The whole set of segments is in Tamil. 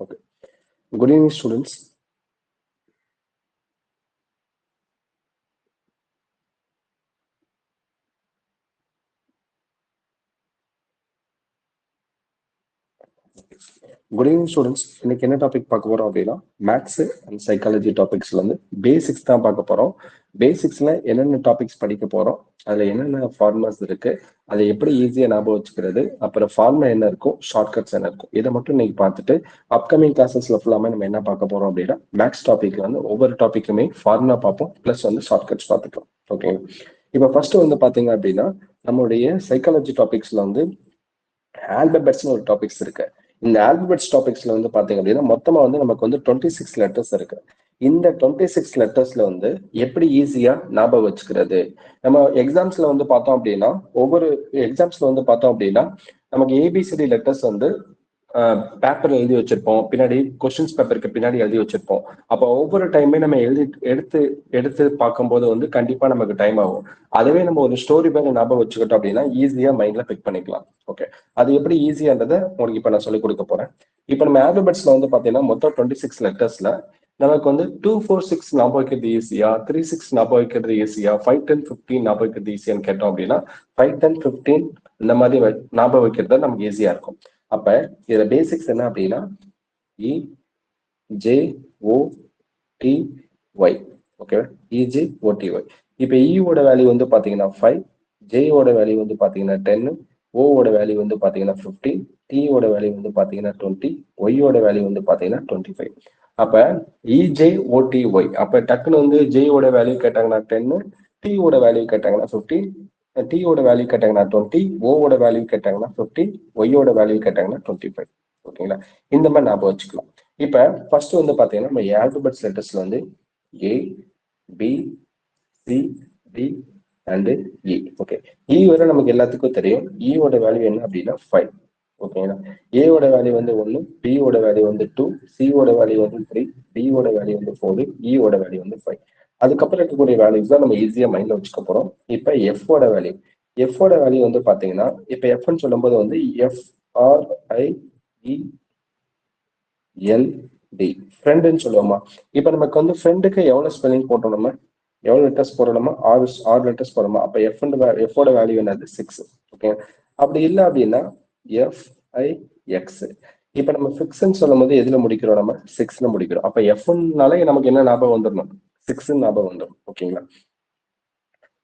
Okay. Good evening, students. Good evening students. இன்னைக்கு என்ன டாபிக் பார்க்க போறோம் அப்படின்னா மேத்ஸ் அண்ட் சைக்காலஜி டாபிக்ஸ்ல வந்து பேசிக்ஸ் தான் பார்க்க போறோம். பேசிக்ஸ்ல என்னென்ன டாபிக்ஸ் படிக்க போறோம், அதுல என்னென்ன ஃபார்முலாஸ் இருக்கு, அதை எப்படி ஈஸியா ஞாபகம் வச்சுக்கிறது, அப்புறம் ஃபார்முலா என்ன இருக்கும், ஷார்ட்கட்ஸ் என்ன இருக்கும், இதை மட்டும் இன்னைக்கு பார்த்துட்டு அப்கமிங் கிளாஸஸ்ல ஃபுல்லாமே நம்ம என்ன பார்க்க போறோம் அப்படின்னா மேத்ஸ் டாபிக்ல வந்து ஒவ்வொரு டாபிக்குமே ஃபார்முலா பார்ப்போம், பிளஸ் வந்து ஷார்ட்கட்ஸ் பார்த்துக்கலாம். ஓகேங்க. இப்போ ஃபர்ஸ்ட் வந்து பாத்தீங்க அப்படின்னா நம்மளுடைய சைக்காலஜி டாபிக்ஸ்ல வந்து ஆல்பபெட்ஸ்னு ஒரு டாபிக்ஸ் இருக்கு. இந்த ஆல்பபெட்ஸ் டாபிக்ஸ்ல வந்து பாத்தீங்க அப்படின்னா மொத்தமா வந்து நமக்கு வந்து 26 லெட்டர்ஸ் இருக்கு. இந்த 26 லெட்டர்ஸ்ல வந்து எப்படி ஈஸியா ஞாபகம் வச்சுக்கிறது. நம்ம எக்ஸாம்ஸ்ல வந்து பார்த்தோம் அப்படின்னா ஒவ்வொரு எக்ஸாம்ஸ்ல வந்து பார்த்தோம் அப்படின்னா நமக்கு ஏபிசிடி லெட்டர்ஸ் வந்து பேப்பர் எழுதி வச்சிருப்போம், பின்னாடி கொஸ்டின்ஸ் பேப்பருக்கு பின்னாடி எழுதி வச்சிருப்போம். அப்போ ஒவ்வொரு டைமே நம்ம எடுத்து பார்க்கும்போது வந்து கண்டிப்பா நமக்கு டைம் ஆகும். அதுவே நம்ம ஒரு ஸ்டோரி பேர் ஞாபகம் வச்சுக்கிட்டோம் அப்படின்னா ஈஸியா மைண்ட்ல பிக் பண்ணிக்கலாம். ஓகே, அது எப்படி ஈஸியான்றதை உங்களுக்கு இப்ப நான் சொல்லிக் கொடுக்க போறேன். இப்ப நம்ம ஆல்பபெட்ஸ்ல வந்து பாத்தீங்கன்னா மொத்தம் 26 லெட்டர்ஸ்ல நமக்கு வந்து 2, 4, 6 ஞாபகம் வைக்கிறது ஈஸியா, 3, 6 ஞாபகம் வைக்கிறது ஈஸியா, 5, 10, 15 ஞாபகம் வைக்கிறது ஈஸியான்னு கேட்டோம் அப்படின்னா 5, 10, 15 இந்த மாதிரி ஞாபகம் வைக்கிறது நமக்கு ஈஸியா இருக்கும். அப்ப இதுல பேசிக்ஸ் என்ன அப்படின்னா E J O T Y. Okay, E J O T Y. இப்ப இயோட வேல்யூ வந்து பாத்தீங்கன்னா 5, ஜேயோட வேல்யூ வந்து பாத்தீங்கன்னா 10, ஓவோட வேல்யூ வந்து பாத்தீங்கன்னா 15, டியோட வேல்யூ வந்து பாத்தீங்கன்னா 20, ஒய்யோட வேல்யூ வந்து பாத்தீங்கன்னா 25. அப்ப இஜே ஓடிஒய். அப்ப டக்குன்னு வந்து ஜேயோட வேல்யூ கேட்டாங்கன்னா 10, டியோட வேல்யூ கேட்டாங்கன்னா 15, டியோட வேல்யூ கேட்டாங்கன்னா 20, ஓவோட வேல்யூ கேட்டாங்கன்னா 15, ஒய்யோட வேல்யூ கேட்டாங்கன்னா 25. ஓகேங்களா, இந்த மாதிரி ஞாபகம் வச்சுக்கலாம். இப்ப ஃபர்ஸ்ட் வந்து பாத்தீங்கன்னா நம்ம ஆல்பபெட்ஸ் லெட்டர்ஸ்ல வந்து A, B, C, D and E. Okay, E வரை நமக்கு எல்லாத்துக்கும் தெரியும். இயோட வேல்யூ என்ன அப்படின்னா 5. ஓகேங்களா, ஏவோட வேல்யூ வந்து 1, பியோட வேல்யூ வந்து 2, சியோட வேல்யூ வந்து 3, டியோட வேல்யூ வந்து 4, இயோட வேல்யூ வந்து 5. அதுக்கப்புறம் இருக்கக்கூடிய வேல்யூஸ் தான் நம்ம ஈஸியா மைண்ட்ல வச்சுக்க போறோம். இப்ப எஃபோட வேல்யூ, எஃபோட வேல்யூ வந்து பாத்தீங்கன்னா இப்ப எஃப்னு சொல்லும் போது வந்து FRIELD ஃப்ரெண்டுன்னு சொல்லுவோமா. இப்ப நமக்கு வந்து ஃப்ரெண்டுக்கு எவ்வளவு ஸ்பெல்லிங் போட்டோம், நம்ம எவ்வளவு லெட்டர்ஸ் போறோமா, 6 லெட்டர்ஸ் போறோமா. அப்ப எஃபோட வேல்யூ என்னது 6. ஓகே, அப்படி இல்லை அப்படின்னா FIX. இப்ப நம்ம ஃபிக்ஸ்ன்னு சொல்லும் போது எதுல முடிக்கிறோம், நம்ம 6ல முடிக்கிறோம். அப்ப எஃப்னாலே நமக்கு என்ன ஞாபகம் வந்துடணும், 6 ஞாபகம் வந்துடும். ஓகேங்களா,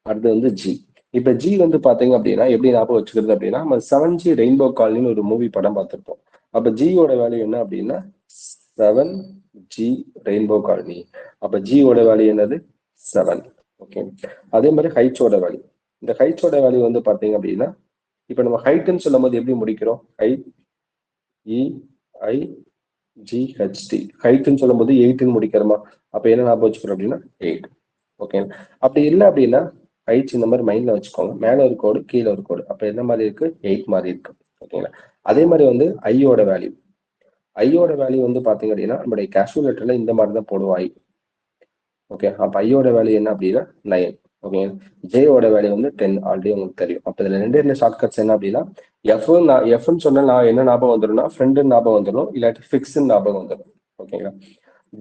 அடுத்து வந்து ஜி. இப்ப ஜி வந்து பாத்தீங்க அப்படின்னா எப்படி ஞாபகம் வச்சுக்கிறது அப்படின்னா நம்ம 7G ரெயின்போ காலனின்னு ஒரு மூவி படம் பார்த்திருப்போம். அப்ப ஜியோட வேல்யூ என்ன அப்படின்னா 7G ரெயின்போ காலனி. அப்ப ஜியோட வேல்யூ என்னது 7. ஓகே, அதே மாதிரி ஹைட்ஸோட வேல்யூ. இந்த ஹைட்ஸோட வேல்யூ வந்து பாத்தீங்க அப்படின்னா இப்ப நம்ம ஹைட்னு சொல்லும் போது எப்படி முடிக்கிறோம், HEIGHT. ஹைட்னு சொல்லும் போது 8ன்னு முடிக்கிறோமா. அப்ப என்ன ஞாபகம் வச்சுக்கிறோம் அப்படின்னா 8. ஓகே, அப்படி இல்லை அப்படின்னா ஹைட்ஸ் இந்த மாதிரி மைண்ட்ல வச்சுக்கோங்க. மேல ஒரு கோடு, கீழே ஒரு கோடு. அப்ப என்ன மாதிரி இருக்கு, 8 மாதிரி இருக்கு. ஓகேங்களா, அதே மாதிரி வந்து ஐயோட வேல்யூ. ஐயோட வேல்யூ வந்து பாத்தீங்க அப்படின்னா நம்மளுடைய கால்குலேட்டர்ல இந்த மாதிரி தான் போடுவோம் ஐ. ஓகே, அப்ப ஐயோட வேல்யூ என்ன அப்படின்னா 9. ஓகே, ஜேயோட வேல்யூ வந்து 10 ஆல்ரெடி உங்களுக்கு தெரியும். அப்ப இதுல ரெண்டு ஷார்ட்கட்ஸ் என்ன அப்படின்னா எஃப்னு சொன்னா நான் என்ன ஞாபகம் வந்துடும்னா ஃப்ரெண்டு ஞாபகம் வந்துடும், இல்லாட்டி ஃபிக்ஸ்ன்னு ஞாபகம் வந்துடும். ஓகேங்களா,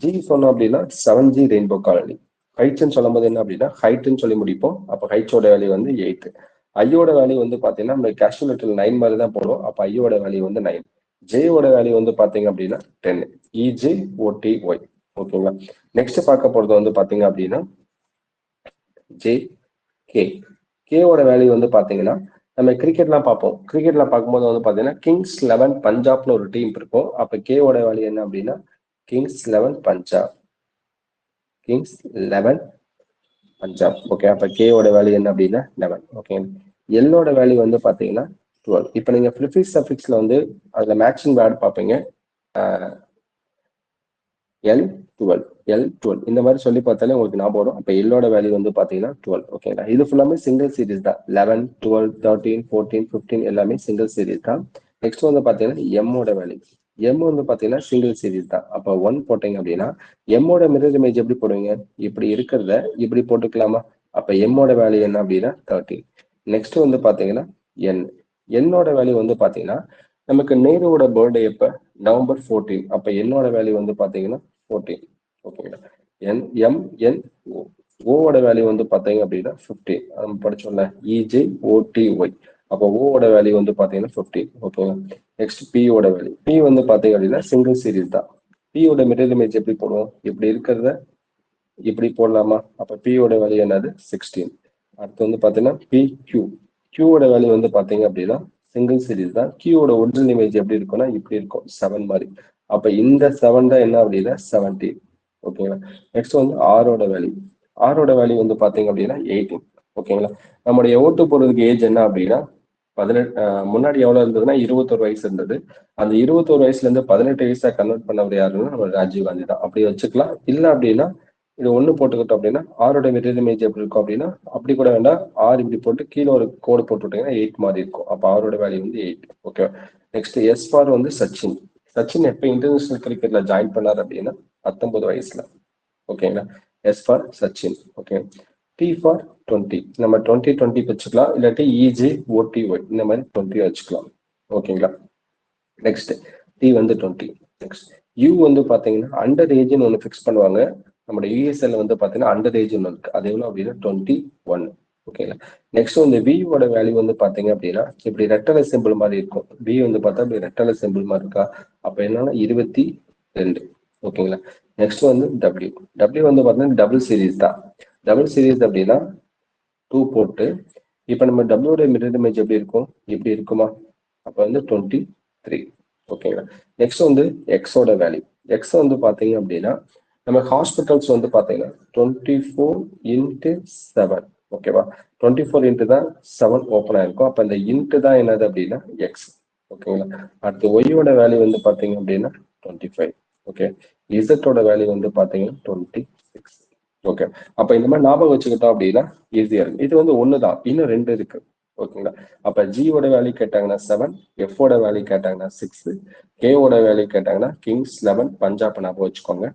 ஜி சொன்னோம் அப்படின்னா 7G ரெயின்போ காலனி. ஹைட்ஸ்ன்னு சொல்லும் போது என்ன அப்படின்னா ஹைட்னு சொல்லி முடிப்போம். அப்ப ஹைட்ஸோட வேல்யூ வந்து 8. ஐயோட வேல்யூ வந்து பாத்தீங்கன்னா நம்ம கால்குலேட்டர்ல 9 மாதிரி தான் போடுவோம். அப்ப ஐயோட வேல்யூ வந்து 9. ஜேயோட வேல்யூ வந்து பாத்தீங்க அப்படின்னா 10. EJOTY. ஓகேங்களா, நெக்ஸ்ட் பார்க்க போறது வந்து பாத்தீங்க அப்படின்னா JK. கேவோட வேல்யூ வந்து பாத்தீங்கன்னா நம்ம கிரிக்கெட்லாம் பார்ப்போம். கிரிக்கெட்ல பார்க்கும்போது வந்து பாத்தீங்கன்னா கிங்ஸ் 11 பஞ்சாப்னு ஒரு டீம் இருக்கும். அப்ப கேவோட வேல்யூ என்ன அப்படின்னா Kings 11 Punjab. Kings 11 Punjab. Okay, அப்ப கேவோட வேல்யூ என்ன அப்படின்னா 11. ஓகே, எல்லோட வேல்யூ வந்து பாத்தீங்கன்னா 12. இப்ப நீங்க ப்ரிஃபிக்ஸ் சஃபிக்ஸ்ல வந்து அதுல மேட்சிங் வேர்டு பார்ப்பீங்க. L12 இந்த மாதிரி சொல்லி பார்த்தாலே உங்களுக்கு ஞாபகம் வரும். அப்ப எல்லோட வேல்யூ வந்து பாத்தீங்கன்னா 12. ஓகேங்களா, இது ஃபுல்லாமே சிங்கிள் சீரிஸ் தான். 11, 12, 13, 14, 15 எல்லாமே சிங்கிள் சீரிஸ் தான். நெக்ஸ்ட் வந்து பாத்தீங்கன்னா எம்மோட வேல்யூ. எம் வந்து பாத்தீங்கன்னா சிங்கிள் சீரிஸ் தான். அப்ப 1 போட்டீங்க அப்படின்னா எம்மோட மிரர் இமேஜ் எப்படி போடுவீங்க, இப்படி இருக்கிறத இப்படி போட்டுக்கலாமா. அப்ப எம்மோட வேல்யூ என்ன அப்படின்னா 13. நெக்ஸ்ட் வந்து பாத்தீங்கன்னா என்னோட வேல்யூ வந்து பாத்தீங்கன்னா நமக்கு நேருவோட பர்த்டே எப்ப? நவம்பர் 14. அப்ப என்னோட வேல்யூ வந்து பாத்தீங்கன்னா 14. ஓகேங்களா? ஓவோட வேல்யூ வந்து பாத்தீங்க அப்படின்னா 15. நம்ம படிச்சோம்ல EJOTY. அப்போ ஓவோட வேல்யூ வந்து பாத்தீங்கன்னா 15. ஓகேங்களா? நெக்ஸ்ட் பியோட வேல்யூ. பி வந்து பாத்தீங்க அப்படின்னா சிங்கிள் சீரிஸ் தான். பியோட மிரர் இமேஜ் எப்படி போடுவோம்? இப்படி இருக்கிறத இப்படி போடலாமா? அப்ப பியோட வேல்யூ என்னது? 16. அடுத்து வந்து பாத்தீங்கன்னா PQ. கியூவோட வேல்யூ வந்து பாத்தீங்க அப்படின்னா சிங்கிள் சீரிஸ் தான். கியூவோட ஒரிஜினல் இமேஜ் எப்படி இருக்கும்னா இப்படி இருக்கும், 7 மாதிரி. அப்ப இந்த 7 தான் என்ன அப்படின்னா 17. ஓகேங்களா? நெக்ஸ்ட் வந்து ஆரோட வேல்யூ. ஆரோட வேல்யூ வந்து பாத்தீங்க அப்படின்னா 18. ஓகேங்களா? நம்முடைய ஓட்டு போடுறதுக்கு ஏஜ் என்ன அப்படின்னா 18. முன்னாடி எவ்வளவு இருந்ததுன்னா 21 வயசு இருந்தது. அந்த 21 வயசுல இருந்து 18 வயசா கன்வெர்ட் பண்ணவர் யாருன்னா நம்ம ராஜீவ் காந்தி தான். அப்படி வச்சுக்கலாம். இல்ல அப்படின்னா இது ஒண்ணு போட்டுக்கிட்டோம் அப்படின்னா ஆரோட மிரர் இமேஜ் எப்படி இருக்கும் அப்படின்னா அப்படி கூட வேண்டாம், ஆர் இப்படி போட்டு கீழே ஒரு கோடு போட்டு விட்டீங்கன்னா 8 மாதிரி இருக்கும். அப்ப ஆரோட வேல்யூ வந்து 8. ஓகே. நெக்ஸ்ட் எஸ் ஃபார் வந்து சச்சின். சச்சின் எப்ப இன்டர்நேஷனல் கிரிக்கெட்ல ஜாயின் பண்ணார் அப்படின்னா 19 வயசுல. ஓகேங்களா? S for Sachin. Okay. T for 20. நம்ம 20 வச்சுக்கலாம், இல்லாட்டி EJOTY இந்த மாதிரி 20 வச்சுக்கலாம். ஓகேங்களா? நெக்ஸ்ட் டி வந்து 20. நெக்ஸ்ட் யூ வந்து பாத்தீங்கன்னா அண்டர் ஏஜ்னு ஒன்று ஃபிக்ஸ் பண்ணுவாங்க. நம்ம யூஎஸ்எல் வந்து பாத்தீங்கன்னா அண்டர் ஏஜ் ஒன்று இருக்கு. அது எவ்வளவு அப்படின்னா 21. ஓகேங்களா? நெக்ஸ்ட் வந்து வியோட வேல்யூ வந்து பாத்தீங்க அப்படின்னா இப்படி ரெட்டலை சிம்பிள் மாதிரி இருக்கும். வி வந்து பார்த்தா இப்படி ரெட்டலை சிம்பிள் மாதிரி இருக்கா? அப்ப என்னன்னா 22. ஓகேங்களா? நெக்ஸ்ட் வந்து டபிள்யூ வந்து பாத்தீங்கன்னா டபுள் சீரீஸ் தான். டபுள் சீரீஸ் அப்படின்னா 2 போட்டு இப்ப நம்ம டபிள்யூட மிரர் இமேஜ் எப்படி இருக்கும்? இப்படி இருக்குமா? அப்ப வந்து 23. ஓகேங்களா? நெக்ஸ்ட் வந்து எக்ஸோட வேல்யூ. எக்ஸ் வந்து பாத்தீங்க அப்படின்னா நம்ம ஹாஸ்பிட்டல்ஸ் வந்து பாத்தீங்கன்னா 24x7. ஓகேவா? 24 தான் 7 ஓப்பன் ஆயிருக்கும். அப்ப இந்த இன்ட்டு தான் என்னது அப்படின்னா எக்ஸ். ஓகேங்களா? அடுத்து ஒய்யோட வேல்யூ வந்து பாத்தீங்க அப்படின்னா 25. ஓகே. இசட்டோட வேல்யூ வந்து பாத்தீங்கன்னா 26. ஓகே. அப்ப இந்த மாதிரி ஞாபகம் வச்சுக்கிட்டோம் அப்படின்னா ஈஸியா இருக்கு. இது வந்து ஒண்ணுதான், இன்னும் 2 இருக்கு. ஓகேங்களா? அப்ப ஜியோட வேல்யூ கேட்டாங்கன்னா 7, எஃபோட வேல்யூ கேட்டாங்கன்னா 6, கேவோட வேல்யூ கேட்டாங்கன்னா கிங்ஸ் 11 பஞ்சாப் ஞாபகம் வச்சுக்கோங்க.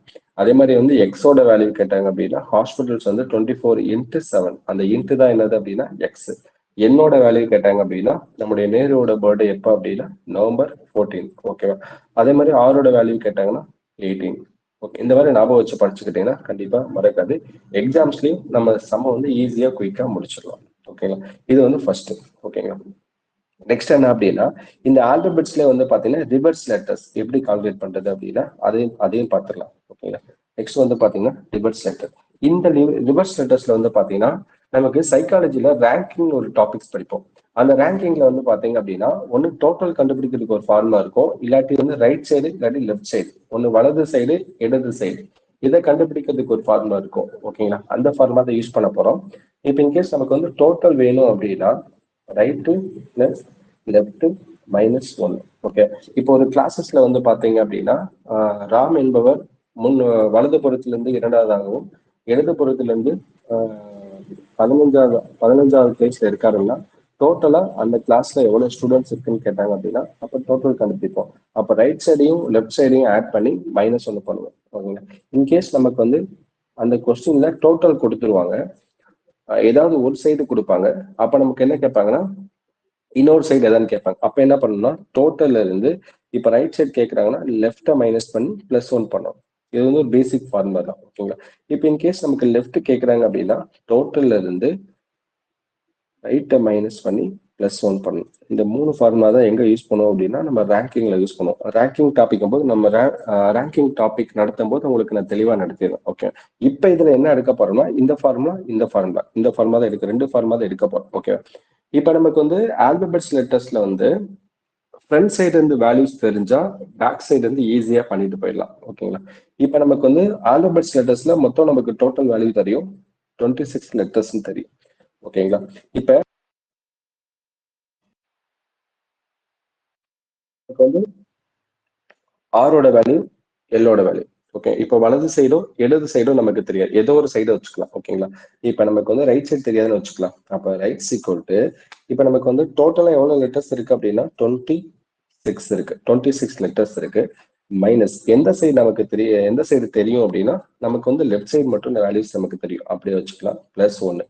அதே மாதிரி வந்து எக்ஸோட வேல்யூ கேட்டாங்க அப்படின்னா ஹாஸ்பிட்டல்ஸ் வந்து 24x7. அந்த இன்ட்டு தான் என்னது அப்படின்னா எக்ஸ். என்னோட வேல்யூ கேட்டாங்க அப்படின்னா நம்முடைய நேருவோட பர்த்டே எப்போ அப்படின்னா நவம்பர் 14. ஓகேவா? அதே மாதிரி ஆரோட வேல்யூ கேட்டாங்கன்னா 18. ஓகே. இந்த மாதிரி ஞாபகம் வச்சு படிச்சுக்கிட்டீங்கன்னா கண்டிப்பா மறக்காது. எக்ஸாம்ஸ்லயும் நம்ம சம்ம வந்து ஈஸியா குயிக்கா முடிச்சிடலாம். ஓகேங்களா? இது வந்து ஃபர்ஸ்ட். ஓகேங்களா? நெக்ஸ்ட் என்ன அப்படின்னா இந்த ஆல்பபெட்ஸ்ல வந்து பாத்தீங்கன்னா ரிவர்ஸ் லெட்டர்ஸ் எப்படி கால்குலேட் பண்றது அப்படின்னா அதையும் பார்த்துடலாம். ஓகேங்களா? நெக்ஸ்ட் வந்து பாத்தீங்கன்னா ரிவர்ஸ் லெட்டர். இந்த ரிவர்ஸ் லெட்டர்ஸ்ல வந்து பாத்தீங்கன்னா நமக்கு சைக்காலஜில ரேங்கிங் ஒரு டாபிக்ஸ் படிப்போம். அந்த ரேங்கிங்ல வந்து பாத்தீங்க அப்படின்னா ஒன்னு டோட்டல் கண்டுபிடிக்கிறதுக்கு ஒரு ஃபார்முலா இருக்கும், இல்லாட்டி வந்து ரைட் சைடு இல்லாட்டி லெஃப்ட் சைடு, ஒன்னு வலது சைடு இடது சைடு, இதை கண்டுபிடிக்கிறதுக்கு ஒரு ஃபார்முலா இருக்கும். ஓகேங்களா? அந்த ஃபார்முலா தான் யூஸ் பண்ண போறோம். இப்போ இன்கேஸ் நமக்கு வந்து டோட்டல் வேணும் அப்படின்னா ரைட்டு பிளஸ் லெஃப்ட் -1. ஓகே. இப்போ ஒரு கிளாஸஸ்ல வந்து பாத்தீங்க அப்படின்னா ராம் என்பவர் வலது புறத்திலிருந்து 2வதாகவும் இடது புறத்திலிருந்து 15வது பிளேஸ்ல இருக்காருன்னா டோட்டலா அந்த கிளாஸ்ல எவ்வளவு ஸ்டூடெண்ட்ஸ் இருக்குன்னு கேட்டாங்க அப்படின்னா அப்ப டோட்டல் கண்டுபிடிப்போம். அப்ப ரைட் சைடையும் லெஃப்ட் சைடையும் ஆட் பண்ணி -1 பண்ணுவோம். ஓகேங்களா? இன்கேஸ் நமக்கு வந்து அந்த கொஸ்டின்ல டோட்டல் கொடுத்துருவாங்க, ஏதாவது ஒரு சைடு கொடுப்பாங்க. அப்ப நமக்கு என்ன கேட்பாங்கன்னா இன்னொரு சைடு எதான்னு கேட்பாங்க. அப்ப என்ன பண்ணணும்னா டோட்டல்ல இருந்து இப்ப ரைட் சைடு கேட்கறாங்கன்னா லெஃப்ட மைனஸ் பண்ணி +1 பண்ணணும். இது வந்து ஒரு பேசிக் ஃபார்முலா தான். ஓகேங்களா? இப்போ இன்கேஸ் நமக்கு லெஃப்ட் கேட்கறாங்க அப்படின்னா டோட்டல்ல இருந்து ரைட்டை மைனஸ் பண்ணி +1 பண்ணணும். இந்த 3 ஃபார்முலா தான் எங்க யூஸ் பண்ணுவோம் அப்படின்னா நம்ம ரேங்கிங்ல யூஸ் பண்ணுவோம். ரேங்கிங் டாபிக் போது நம்ம ரேங்கிங் டாபிக் நடத்தும் போது உங்களுக்கு நான் தெளிவா நடத்திடுவேன். ஓகே. இப்ப இதுல என்ன எடுக்க போறோம்னா இந்த ஃபார்முலா தான் எடுக்க 2 ஃபார்முலா தான் எடுக்க போறோம். ஓகே. இப்ப நமக்கு வந்து ஆல்பபெட்ஸ் லெட்டர்ஸ்ல வந்து ஃப்ரண்ட் சைடு இருந்து வேல்யூஸ் தெரிஞ்சா பேக் சைடு இருந்து ஈஸியா பண்ணிட்டு போயிடலாம். ஓகேங்களா? இப்ப நமக்கு வந்து ஆல்பபெட்ஸ் லெட்டர்ஸ்ல மொத்தம் நமக்கு டோட்டல் வேல்யூ தெரியும், 26 லெட்டர்ஸ் தெரியும். ஓகேங்களா? இப்ப வந்து ஆரோட வேல்யூ, எல்லோட வேல்யூ. ஓகே. இப்போ வலது சைடும் இடது சைடும் நமக்கு தெரியாது, ஏதோ ஒரு சைடு வச்சுக்கலாம். ஓகேங்களா? இப்ப நமக்கு வந்து ரைட் சைடு தெரியாதுன்னு வச்சுக்கலாம். அப்ப ரைட் ஈக்குவல் டு இப்ப நமக்கு வந்து டோட்டலா எவ்வளவு லெட்டர்ஸ் இருக்கு அப்படின்னா 26 இருக்கு. 26 லெட்டர்ஸ் இருக்கு. மைனஸ் எந்த சைடு தெரியும் அப்படின்னா நமக்கு வந்து லெஃப்ட் சைடு மட்டும் இந்த வேல்யூஸ் நமக்கு தெரியும், அப்படியே வச்சுக்கலாம். +1.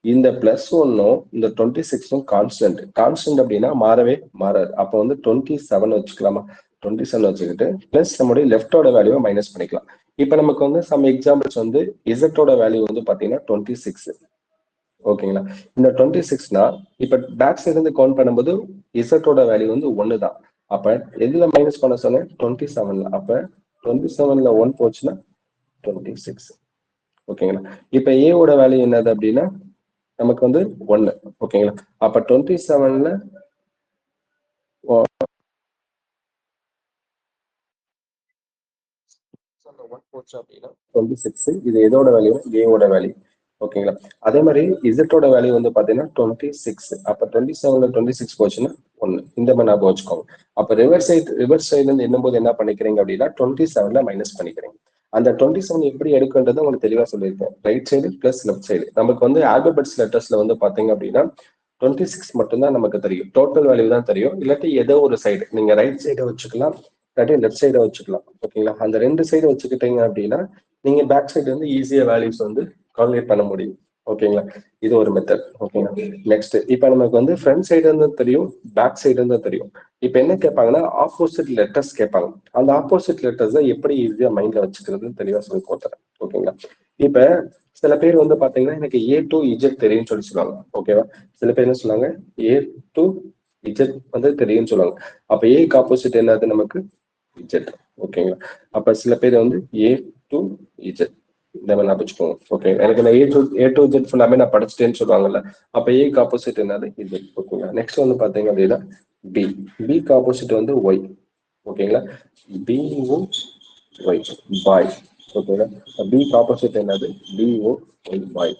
இந்த பிளஸ் ஒன்னும் இந்த 26ம் கான்ஸ்டன்ட் அப்படின்னா மாறவே மாறாது. அப்போ வந்து 27 வச்சுக்கலாமா? 27 வச்சுக்கிட்டு பிளஸ் நம்மளுடைய லெஃப்டோட வேல்யூவை மைனஸ் பண்ணிக்கலாம். இப்ப நமக்கு வந்து சம் எக்ஸாம்பிள்ஸ் வந்து இசட்டோட வேல்யூ வந்து பாத்தீங்கன்னா 26. ஓகேங்களா? இந்த 26னா இப்ப பேக் சைடு இருந்து கவுண்ட் பண்ணும்போது இசட்டோட வேல்யூ வந்து 1 தான். அப்ப எதுல மைனஸ் பண்ண சொன்னேன்? 27ல. அப்ப 27ல 1 போச்சுன்னா 26. ஓகேங்களா? இப்ப ஏவோட வேல்யூ என்னது அப்படின்னா நமக்கு வந்து 1. ஓகேங்களா? அப்ப 27ல 1 போச்சு அப்படின்னா 26. இது எதோட வேல்யூ? ஏவோட வேல்யூ. ஓகேங்களா? அதே மாதிரி இசட்டோட வேல்யூ வந்து பாத்தீங்கன்னா 26. அப்ப 27ல 26 போச்சுன்னா 1. இந்த மாதிரி ஞாபகம் வச்சுக்கோங்க. அப்ப ரிவர்ஸ் சைடு இருந்து எண்ணும்போது என்ன பண்ணிக்கிறீங்க அப்படின்னா 27ல மைனஸ் பண்ணிக்கிறீங்க. அந்த 27 எப்படி எடுக்குன்றது உங்களுக்கு தெளிவா சொல்லியிருக்கேன். Right side plus left side. நமக்கு வந்து ஆல்பபெட்ஸ் லெட்டர்ஸ்ல வந்து பாத்தீங்க அப்படின்னா 26 மட்டும்தான் நமக்கு தெரியும். டோட்டல் வேல்யூ தான் தெரியும். இல்லாட்டி ஏதோ ஒரு சைடு நீங்க ரைட் சைடை வச்சுக்கலாம், இல்லாட்டி லெஃப்ட் சைடை வச்சுக்கலாம். ஓகேங்களா? அந்த 2 சைடு வச்சுக்கிட்டீங்க அப்படின்னா நீங்க பேக் சைடு வந்து ஈஸியா வேல்யூஸ் வந்து கால்குலேட் பண்ண முடியும். ஓகேங்களா? இது ஒரு மெத்தட். ஓகேங்களா? நெக்ஸ்ட் இப்ப நமக்கு வந்து ஃப்ரண்ட் சைடு இருந்து தெரியும், பேக் சைடு இருந்து தெரியும். இப்ப என்ன கேட்பாங்கன்னா ஆப்போசிட் லெட்டர்ஸ் கேட்பாங்க. அந்த ஆப்போசிட் லெட்டர்ஸ் எப்படி ஈஸியா மைண்ட்ல வச்சுக்கிறதுன்னு தெளிவா சொல்லி கொடுத்துறேன். ஓகேங்களா? இப்ப சில பேர் வந்து பாத்தீங்கன்னா எனக்கு ஏ டு இஜெட் தெரியும்னு சொல்லுவாங்க. ஓகேவா? சில பேர் என்ன சொல்லுவாங்க ஏ டு இஜெட் வந்து தெரியும்னு சொல்லுவாங்க. அப்ப ஏக்கு ஆப்போசிட் என்னது நமக்கு? இஜெட். ஓகேங்களா? அப்ப சில பேர் வந்து ஏ டு இஜெட் இந்த மாதிரி ஞாபகம். ஓகே, எனக்கு நான் ஏ டு ஜெட் ஃபுல்லாமே நான் படிச்சுட்டேன்னு சொல்லுவாங்கல்ல. அப்ப ஏக்கு ஆப்போசிட் என்னது? இது. ஓகேங்களா? நெக்ஸ்ட் வந்து பாத்தீங்க அப்படின்னா பி. பிக்கு ஆப்போசிட் வந்து ஒய். ஓகேங்களா? பிஓ ஒய் பாய். ஓகேங்களா? பிக்கு ஆப்போசிட் என்னது? பிஓ ஒய் பாய்.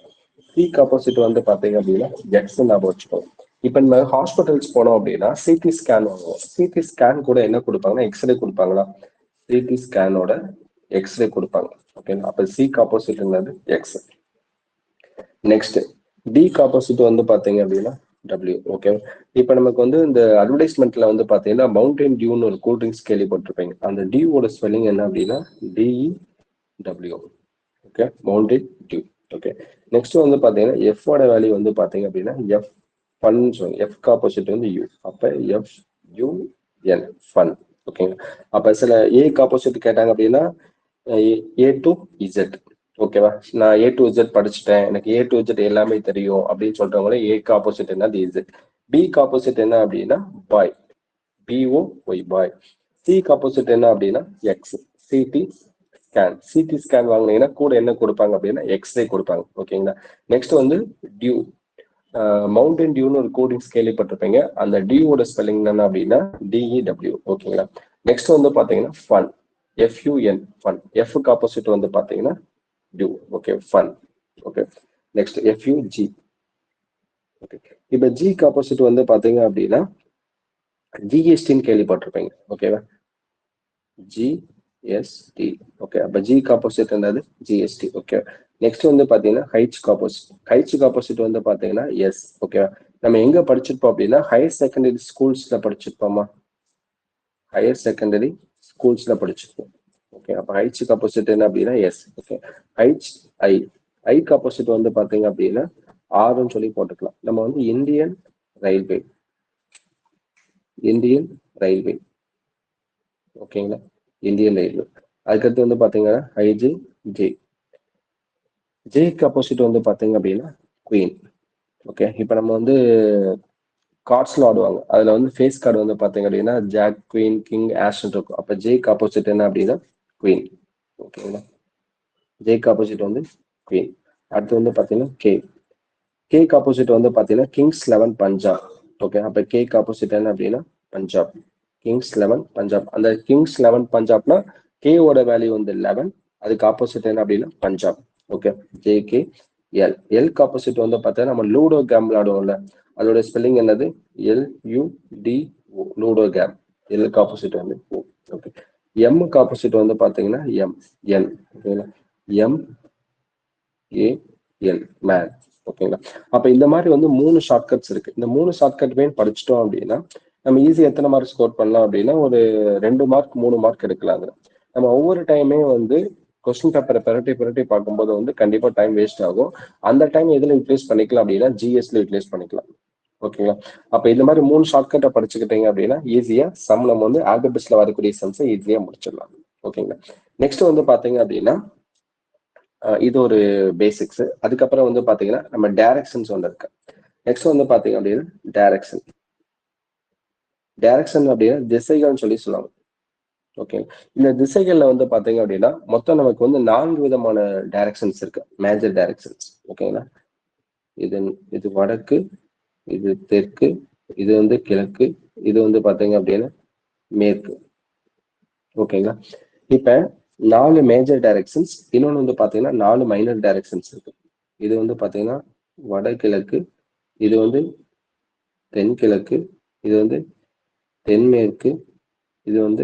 சிக்கு ஆப்போசிட் வந்து பாத்தீங்க அப்படின்னா எக்ஸ் ஞாபகம் வச்சுக்கோங்க. இப்ப நம்ம ஹாஸ்பிட்டல்ஸ் போனோம் அப்படின்னா சிடி ஸ்கேன் வாங்குவோம். சிடி ஸ்கேன் கூட என்ன கொடுப்பாங்கன்னா எக்ஸ்ரே கொடுப்பாங்களா? சிடி ஸ்கேனோட எக்ஸ்ரே கொடுப்பாங்க. ஓகேங்களா? அப்ப சிக்கு ஆப்போசிட் என்னது? எக்ஸ். நெக்ஸ்ட் டிக்கு ஆப்போசிட் வந்து பாத்தீங்க அப்படின்னா டபிள்யூ. ஓகே, இப்ப நமக்கு வந்து இந்த அட்வர்டைஸ்மெண்ட்ல வந்து பாத்தீங்கன்னா மவுண்டைன் டியூன்னு ஒரு கூல் ட்ரிங்க்ஸ் கேள்விப்பட்டிருப்பீங்க. அந்த டியூவோட ஸ்பெல்லிங் என்ன அப்படின்னா D E W. Okay, mountain dew. Okay, next வந்து பாத்தீங்கன்னா எஃப் ஓட வேல்யூ வந்து பாத்தீங்க அப்படின்னா எஃப் ஃபன் சொல்லுங்க. எஃப்க்கு ஆப்போசிட் வந்து யூ. அப்ப எஃப் யூ என் ஃபன். ஓகேங்களா? அப்ப சில ஏக்கு ஆப்போசிட் கேட்டாங்க அப்படின்னா ஏ டு இசட். ஓகேவா? நான் ஏ டு இசட் படிச்சுட்டேன், எனக்கு ஏ டு இசட் எல்லாமே தெரியும் அப்படின்னு சொல்றவங்களே ஏக்கு ஆப்போசிட் என்ன? இசட். பிக்கு ஆப்போசிட் என்ன அப்படின்னா பாய். பிஓ ஒய் பாய். சிக்கு ஆப்போசிட் என்ன அப்படின்னா X. CT scan. CT scan வாங்கினீங்கன்னா கூட என்ன கொடுப்பாங்க அப்படின்னா எக்ஸ்ரே கொடுப்பாங்க. ஓகேங்களா? நெக்ஸ்ட் வந்து டியூ. மவுண்டன் டியூன்னு ஒரு கோடிங்ஸ் கேள்விப்பட்டிருப்பீங்க. அந்த டியூவோட ஸ்பெல்லிங் என்ன அப்படின்னா டிஇடபிள்யூ. ஓகேங்களா? நெக்ஸ்ட் வந்து பாத்தீங்கன்னா ஃபன். F U N fun. எஃப்க்கு ஆப்போசிட் வந்து பாத்தீங்கன்னா டியூ. Okay, fun. Okay, next F U G. Okay, இப்ப ஜிக்கு ஆப்போசிட் வந்து பாத்தீங்க அப்படின்னா ஜிஎஸ்டின்னு கேள்விப்பட்டிருப்பீங்க. ஓகேவா? ஜிஎஸ்டி. ஓகே, அப்ப ஜிக்கு ஆப்போசிட் என்னது? ஜிஎஸ்டி. ஓகே, நெக்ஸ்ட் வந்து பாத்தீங்கன்னா ஹைட்ஸ்க்கு ஆப்போசிட். ஹைட்ஸ்க்கு ஆப்போசிட் வந்து பாத்தீங்கன்னா எஸ். ஓகே, நம்ம எங்க படிச்சிருப்போம் அப்படின்னா ஹையர் செகண்டரி ஸ்கூல்ஸ்ல படிச்சிருப்போமா? ஹையர் செகண்டரி ஸ்கூல்ஸ்ல படிச்சிருப்போம். ஓகே, அப்ப ஹைட்ஸ்க்கு ஆப்போசிட் என்ன அப்படின்னா எஸ். ஓகே, ஹைட்ஸ் ஐ. ஐக்கு ஆப்போசிட் வந்து பாத்தீங்க அப்படின்னா ஆர்ன்னு சொல்லி போட்டுக்கலாம். நம்ம வந்து இந்தியன் ரயில்வே. Indian railway. ஓகேங்களா? Indian railway. அதுக்கடுத்து வந்து பாத்தீங்கன்னா ஐஜி ஜே. ஜேக்கு ஆப்போசிட் வந்து பாத்தீங்க அப்படின்னா குயின். ஓகே, இப்ப நம்ம வந்து கார்ட்ஸ்ல ஆடுவாங்க. அதுல வந்து ஃபேஸ் கார்டு வந்து பாத்தீங்க அப்படின்னா ஜாக், குயின், கிங், ஆஷ் இருக்கும். அப்ப ஜேக்கு ஆப்போசிட் என்ன அப்படின்னா குயின். ஓகேங்களா? ஜேக்கு ஆப்போசிட் வந்து குயின். அடுத்து வந்து பாத்தீங்கன்னா கே. கேக்கு ஆப்போசிட் வந்து பாத்தீங்கன்னா கிங்ஸ் 11 பஞ்சாப். ஓகே, அப்ப கேக்கு ஆப்போசிட் என்ன அப்படின்னா பஞ்சாப். கிங்ஸ் 11 பஞ்சாப். அந்த கிங்ஸ் 11 பஞ்சாப்னா கேவோட வேல்யூ வந்து 11. அதுக்கு ஆப்போசிட் என்ன அப்படின்னா பஞ்சாப். Okay, J K L. எல்க்கு ஆப்போசிட் வந்து பார்த்தீங்கன்னா நம்ம லூடோ கேம் விளையாடுவோம்ல, அதோட ஸ்பெல்லிங் என்னது? LUDO. Ludo game. எல்லுக்கு ஆப்போசிட் வந்து ஓ. ஓகே, எம்முக்கு ஆப்போசிட் வந்து பாத்தீங்கன்னா எம் என். ஓகேங்களா? MAN man. ஓகேங்களா? அப்ப இந்த மாதிரி வந்து 3 ஷார்ட்கட்ஸ் இருக்கு. இந்த 3 ஷார்ட்கட்டுமே படிச்சிட்டோம் அப்படின்னா நம்ம ஈஸியா எத்தனை மார்க் ஸ்கோர் பண்ணலாம் அப்படின்னா ஒரு 2 மார்க் 3 மார்க் எடுக்கலாங்க. நம்ம ஒவ்வொரு டைமே வந்து கொஸ்டின் பேப்பரை பிரட்டி பார்க்கும்போது வந்து கண்டிப்பா டைம் வேஸ்ட் ஆகும். அந்த டைம் எதுல யூட்டிலைஸ் பண்ணிக்கலாம் அப்படின்னா ஜிஎஸ்ல யூட்டிலைஸ் பண்ணிக்கலாம். ஓகேங்களா? அப்ப இந்த மாதிரி 3 ஷார்ட்கட்டை படிச்சுக்கிட்டீங்க அப்படின்னா ஈஸியா சம் நம்ம வந்து ஆல்கபிரிட்ஸ்ல வரக்கூடிய சம்ஸை ஈஸியா முடிச்சிடலாம். ஓகேங்களா? நெக்ஸ்ட் வந்து பாத்தீங்க அப்படின்னா இது ஒரு பேசிக்ஸ். அதுக்கப்புறம் வந்து பாத்தீங்கன்னா நம்ம டைரக்ஷன்ஸ் ஒன்று இருக்கு. நெக்ஸ்ட் வந்து பாத்தீங்க அப்படின்னா டைரக்ஷன் அப்படின்னா திசைகள்னு சொல்லி சொல்லுவாங்க. ஓகே, இந்த திசைகள்ல வந்து பாத்தீங்க அப்படின்னா மொத்தம் நமக்கு வந்து 4 விதமான டைரக்ஷன்ஸ் இருக்கு, மேஜர் டைரக்ஷன்ஸ். ஓகேங்களா? இது வடக்கு, இது தெற்கு, இது வந்து கிழக்கு, இது வந்து பாத்தீங்க அப்படின்னா மேற்கு. ஓகேங்களா? இப்ப 4 மேஜர் டைரக்ஷன்ஸ், இன்னொன்னு வந்து பாத்தீங்கன்னா 4 மைனர் டைரக்ஷன்ஸ் இருக்கு. இது வந்து பாத்தீங்கன்னா வடகிழக்கு, இது வந்து தென்கிழக்கு, இது வந்து தென்மேற்கு, இது வந்து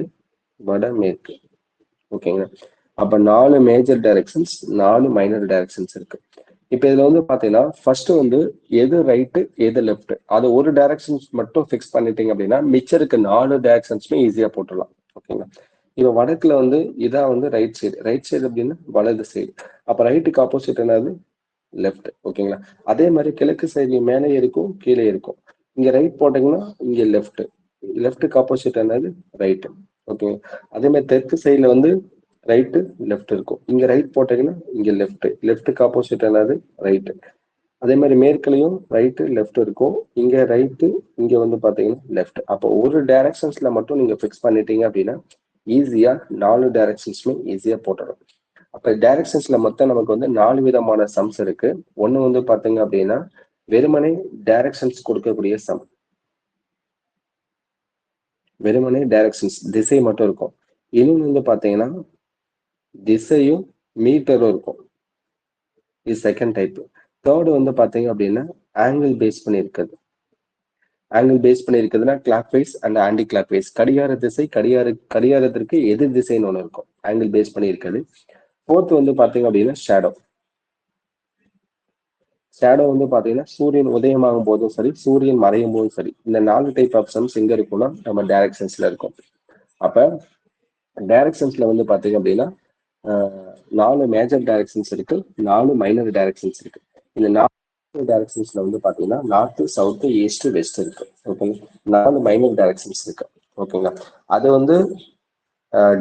வடமேற்கு. ஓகேங்களா? அப்ப 4 மேஜர் டைரக்ஷன்ஸ், 4 மைனர் டைரக்ஷன்ஸ் இருக்கு. இப்ப இதுல வந்து பாத்தீங்கன்னா ஃபர்ஸ்ட் வந்து எது ரைட்டு எது லெஃப்ட், அது ஒரு டைரக்ஷன்ஸ் மட்டும் ஃபிக்ஸ் பண்ணிட்டீங்க அப்படின்னா மிச்சம் இருக்க 4 டைரக்ஷன்ஸுமே ஈஸியா போட்டுடலாம். ஓகேங்களா? இப்ப வடக்குல வந்து இதான் வந்து ரைட் சைடு அப்படின்னா வலது சைடு. அப்ப ரைட்டுக்கு ஆப்போசிட் என்னது? லெஃப்ட். ஓகேங்களா? அதே மாதிரி கிழக்கு சைடு மேலே இருக்கும் கீழே இருக்கும். இங்க ரைட் போட்டீங்கன்னா இங்க லெஃப்ட், லெஃப்ட்டுக்கு ஆப்போசிட் என்னது? ரைட். ஓகே, அதே மாதிரி தெற்கு சைடுல வந்து ரைட்டு லெஃப்ட் இருக்கும். இங்க ரைட் போட்டீங்கன்னா இங்க லெஃப்ட், லெஃப்ட்டுக்கு ஆப்போசிட் என்னது? ரைட்டு. அதே மாதிரி மேற்குலையும் ரைட்டு லெஃப்ட் இருக்கும். இங்க ரைட்டு, இங்க வந்து பாத்தீங்கன்னா லெஃப்ட். அப்போ ஒரு டைரக்ஷன்ஸ்ல மட்டும் நீங்க ஃபிக்ஸ் பண்ணிட்டீங்க அப்படின்னா ஈஸியா 4 டைரக்ஷன்ஸுமே ஈஸியா போட்டுடும். அப்ப டைரக்ஷன்ஸ்ல மொத்தம் நமக்கு வந்து 4 விதமான சம்ஸ் இருக்கு. ஒண்ணு வந்து பாத்தீங்க அப்படின்னா வெறுமனே டைரக்ஷன்ஸ் கொடுக்கக்கூடிய சம், வெறுமனே டைரக்ஷன்ஸ் திசை மட்டும் இருக்கும். இன்னொன்னு வந்து பாத்தீங்கன்னா திசையும் மீட்டரும் இருக்கும். இது செகண்ட் டைப். தேர்டு வந்து பாத்தீங்க அப்படின்னா ஆங்கிள் பேஸ் பண்ணி இருக்குது. ஆங்கிள் பேஸ் பண்ணி இருக்குதுன்னா clockwise and anticlockwise, கடிகார திசை கடிகாரத்திற்கு எதிர் திசைன்னு ஒண்ணு இருக்கும், ஆங்கிள் பேஸ் பண்ணி இருக்குது. ஃபோர்த் வந்து பாத்தீங்க அப்படின்னா ஷேடோ வந்து பாத்தீங்கன்னா சூரியன் உதயமாகும் போதும் சரி, சூரியன் மறையும் போதும் சரி, இந்த 4 டைப் ஆஃப் சம்ஸ் எங்க இருக்கும்னா நம்ம டைரக்ஷன்ஸ்ல இருக்கும். அப்ப டைரக்ஷன்ஸ்ல வந்து பாத்தீங்க அப்படின்னா 4 மேஜர் டைரக்ஷன்ஸ் இருக்கு, 4 மைனர் டைரக்ஷன்ஸ் இருக்கு. இந்த 4 டைரக்ஷன்ஸ்ல வந்து பாத்தீங்கன்னா நார்த், சவுத், ஈஸ்ட், வெஸ்ட் இருக்கு. ஓகேங்களா? 4 மைனர் டைரக்ஷன்ஸ் இருக்கு. ஓகேங்களா? அது வந்து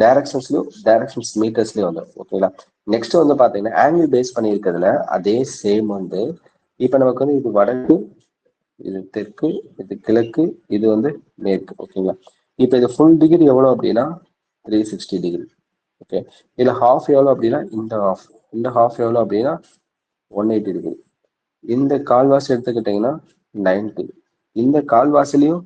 டைரக்ஷன்ஸ் மீட்டர்ஸ்லயும் வந்துடும். ஓகேங்களா? நெக்ஸ்ட் வந்து பாத்தீங்கன்னா ஆங்கிள் பேஸ் பண்ணி இருக்கிறதுல அதே சேம் வந்து இப்ப நமக்கு வந்து இது வடக்கு, இது தெற்கு, இது கிழக்கு, இது வந்து மேற்கு. ஓகேங்களா? இப்ப இது ஃபுல் டிகிரி எவ்வளவு அப்படின்னா 360 டிகிரி. ஓகே, இதுல ஹாஃப் எவ்வளவு அப்படின்னா இந்த ஹாஃப் எவ்வளவு அப்படின்னா 180 டிகிரி. இந்த கால்வாசி எடுத்துக்கிட்டீங்கன்னா 90, இந்த கால்வாசிலையும்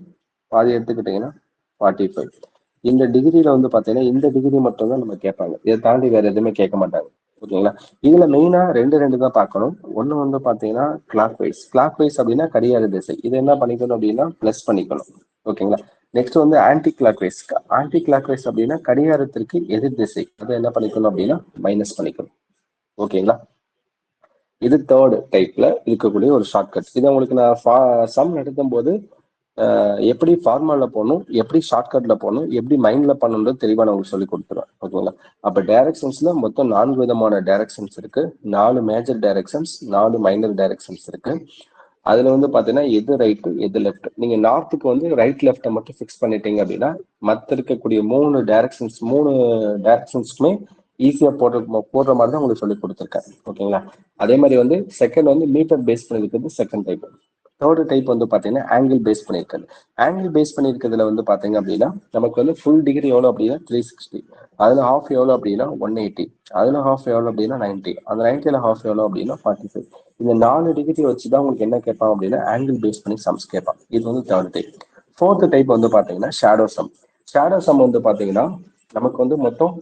பாதி எடுத்துக்கிட்டீங்கன்னா 45. இந்த டிகிரியில வந்து பாத்தீங்கன்னா இந்த டிகிரி மட்டும் தான் நம்ம கேட்பாங்க, இதை தாண்டி வேற எதுவுமே கேட்க மாட்டாங்க. ஓகேங்களா? இதுல மெயினா ரெண்டு தான் பார்க்கணும். ஒண்ணு வந்து பாத்தீங்கன்னா கிளாக் வைஸ் அப்படின்னா கடிகார திசை, இது என்ன பண்ணிக்கணும் அப்படின்னா பிளஸ் பண்ணிக்கணும். ஓகேங்களா? நெக்ஸ்ட் வந்து ஆன்டி கிளாக் வைஸ் அப்படின்னா கடிகாரத்திற்கு எதிர் திசை, அதை என்ன பண்ணிக்கணும் அப்படின்னா மைனஸ் பண்ணிக்கணும். ஓகேங்களா? இது தேர்ட் டைப்ல இருக்கக்கூடிய ஒரு ஷார்ட்கட். இதை உங்களுக்கு நான் சம் நடத்தும் போது எப்படி ஃபார்முலால போகணும், எப்படி ஷார்ட்கட்ல போகணும், எப்படி மைண்ட்ல பண்ணணும்னு தெளிவா நான் உங்களுக்கு சொல்லி கொடுத்துருவேன். ஓகேங்களா? அப்ப டைரக்ஷன்ஸ்ல மொத்தம் 4 விதமான டைரக்ஷன்ஸ் இருக்கு, 4 மேஜர் டைரக்ஷன்ஸ், 4 மைனர் டைரக்ஷன்ஸ் இருக்கு. அதுல வந்து பாத்தீங்கன்னா எது ரைட்டு எது லெஃப்ட், நீங்க நார்த்துக்கு வந்து ரைட் லெஃப்ட்டை மட்டும் ஃபிக்ஸ் பண்ணிட்டீங்க அப்படின்னா மத்த இருக்கக்கூடிய 3 டைரக்ஷன்ஸ்க்குமே ஈஸியா போடுற மாதிரி தான் உங்களுக்கு சொல்லி கொடுத்துருக்கேன். ஓகேங்களா? அதே மாதிரி வந்து செகண்ட் வந்து மீட்டர் பேஸ் பண்ணிருக்கிறது செகண்ட் டைப். தேர்ட் டைப் வந்து பாத்தீங்கன்னா ஆங்கிள் பேஸ் பண்ணிருக்கிறது. ஆங்கிள் பேஸ் பண்ணிருக்கிறதுல வந்து பாத்தீங்க அப்படின்னா நமக்கு வந்து ஃபுல் டிகிரி எவ்வளவு அப்படின்னா 360, அதுல ஹாஃப் எவ்வளவு அப்படின்னா 180, அதுல ஹாஃப் எவ்வளவு அப்படின்னா 90, அந்த 90ல ஹாஃப் எவ்வளவு அப்படின்னா 45. இந்த 4 டிகிரி வச்சுதான் உங்களுக்கு என்ன கேட்பான் அப்படின்னா ஆங்கிள் பேஸ் பண்ணி சம்ஸ் கேட்பான். இது வந்து தேர்ட் டைப். ஃபோர்த் டைப் வந்து பாத்தீங்கன்னா ஷேடோ சம் வந்து பாத்தீங்கன்னா நமக்கு வந்து மொத்தம்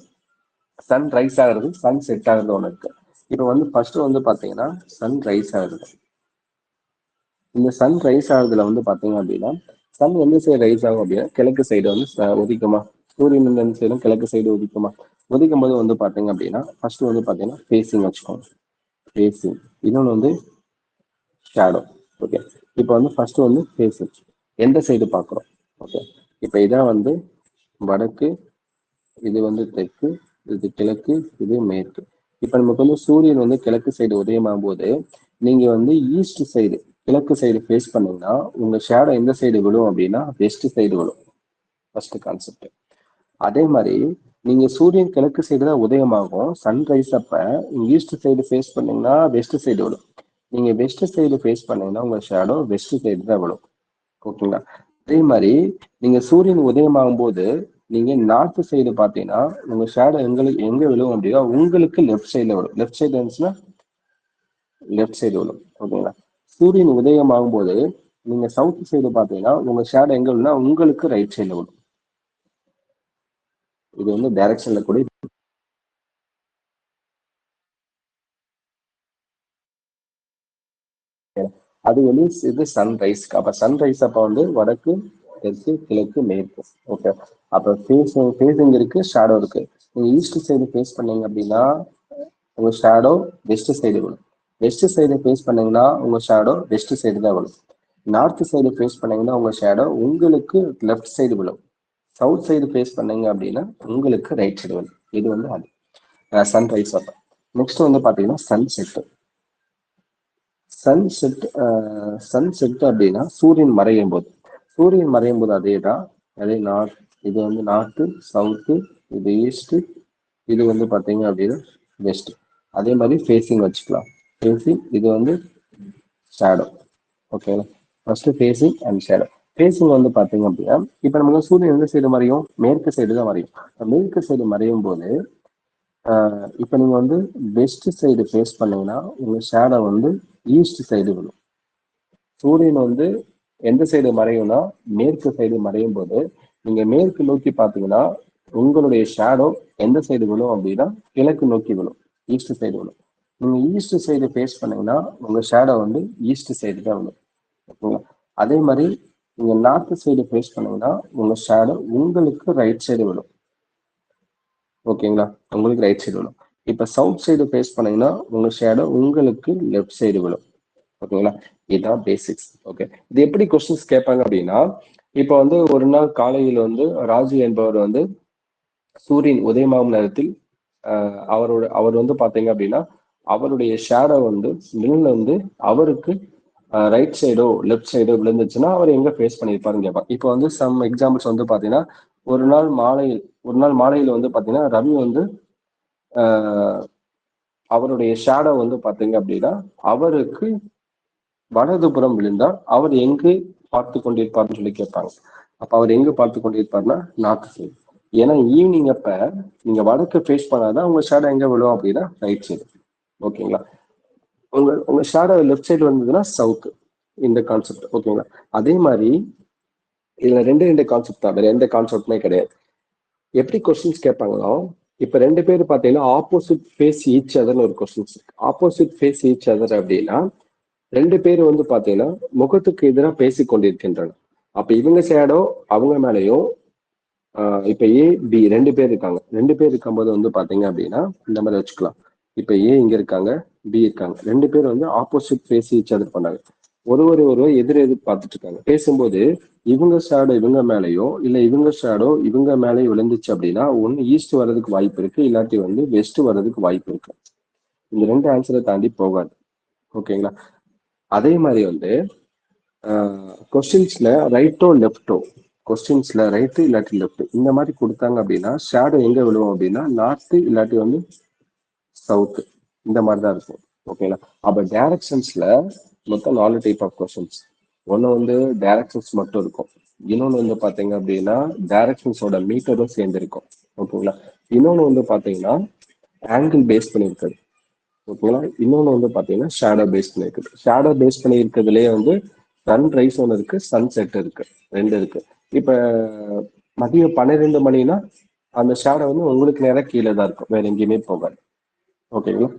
சன் ரைஸ் ஆகுறது, சன் செட் ஆகுறது ஒண்ணு இருக்கு. இப்ப வந்து ஃபர்ஸ்ட் வந்து பாத்தீங்கன்னா சன் ரைஸ் ஆகுது. இந்த சன் ரைஸ் ஆகுதுல வந்து பாத்தீங்க அப்படின்னா சன் எந்த சைடு ரைஸ் ஆகும் அப்படின்னா கிழக்கு சைடு வந்து உதிக்குமா, சூரியன் எந்த சைடும் கிழக்கு சைடு உதிக்குமா. உதிக்கும் போது வந்து பாத்தீங்க அப்படின்னா ஃபர்ஸ்ட் வந்து பாத்தீங்கன்னா ஃபேசிங் வச்சுக்கோங்க, ஃபேசிங். இன்னொன்று வந்து ஷேடோ. ஓகே, இப்போ வந்து ஃபர்ஸ்ட் வந்து ஃபேசிங், எந்த சைடு பார்க்குறோம். ஓகே, இப்போ இதான் வந்து வடக்கு, இது வந்து தெற்கு, இது கிழக்கு, இது மேற்கு. இப்ப நமக்கு வந்து சூரியன் வந்து கிழக்கு சைடு உதயமாகும் போது நீங்க வந்து ஈஸ்ட் சைடு கிழக்கு சைடு ஃபேஸ் பண்ணீங்கன்னா உங்க ஷேடோ எந்த சைடு விழும் அப்படின்னா வெஸ்ட் சைடு விழும். First concept. அதே மாதிரி நீங்க சூரியன் கிழக்கு சைடு தான் உதயமாகும். சன்ரைஸ் அப்ப ஈஸ்ட் சைடு ஃபேஸ் பண்ணீங்கன்னா வெஸ்ட் சைடு விழும். நீங்க வெஸ்ட் சைடு ஃபேஸ் பண்ணீங்கன்னா உங்க ஷேடோ வெஸ்ட் சைடு தான் விழும். ஓகேங்களா? அதே மாதிரி நீங்க சூரியன் உதயமாகும் போது நீங்க நார்த் சைடு பாத்தீங்கன்னா உங்க ஷேடோ எங்க விழும் அப்படின்னா உங்களுக்கு லெஃப்ட் சைடுல விழும். லெஃப்ட் சைடு இருந்துச்சுன்னா லெஃப்ட் சைடு விழும். ஓகேங்களா? சூரியன் உதயமாகும் போது நீங்க சவுத் சைடு பாத்தீங்கன்னா உங்க ஷேடோ எங்க விழும்னா உங்களுக்கு ரைட் சைடுல விழும். இது வந்து டைரக்ஷன்ல கூட அது வந்து இது சன்ரைஸ். அப்ப சன்ரைஸ் அப்ப வந்து வடக்கு, தெற்கு, கிழக்கு, மேற்கு. ஓகே. அப்ப ஃபேஸிங் இருக்கு, ஷேடோ இருக்கு. நீங்க ஈஸ்ட் சைடு ஃபேஸ் பண்ணீங்க அப்படின்னா உங்க ஷேடோ வெஸ்ட் சைடு விழும். வெஸ்ட் சைடு ஃபேஸ் பண்ணீங்கன்னா உங்க ஷேடோ வெஸ்ட் சைடு தான் விழும். நார்த் சைடு ஃபேஸ் பண்ணீங்கன்னா உங்க ஷேடோ உங்களுக்கு லெஃப்ட் சைடு விழும். சவுத் சைடு ஃபேஸ் பண்ணீங்க அப்படின்னா உங்களுக்கு ரைட் சைடு விழும். இது வந்து அது சன்ரைஸ் அப்ப. நெக்ஸ்ட் வந்து பாத்தீங்கன்னா சன் செட். சன் செட் அப்படின்னா சூரியன் மறையும் போது. சூரியன் மறையும் போது அதே தான். அதே நார்த், இது வந்து நார்த்து, சவுத்து, இது ஈஸ்ட், இது வந்து பாத்தீங்க அப்படின்னா வெஸ்ட். அதே மாதிரி ஃபேஸிங் வச்சுக்கலாம். ஃபேஸிங் இது வந்து ஷேடோ. ஓகேங்களா? First facing and shadow. Facing வந்து பாத்தீங்க அப்படின்னா இப்ப நமக்கு சூரியன் எந்த சைடு மறையும்? மேற்கு சைடு தான் மறையும். மேற்கு சைடு மறையும் போது இப்ப நீங்க வந்து வெஸ்ட் சைடு ஃபேஸ் பண்ணீங்கன்னா உங்க ஷேடோ வந்து ஈஸ்ட் சைடு விழும். சூரியன் வந்து எந்த சைடு மறையும்னா மேற்கு சைடு மறையும் போது நீங்க மேற்கு நோக்கி பாத்தீங்கன்னா உங்களுடைய ஷேடோ எந்த சைடு விழும் அப்படின்னா கிழக்கு நோக்கி விழும், ஈஸ்ட் சைடு விழும். நீங்க ஈஸ்ட் சைடு ஃபேஸ் பண்ணீங்கன்னா உங்க ஷேடோ வந்து ஈஸ்ட் சைடு தான் விழும். ஓகேங்களா? அதே மாதிரி நீங்க நார்த் சைடு ஃபேஸ் பண்ணீங்கன்னா உங்க ஷேடோ உங்களுக்கு ரைட் சைடு விழும். ஓகேங்களா? உங்களுக்கு ரைட் சைடு விழும். இப்ப சவுத் சைடு ஃபேஸ் பண்ணீங்கன்னா உங்க ஷேடோ உங்களுக்கு லெஃப்ட் சைடு விழும். ஓகேங்களா? இதுதான் பேசிக்ஸ். ஓகே. இது எப்படி கொஸ்டின்ஸ் கேட்பாங்க அப்படின்னா இப்ப வந்து ஒரு நாள் காலையில் வந்து ராஜு என்பவர் வந்து சூரியன் உதயமாகும் நேரத்தில் அவர் வந்து பாத்தீங்க அப்படின்னா அவருடைய ஷேடோ வந்து நிழல் வந்து அவருக்கு ரைட் சைடோ லெஃப்ட் சைடோ விழுந்துச்சுன்னா அவர் எங்க ஃபேஸ் பண்ணியிருப்பாருன்னு கேட்பாங்க. இப்போ வந்து சம் எக்ஸாம்பிள்ஸ் வந்து பாத்தீங்கன்னா ஒரு நாள் மாலையில் வந்து பாத்தீங்கன்னா ரவி வந்து அவருடைய ஷேடோ வந்து பாத்தீங்க அப்படின்னா அவருக்கு வலதுபுறம் விழுந்தால் அவர் எங்கு பார்த்து கொண்டிருப்பார்னு சொல்லி கேட்பாங்க. அப்ப அவர் எங்க பார்த்து கொண்டிருப்பார்னா நார்த் சைடு. ஏன்னா ஈவினிங் அப்ப நீங்க வடக்கு ஃபேஸ் பண்ணாதான் உங்க ஷேடோ எங்க விழும் அப்படின்னா ரைட் சைடு. ஓகேங்களா? உங்க ஷேடோ லெஃப்ட் சைடு வந்ததுன்னா சவுத். இந்த கான்செப்ட். ஓகேங்களா? அதே மாதிரி இதுல ரெண்டு கான்செப்ட் தான், வேற எந்த கான்செப்டுமே கிடையாது. எப்படி கொஸ்டின்ஸ் கேட்பாங்களோ இப்ப ரெண்டு பேர் பாத்தீங்கன்னா ஆப்போசிட் ஃபேஸ் ஈச் அதர்னு ஒரு கொஸ்டின்ஸ் இருக்கு. ஆப்போசிட் ஃபேஸ் ஈச் அதர் அப்படின்னா ரெண்டு பேர் வந்து பாத்தீங்கன்னா முகத்துக்கு எதிராக பேசி கொண்டிருக்கின்றனர். அப்ப இவங்க ஷேடோ அவங்க மேலேயும் இப்ப ஏ பி ரெண்டு பேர் இருக்காங்க. ரெண்டு பேர் இருக்கும்போது வந்து பாத்தீங்க அப்படின்னா இந்த மாதிரி வச்சுக்கலாம். இப்ப ஏ இங்க இருக்காங்க, பி இருக்காங்க. ரெண்டு பேர் வந்து ஆப்போசிட் ஃபேஸ் ஈச் அதர் பண்ணாங்க. ஒருவர் எதிர் பார்த்துட்டு இருக்காங்க. பேசும்போது இவங்க ஷேடோ இவங்க மேலேயோ இல்ல இவங்க ஷேடோ இவங்க மேலேயும் விழுந்துச்சு அப்படின்னா ஒன்னு ஈஸ்ட் வர்றதுக்கு வாய்ப்பு இருக்கு, இல்லாட்டி வந்து வெஸ்ட் வர்றதுக்கு வாய்ப்பு இருக்கு. இந்த ரெண்டு ஆன்சரை தாண்டி போகாது. ஓகேங்களா? அதே மாதிரி வந்து கொஸ்டின்ஸ்ல ரைட்டோ லெஃப்டோ, கொஸ்டின்ஸ்ல ரைட்டு இல்லாட்டி லெஃப்ட் இந்த மாதிரி கொடுத்தாங்க அப்படின்னா ஷேடோ எங்க விழுவோம் அப்படின்னா நார்த்து இல்லாட்டி வந்து சவுத்து. இந்த மாதிரி தான் இருக்கும். ஓகேங்களா? அப்ப டைரக்ஷன்ஸ்ல மொத்தம் 4 டைப் ஆஃப் கொஸ்டின்ஸ். ஒன்னு வந்து டைரக்ஷன்ஸ் மட்டும் இருக்கும். இன்னொன்னு வந்து பாத்தீங்க அப்படின்னா டைரக்ஷன்ஸோட மீட்டரும் சேர்ந்து இருக்கும். ஓகேங்களா? இன்னொன்னு வந்து பாத்தீங்கன்னா ஆங்கிள் பேஸ் பண்ணியிருக்காது. ஓகேங்களா? இன்னொன்னு வந்து பாத்தீங்கன்னா ஷேடோ பேஸ் பண்ணிருக்குது. ஷேடோ பேஸ் பண்ணி இருக்கிறதுலயே வந்து சன்ரைஸ் ஒன்று இருக்கு, சன் செட் இருக்கு, ரெண்டு இருக்கு. இப்ப மதியம் 12 மணினா அந்த ஷேடோ வந்து உங்களுக்கு நேரம் கீழே தான் இருக்கும், வேற எங்கேயுமே போகாது. ஓகேங்களா?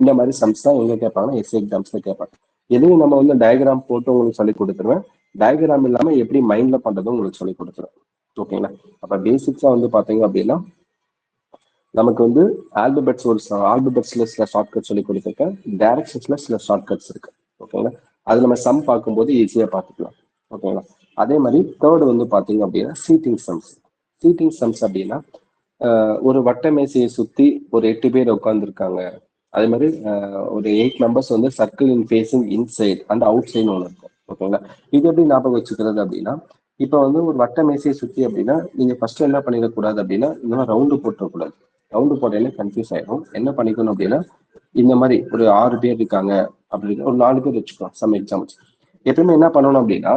இந்த மாதிரி சம்ஸ் தான் எங்க கேட்பாங்கன்னா எஸ்ஏ எக்ஸாம்ஸ்ல கேட்பாங்க. எதையும் நம்ம வந்து டயக்ராம் போட்டு உங்களுக்கு சொல்லி கொடுத்துருவேன். டயக்ராம் இல்லாம எப்படி மைண்ட்ல பண்றதும் உங்களுக்கு சொல்லி கொடுத்துருவேன். ஓகேங்களா? அப்ப பேசிக்ஸா வந்து பாத்தீங்க அப்படின்னா நமக்கு வந்து ஆல்பபெட்ஸ்ல சில ஷார்ட்கட் சொல்லி கொடுத்துருக்கேன். டைரக்ஷன்ஸ்ல சில ஷார்ட்கட்ஸ் இருக்கு. ஓகேங்களா? அது நம்ம சம் பார்க்கும்போது ஈஸியா பார்த்துக்கலாம். ஓகேங்களா? அதே மாதிரி தேர்ட் வந்து பாத்தீங்க அப்படின்னா சீட்டிங் சம்ஸ். சீட்டிங் சம்ஸ் அப்படின்னா ஒரு வட்ட மேசையை சுத்தி ஒரு 8 பேர் உட்காந்துருக்காங்க. அதே மாதிரி ஒரு 8 மெம்பர்ஸ் வந்து circle in facing inside and out side ஒன்று இருக்கும். ஓகேங்களா? இது எப்படி ஞாபகம் வச்சுக்கிறது அப்படின்னா, இப்போ வந்து ஒரு வட்ட மேசையை சுத்தி அப்படின்னா நீங்க ஃபர்ஸ்ட் என்ன பண்ணிடக்கூடாது அப்படின்னா, இந்த மாதிரி ரவுண்டு போட்டுறக்கூடாது. ரவுண்டு போட்டாலே கன்ஃபியூஸ் ஆயிடும். என்ன பண்ணிக்கணும் அப்படின்னா, இந்த மாதிரி ஒரு 6 பேர் இருக்காங்க அப்படின்னு ஒரு 4 பேர் வச்சுக்கோம். Some examples. எப்பவுமே என்ன பண்ணணும் அப்படின்னா,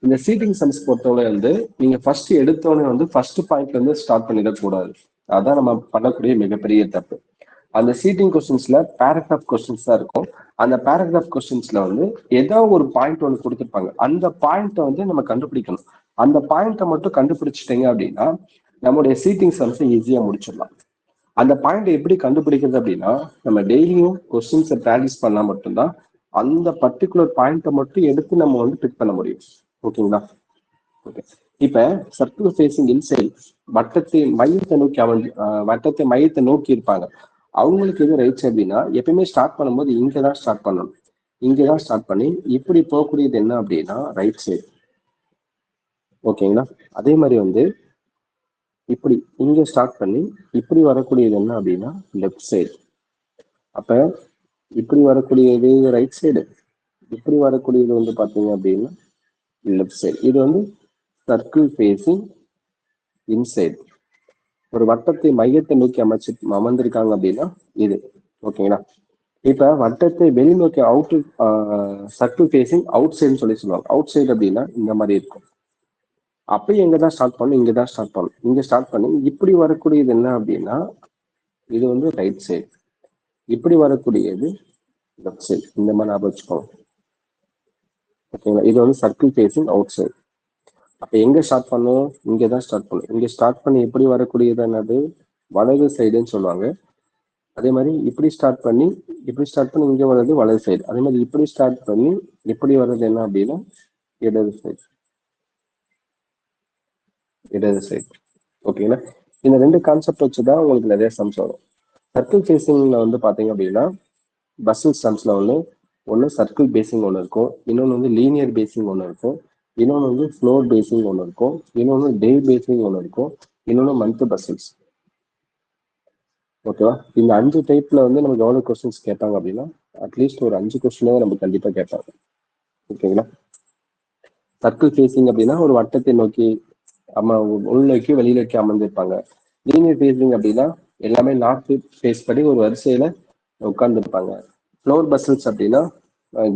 இந்த சீட்டிங் சம்ஸ் பொறுத்தவரை வந்து நீங்க ஃபர்ஸ்ட் எடுத்தோடனே வந்து ஃபர்ஸ்ட் பாயிண்ட்ல இருந்து ஸ்டார்ட் பண்ணிடக்கூடாது. அதான் நம்ம பண்ணக்கூடிய மிகப்பெரிய தப்பு. அந்த சீட்டிங் கொஸ்டின்ஸ்ல பேராகிராஃப் கொஸ்டின்ஸ் தான் இருக்கும். அந்த பேராகிராஃப் கொஸ்டின்ஸ்ல வந்து ஏதோ ஒரு பாயிண்ட் ஒன்று கொடுத்துருப்பாங்க. அந்த பாயிண்ட்டை வந்து நம்ம கண்டுபிடிக்கணும். அந்த பாயிண்ட்டை மட்டும் கண்டுபிடிச்சிட்டீங்க அப்படின்னா நம்முடைய சீட்டிங் சம்ஸை ஈஸியா முடிச்சிடலாம். அந்த பாயிண்ட் எப்படி கண்டுபிடிக்கிறது அப்படின்னா, நம்ம டெய்லியும் கொஸ்டின்ஸை ப்ராக்டிஸ் பண்ணா மட்டும்தான் அந்த பர்டிகுலர் பாயிண்ட்டை மட்டும் எடுத்து நம்ம வந்து பிக் பண்ண முடியும். ஓகேங்களா? ஓகே. இப்ப சர்க்கிள் ஃபேசிங் இன்சைட் வட்டத்தை மையத்தை நோக்கி இருப்பாங்க. அவங்களுக்கு எது ரைட்ஸ் அப்படின்னா, எப்பயுமே ஸ்டார்ட் பண்ணும்போது இங்கதான் ஸ்டார்ட் பண்ணணும். இங்கதான் ஸ்டார்ட் பண்ணி இப்படி போகக்கூடியது என்ன அப்படின்னா ரைட் சைடு. ஓகேங்களா? அதே மாதிரி வந்து இப்படி இங்க ஸ்டார்ட் பண்ணி இப்படி வரக்கூடியது என்ன அப்படின்னா லெஃப்ட் சைடு. அப்ப இப்படி வரக்கூடியது ரைட் சைடு, இப்படி வரக்கூடியது வந்து பாத்தீங்க அப்படின்னா லெஃப்ட் சைடு. இது வந்து சர்க்கிள் ஃபேசிங் இன்சைடு. ஒரு வட்டத்தை மையத்தை நோக்கி அமர்ந்திருக்காங்க அப்படின்னா இது. ஓகேங்களா? இப்ப வட்டத்தை வெளிநோக்கி அவுட் சர்க்கிள் ஃபேசிங் அவுட் சைடுன்னு சொல்லுவாங்க. அவுட் சைடு அப்படின்னா இந்த மாதிரி இருக்கும். அப்பயும் எங்கதான் ஸ்டார்ட் பண்ணணும், இங்கதான் ஸ்டார்ட் பண்ணணும். இங்க ஸ்டார்ட் பண்ணி இப்படி வரக்கூடியது என்ன அப்படின்னா இது வந்து ரைட் சைடு. இப்படி வரக்கூடியது லெஃப்ட் சைடு. இந்த மாதிரி ஞாபகம் வச்சுக்கோங்க. ஓகேங்களா? இது வந்து சர்க்கிள் ஃபேசிங் அவுட் சைடு. அப்ப எங்க ஸ்டார்ட் பண்ணும், இங்கதான் ஸ்டார்ட் பண்ணும். இங்க ஸ்டார்ட் பண்ணி எப்படி வரக்கூடியது என்னது வலது சைடுன்னு சொல்லுவாங்க. அதே மாதிரி இப்படி ஸ்டார்ட் பண்ணி இங்க வர்றது வலது சைடு. அதே மாதிரி இப்படி ஸ்டார்ட் பண்ணி எப்படி வர்றது என்ன அப்படின்னா இடது சைடு. இடது சைடு. ஓகேங்களா? இந்த ரெண்டு கான்செப்ட் வச்சுதான் உங்களுக்கு நிறைய சம்ஸ் வரும். சர்க்கிள் ஃபேசிங்ல வந்து பாத்தீங்க அப்படின்னா பஸ்ஸல் சம்ஸ்ல ஒன்று சர்க்கிள் பேசிங் ஒன்று இருக்கும், இன்னொன்று வந்து லீனியர் பேசிங் ஒன்று இருக்கும், இன்னொன்று வந்து ஃப்ளோர் பேசிங் ஒன்று இருக்கும், இன்னொன்று டே பேசிங் ஒன்று இருக்கும், இன்னொன்று மந்த் பஸ்ஸல்ஸ். ஓகேவா? இந்த 5 டைப்ல வந்து நமக்கு எவ்வளவு கொஸ்டின்ஸ் கேட்பாங்க அப்படின்னா அட்லீஸ்ட் ஒரு 5 கொஸ்டினாவது நம்ம கண்டிப்பா கேட்பாங்க. ஓகேங்களா? சர்க்கிள் ஃபேசிங் அப்படின்னா ஒரு வட்டத்தை நோக்கி உள்நோக்கி வெளிநோக்கி அமர்ந்திருப்பாங்க. லீனியர் ஃபேசிங் அப்படின்னா எல்லாமே நார்த் ஃபேஸ் படி ஒரு வரிசையில உட்கார்ந்துருப்பாங்க. ஃப்ளோர் பஸ்ஸல்ஸ் அப்படின்னா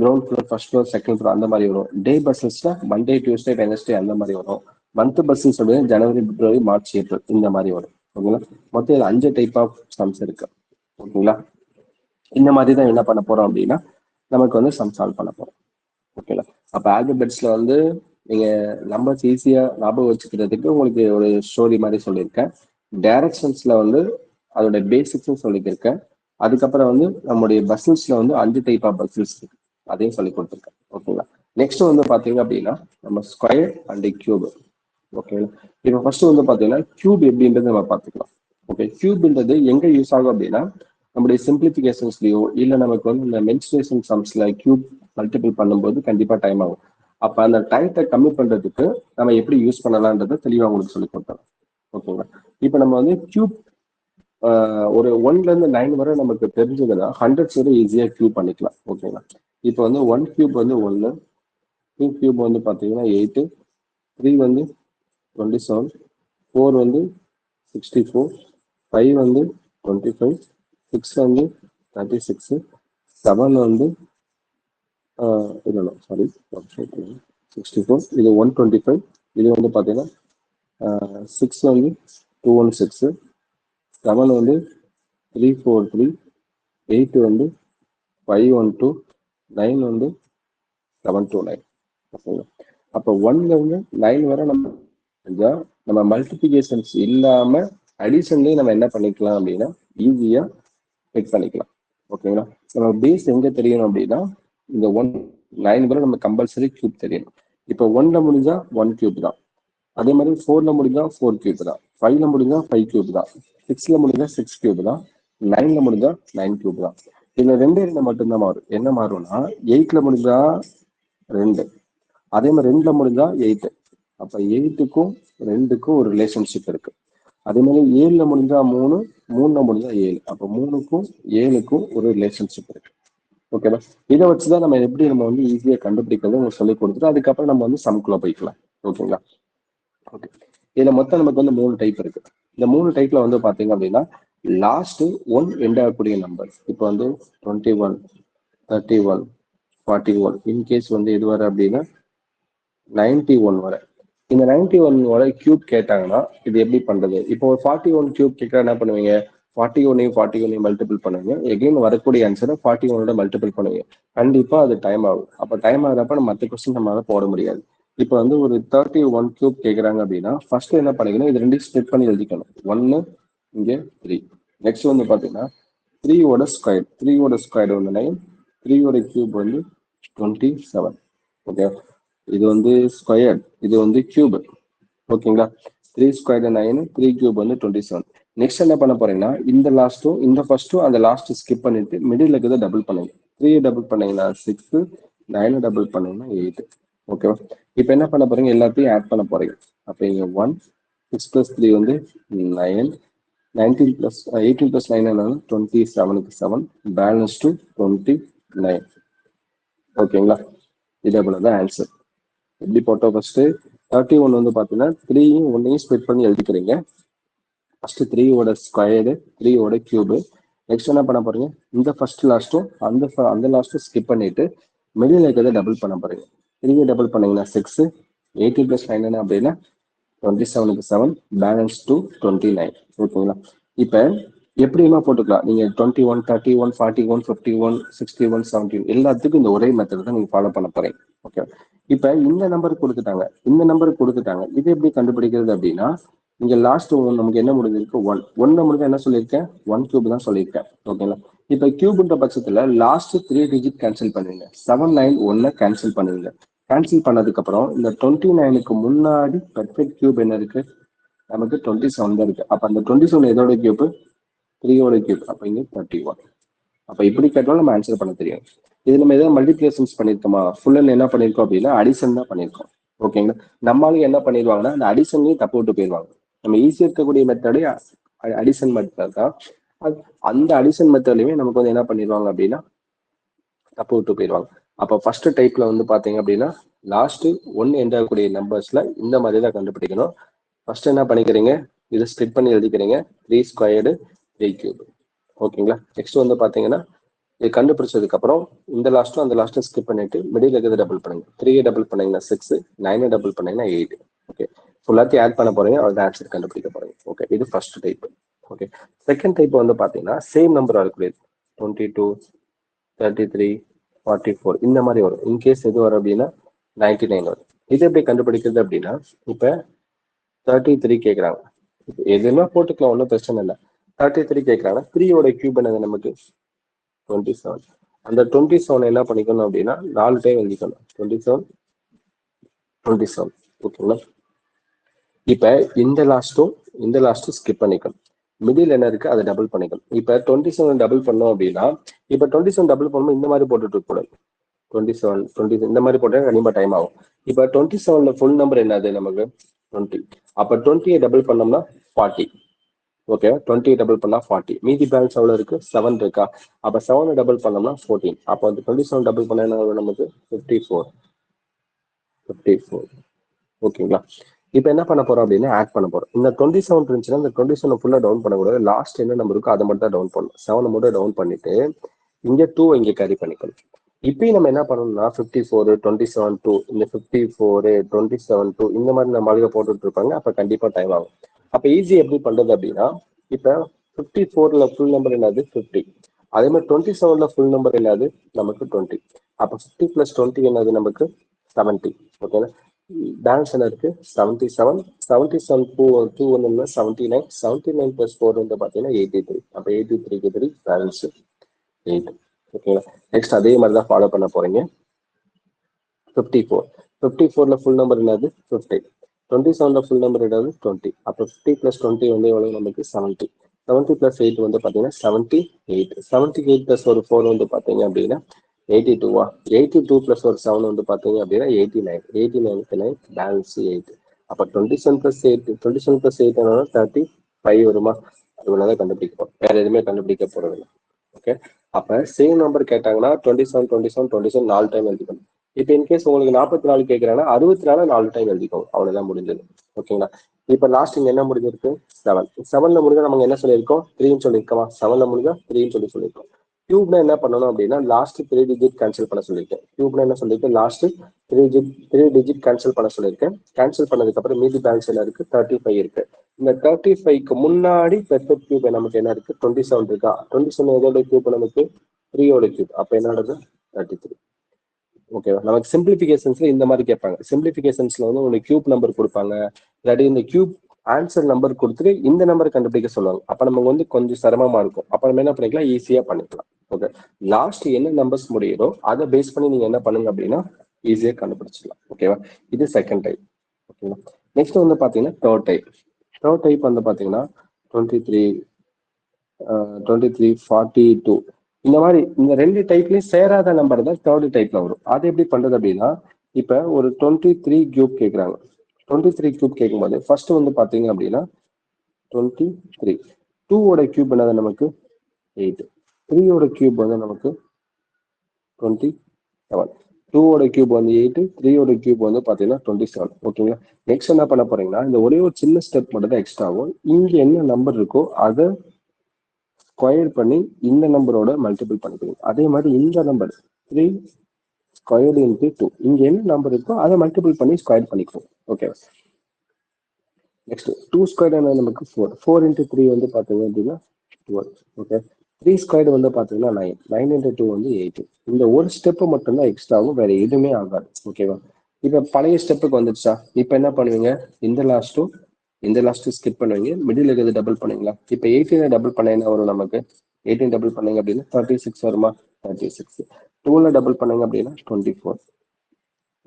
ground floor, first floor, second floor அந்த மாதிரி வரும். டே பஸ்ஸல்ஸ்னா மண்டே, டியூஸ்டே, வெனஸ்டே அந்த மாதிரி வரும். மந்த் பஸ்ஸல்ஸ் அப்படின்னா ஜனவரி, பிப்ரவரி, மார்ச், ஏப்ரல் இந்த மாதிரி வரும். ஓகேங்களா? மொத்தம் இது 5 டைப் ஆஃப் சம்ஸ் இருக்கு. ஓகேங்களா? இந்த மாதிரி தான் என்ன பண்ண போறோம் அப்படின்னா நமக்கு வந்து சம் சால்வ் பண்ண போறோம். ஓகேங்களா? அப்ப ஆல்பபெட்ஸ்ல வந்து நீங்க நம்பர்ஸ் ஈஸியா ஞாபகம் வச்சுக்கிறதுக்கு உங்களுக்கு ஒரு ஸ்டோரி மாதிரி சொல்லியிருக்கேன். டைரக்ஷன்ஸ்ல வந்து அதோட பேசிக்ஸும் சொல்லியிருக்கேன். அதுக்கப்புறம் வந்து நம்முடைய பஸ்ஸல்ஸ்ல வந்து 5 டைப் ஆஃப் பஸ்ஸல்ஸ் இருக்கு, அதையும் சொல்லி கொடுத்துருக்கேன். ஓகேங்களா? நெக்ஸ்ட் வந்து பாத்தீங்க அப்படின்னா நம்ம ஸ்கொயர் அண்ட் கியூப். ஓகேங்களா? இப்போ ஃபர்ஸ்ட் வந்து பாத்தீங்கன்னா கியூப் எப்படின்றது நம்ம பார்த்துக்கலாம். ஓகே, கியூப்ன்றது எங்க யூஸ் ஆகும் அப்படின்னா நம்முடைய சிம்பிளிபிகேஷன்ஸ்லயோ இல்ல நமக்கு வந்து இந்த மென்சுரேஷன் சம்ஸ்ல கியூப் மல்டிபிள் பண்ணும்போது கண்டிப்பா டைம் ஆகும். அப்ப அந்த டைத்தை கம்மி பண்றதுக்கு நம்ம எப்படி யூஸ் பண்ணலாம்ன்றதை தெளிவா உங்களுக்கு சொல்லி கொடுத்தோம். ஓகேங்களா? இப்ப நம்ம வந்து கியூப் ஒரு 1ல இருந்து 9 வரை நமக்கு தெரிஞ்சதுன்னா 100s வரை ஈஸியா கியூப் பண்ணிக்கலாம். ஓகேங்களா? இப்போ வந்து 1 கியூப் வந்து 1, 2 கியூப் வந்து பாத்தீங்கன்னா 8, 3 வந்து 27, 4 வந்து 64, 5 வந்து 25, 6 வந்து 36, 7 வந்து இல்லை சாரி 64, இது 125, இது வந்து பாத்தீங்கன்னா 6 வந்து 216, 7 வந்து 343, 8 வந்து 512, 9 வந்து 729. ஓகேங்களா? அப்போ 1ல இருந்து 9 வரை நம்ம மல்டிபிகேஷன்ஸ் இல்லாம அடிஷன்லயே நம்ம என்ன பண்ணிக்கலாம் அப்படின்னா ஈஸியா பிக் பண்ணிக்கலாம். ஓகேங்களா? நம்ம பேஸ் எங்க தெரியணும் அப்படின்னா இந்த 9 வரை நம்ம கம்பல்சரி கியூப் தெரியணும். இப்போ 1ல முடிஞ்சா 1 கியூப் தான், அதே மாதிரி 4ல முடிஞ்சா 4 கியூப் தான், 5ல முடிஞ்சா 5 கியூப் தான், 6ல முடிஞ்சா 6 கியூப் தான், 9ல முடிஞ்சா 9 கியூப் தான். இதுல 2 மட்டும்தான் மாறும். என்ன மாறும்னா 8ல முடிஞ்சா 2, அதே மாதிரி 2ல முடிஞ்சா 8. அப்ப 8க்கும் 2க்கும் ஒரு ரிலேஷன்ஷிப் இருக்கு. அதே மாதிரி 7ல முடிஞ்சா 3, 3ல முடிஞ்சா 7. அப்போ 3க்கும் 7க்கும் ஒரு ரிலேஷன்ஷிப் இருக்கு. ஓகேவா? இதை வச்சுதான் நம்ம எப்படி நம்ம வந்து ஈஸியா கண்டுபிடிக்கிறது உங்களுக்கு சொல்லி கொடுத்துட்டு அதுக்கப்புறம் நம்ம வந்து சம்குள்ள போய்க்கலாம். ஓகேங்களா? ஓகே. இதுல மொத்தம் நமக்கு வந்து 3 டைப் இருக்கு. இந்த 3 டைப்ல வந்து பாத்தீங்க அப்படின்னா லாஸ்ட் 1 எண்ட் ஆகக்கூடிய நம்பர். இப்போ வந்து 21, 31, 41 இன்கேஸ் வந்து எது வர அப்படின்னா 91 வர. இந்த 91 வர கியூப் கேட்டாங்கன்னா இது எப்படி பண்றது? இப்போ ஒரு 41 கியூப் கேட்க என்ன பண்ணுவீங்க? 41 மல்டிபிள் பண்ணுவீங்க. எகைன் வரக்கூடிய ஆன்சரை 41 மல்டிபிள் பண்ணுவீங்க. கண்டிப்பா அது டைம் ஆகும். அப்ப டைம் ஆகிறப்ப நம்ம மற்ற கொஸ்டின் நம்மளால போட முடியாது. இப்போ வந்து ஒரு 31 கியூப் கேட்குறாங்க அப்படின்னா ஃபர்ஸ்ட் என்ன பண்ணிக்கணும்? இது ரெண்டையும் ஸ்ப்ளிட் பண்ணி எழுதிக்கணும். 1 இங்கே 3. நெக்ஸ்ட் வந்து பாத்தீங்கன்னா 3 ஸ்கொயர். 3 ஸ்கொயர் வந்து 9. 3 கியூப் வந்து 27. ஓகே. இது வந்து ஸ்கொயர், இது வந்து கியூப். ஓகேங்களா? 3 ஸ்கொயர் 9, 3 கியூப் வந்து 27. நெக்ஸ்ட் என்ன பண்ண போறீங்கன்னா இந்த லாஸ்ட்டும் இந்த ஃபர்ஸ்ட்டும் அந்த லாஸ்ட் ஸ்கிப் பண்ணிட்டு மிடில் இருக்கிறத டபுள் பண்ணுங்க. 3 டபுள் பண்ணீங்கன்னா 6, 9 டபுள் பண்ணீங்கன்னா 8. ஓகேவா? இப்போ என்ன பண்ண போறீங்க? எல்லாத்தையும் ஆட் பண்ண போறீங்க. அப்போ இங்க 1, 6 + 3 வந்து 9, 19 + 18 + 9 27க்கு 7, பேலன்ஸ் டு 29. ஓகேங்களா? இதே போல தான் ஆன்சர். எப்படி போட்டோம்? ஃபர்ஸ்ட் 31 வந்து பாத்தீங்கன்னா 3யும் 1யும் ஸ்ப்ளிட் பண்ணி எழுதிக்கிறீங்க. First 3 squared, 3 cube. நெக்ஸ்ட் என்ன பண்ண போறீங்க? இந்த ஃபர்ஸ்ட் லாஸ்ட்டும் அந்த லாஸ்ட்டும் ஸ்கிப் பண்ணிட்டு மிடில் இருக்கிறத டபுள் பண்ண போறீங்க. 3 டபுள் பண்ணீங்கன்னா 6, 18 + 9 அப்படின்னா 27க்கு 7, பேலன்ஸ் டு 29. ஓகேங்களா? இப்ப எப்படியுமா போட்டுக்கலாம். நீங்க 21, 31, 41, 51, 61, 17 எல்லாத்துக்கும் இந்த ஒரே மெத்தட் தான் நீங்க ஃபாலோ பண்ண போறீங்க. ஓகே. இப்ப இந்த நம்பர் கொடுத்துட்டாங்க, இந்த நம்பர் கொடுத்துட்டாங்க. இது எப்படி கண்டுபிடிக்கிறது அப்படின்னா இங்க லாஸ்ட் நமக்கு என்ன முடிஞ்சிருக்கு? 1. 1 முடிஞ்சா என்ன சொல்லியிருக்கேன்? 1 கியூப் தான் சொல்லியிருக்கேன். ஓகேங்களா? இப்ப கியூப்ன்ற பட்சத்துல லாஸ்ட் 3 டிஜிட் கேன்சல் பண்ணுவீங்க. 7, 9, 1 கேன்சல் பண்ணுவீங்க. கேன்சல் பண்ணதுக்கு அப்புறம் இந்த 29க்கு முன்னாடி பெர்ஃபெக்ட் கியூப் என்ன இருக்கு? நமக்கு 27 தான் இருக்கு. அப்ப அந்த 27 எதோட கியூப்? 3 கியூப். அப்ப இங்க 31. அப்ப இப்படி கேட்டாலும் நம்ம ஆன்சர் பண்ண தெரியும். இது நம்ம ஏதாவது மல்டிபிகேஷன்ஸ் பண்ணிருக்கோமா? ஃபுல் அண்ட் என்ன பண்ணிருக்கோம் அப்படின்னா அடிஷன் தான் பண்ணிருக்கோம். ஓகேங்களா? நம்மளும் என்ன பண்ணிடுவாங்கன்னா அந்த அடிஷன்லயும் தப்பு விட்டு போயிடுவாங்க. நம்ம ஈஸியா இருக்கக்கூடிய மெத்தடே அடிஷன் மெத்தட் தான். அந்த அடிஷன் மெத்தட்லயுமே நமக்கு வந்து என்ன பண்ணிடுவாங்க அப்படின்னா தப்பு விட்டு போயிடுவாங்க. அப்ப ஃபர்ஸ்ட் டைப்ல வந்து பாத்தீங்க அப்படின்னா லாஸ்ட் 1 எண்ட் ஆகக்கூடிய நம்பர்ஸ்ல இந்த மாதிரி தான் கண்டுபிடிக்கணும். ஃபர்ஸ்ட் என்ன பண்ணிக்கிறீங்க? இதை ஸ்ப்ளிட் பண்ணி எழுதிக்கிறீங்க. 3 ஸ்கொயர்டு, 3 கியூப். ஓகேங்களா? நெக்ஸ்ட் வந்து பாத்தீங்கன்னா இது கண்டுபிடிச்சதுக்கு அப்புறம் இந்த லாஸ்ட்டும் அந்த லாஸ்ட்டும் ஸ்கிப் பண்ணிட்டு மிடில் இருக்கிறத டபுள் பண்ணுங்க. 3 டபுள் பண்ணீங்கன்னா 6, 9 டபுள் பண்ணீங்கன்னா 8. ஓகே. ஃபுல்லாத்தையும் ஆட் பண்ண போறீங்க. அவ்வளவு ஆன்சர் கண்டுபிடிக்க போறீங்க. ஓகே. இது first type. Okay. Second type வந்து பாத்தீங்கன்னா சேம் நம்பர் வரக்கூடியது. 22, 33, 44 இந்த மாதிரி வரும். இன்கேஸ் எது வரும் அப்படின்னா 99 வரும். இது எப்படி கண்டுபிடிக்கிறது அப்படின்னா இப்ப 33 கேட்குறாங்க. எதுனா போட்டுக்கலாம், ஒன்றும் பிரச்சனை இல்லை. 33 கேட்குறாங்க. 3 கியூப் என்னது நமக்கு? 27. அந்த 27 என்ன பண்ணிக்கணும் அப்படின்னா 4 டைம் எழுதிக்கணும். 27, 27. ஓகேங்களா? இப்ப இந்த லாஸ்ட்டும் ஸ்கிப் பண்ணிக்கணும். மிடில் என்ன இருக்கு அதை டபுள் பண்ணிக்கணும். இப்ப 27 டபுள் பண்ணோம் அப்படின்னா இப்ப 27 டபுள் பண்ணும்போது இந்த மாதிரி போட்டுட்டு இருக்க கூடாது. 27, 20 இந்த மாதிரி போட்டா கண்டிப்பா டைம் ஆகும். இப்ப 27ல ஃபுல் நம்பர் என்னது நமக்கு? 20. அப்ப 20 டபுள் பண்ணோம்னா 40. ஓகே. 20 டபுள் பண்ணா 40. மீதி பேலன்ஸ் எவ்வளவு இருக்கு? 7 இருக்கா? அப்ப 7 டபுள் பண்ணோம்னா 14. அப்ப அந்த 27 டபுள் பண்ணா நமக்கு 54. ஓகேங்களா? இப்ப என்ன பண்ண போறோம் அப்படின்னா ஆட் பண்ண போறோம். இந்த 27 இருந்துச்சுன்னா இந்த 27 ஃபுல்லா டவுன் பண்ணக்கூடாது. லாஸ்ட் என்ன நம்பர் இருக்கோ அதை மட்டும் தான் டவுன் பண்ணணும். 7 மட்டும் டவுன் பண்ணிட்டு இங்க 2 இங்க கேரி பண்ணிக்கணும். இப்பயும் நம்ம என்ன பண்ணணும்னா 54, 27, 2 இந்த 54, 27, 2 இந்த மாதிரி நம்ம அழுக போட்டுட்டு இருப்பாங்க. அப்ப கண்டிப்பா டைம் ஆகும். அப்ப ஈஸி எப்படி பண்றது அப்படின்னா இப்ப 54ல ஃபுல் நம்பர் என்னது? 50. அதே மாதிரி 27ல ஃபுல் நம்பர் என்னது? நமக்கு 20. அப்ப 50 + 20 என்னது நமக்கு? 70. ஓகேங்களா? பேலன்ஸ் என்ன இருக்கு? 77. 77 2 ஒன்னு 79. 79 + 4 வந்து பாத்தீங்கன்னா 83. அப்ப 83க்கு 3 பேலன்ஸ் 8. ஓகேங்களா? நெக்ஸ்ட் அதே மாதிரி தான் ஃபாலோ பண்ண போறீங்க. 54. 54ல ஃபுல் நம்பர் என்னது? 50. 27ல ஃபுல் நம்பர் என்னது? 20. அப்ப 50 + 20 வந்து எவ்வளவு நமக்கு? 70. 70 + 8 வந்து பாத்தீங்கன்னா 78. 78 + ஒரு 4 வந்து பாத்தீங்க அப்படின்னா 82வா? 82 + ஒரு 7 வந்து பாத்தீங்க அப்படின்னா 89. 89க்கு 9 பேலன்ஸ் 8. அப்ப 27 + 8 27 + 8 என்னன்னா 30. 5 வருமா? இவ்வளவுதான் கண்டுபிடிக்க போறோம், வேற எதுவுமே கண்டுபிடிக்க போறது இல்லை. ஓகே, அப்ப சேம் நம்பர் கேட்டாங்கன்னா 27 27 27 4 டைம் எழுதிக்கணும். இப்ப இன்கேஸ் உங்களுக்கு 44 கேட்கறாங்கன்னா 64 4 டைம் எழுதிக்கோங்க, அவ்வளவுதான் முடிஞ்சது. ஓகேங்களா? இப்ப லாஸ்ட் இங்க என்ன முடிஞ்சிருக்கு? 7. 7ல முடிஞ்சா நமக்கு என்ன சொல்லியிருக்கோம்? 3ன்னு சொல்லியிருக்கோமா? 7ல முடிஞ்சா 3ன்னு சொல்லியிருக்கோம். கியூப்ல என்ன பண்ணணும் அப்படின்னா லாஸ்ட் 3 டிஜிட் கேன்சல் பண்ண சொல்லியிருக்கேன். கியூப்ல என்ன சொல்லியிருக்கேன்? லாஸ்ட் 3 டிஜிட் கேன்சல் பண்ண சொல்லியிருக்கேன். கேன்சல் பண்ணதுக்கு அப்புறம் மீதி பேலன்ஸ் என்ன இருக்கு? 35 இருக்கு. இந்த 35க்கு முன்னாடி பெர்ஃபெக்ட் கியூப் நமக்கு என்ன இருக்கு? 27 இருக்கா? 27 எதோட கியூப் நமக்கு? 3யோட கியூப். அப்ப என்ன நடக்குது? 33. ஓகேவா? நமக்கு சிம்பிளிபிகேஷன்ஸ்ல இந்த மாதிரி கேட்பாங்க. சிம்பிளிபிகேஷன்ஸ்ல வந்து உங்களுக்கு கியூப் நம்பர் கொடுப்பாங்க, இல்லாட்டி இந்த கியூப் ஆன்சர் நம்பர் கொடுத்துட்டு இந்த நம்பர் கண்டுபிடிக்க சொல்லுவாங்க. அப்ப நமக்கு வந்து கொஞ்சம் சிரமமா இருக்கும். அப்ப நம்ம என்ன பண்ணிக்கலாம்? ஈஸியா பண்ணிக்கலாம். ஓகே, லாஸ்ட் என்ன நம்பர்ஸ் முடியுதோ அதை பேஸ் பண்ணி நீங்க என்ன பண்ணுங்க அப்படின்னா ஈஸியா கண்டுபிடிச்சிடலாம். ஓகேவா? இது செகண்ட் டைப். ஓகேவா? நெக்ஸ்ட் வந்து பாத்தீங்கன்னா தேர்ட் டைப். தேர்ட் டைப் வந்து பாத்தீங்கன்னா 23 23 42 இந்த மாதிரி இந்த ரெண்டு டைப்லயும் சேராத நம்பர் தான் தேர்ட் டைப்ல வரும். அது எப்படி பண்றது அப்படின்னா, இப்ப ஒரு 23 கியூப் கேட்கறாங்க. 23 கியூப் கேட்கும்போது ஃபர்ஸ்ட் வந்து பாத்தீங்க அப்படின்னா 23 2ஓட கியூப் என்னது நமக்கு? 8. 3ஓட கியூப் வந்து நமக்கு 27. 2ஓட கியூப் வந்து 8, 3ஓட கியூப் வந்து பாத்தீங்கன்னா 27. ஓகேங்களா? நெக்ஸ்ட் என்ன பண்ண போறீங்கன்னா இந்த ஒரே ஒரு சின்ன ஸ்டெப் மட்டும் தான் எக்ஸ்ட்ரா ஆகும். இங்க என்ன நம்பர் இருக்கோ அதை ஸ்கொயர் பண்ணி இந்த நம்பரோட மல்டிபிள் பண்ணிக்கணும். அதே மாதிரி இந்த நம்பர் 3 ஸ்கொயர்டு இன்ட்டு 2, இங்க என்ன நம்பர் இருக்கோ அதை மல்டிபிள் பண்ணி ஸ்கொயர் பண்ணிக்கணும். ஓகே, நெக்ஸ்ட் 2 ஸ்கொயர்டு என்ன நமக்கு? 4. 4 இன்ட்டு 3 வந்து பாத்தீங்க அப்படின்னா 12. ஓகே, 3 ஸ்கொயர்டு வந்து பாத்தீங்கன்னா 9. 9 இன்ட்டு 2 வந்து 8. இந்த ஒரு ஸ்டெப் மட்டும்தான் எக்ஸ்ட்ரா ஆகும், வேற எதுவுமே ஆகாது. ஓகேவா? இப்ப பழைய ஸ்டெப்புக்கு வந்துடுச்சா? இப்ப என்ன பண்ணுவீங்க? இந்த லாஸ்ட் ஸ்கிப் பண்ணுவீங்க, மிடில் இருக்கிறது டபுள் பண்ணுவீங்களா? இப்ப 18 டபுள் பண்ண என்ன வரும் நமக்கு? 18 டபுள் பண்ணீங்க அப்படின்னா 36 வருமா? 36. 2ல டபுள் பண்ணீங்க அப்படின்னா 24.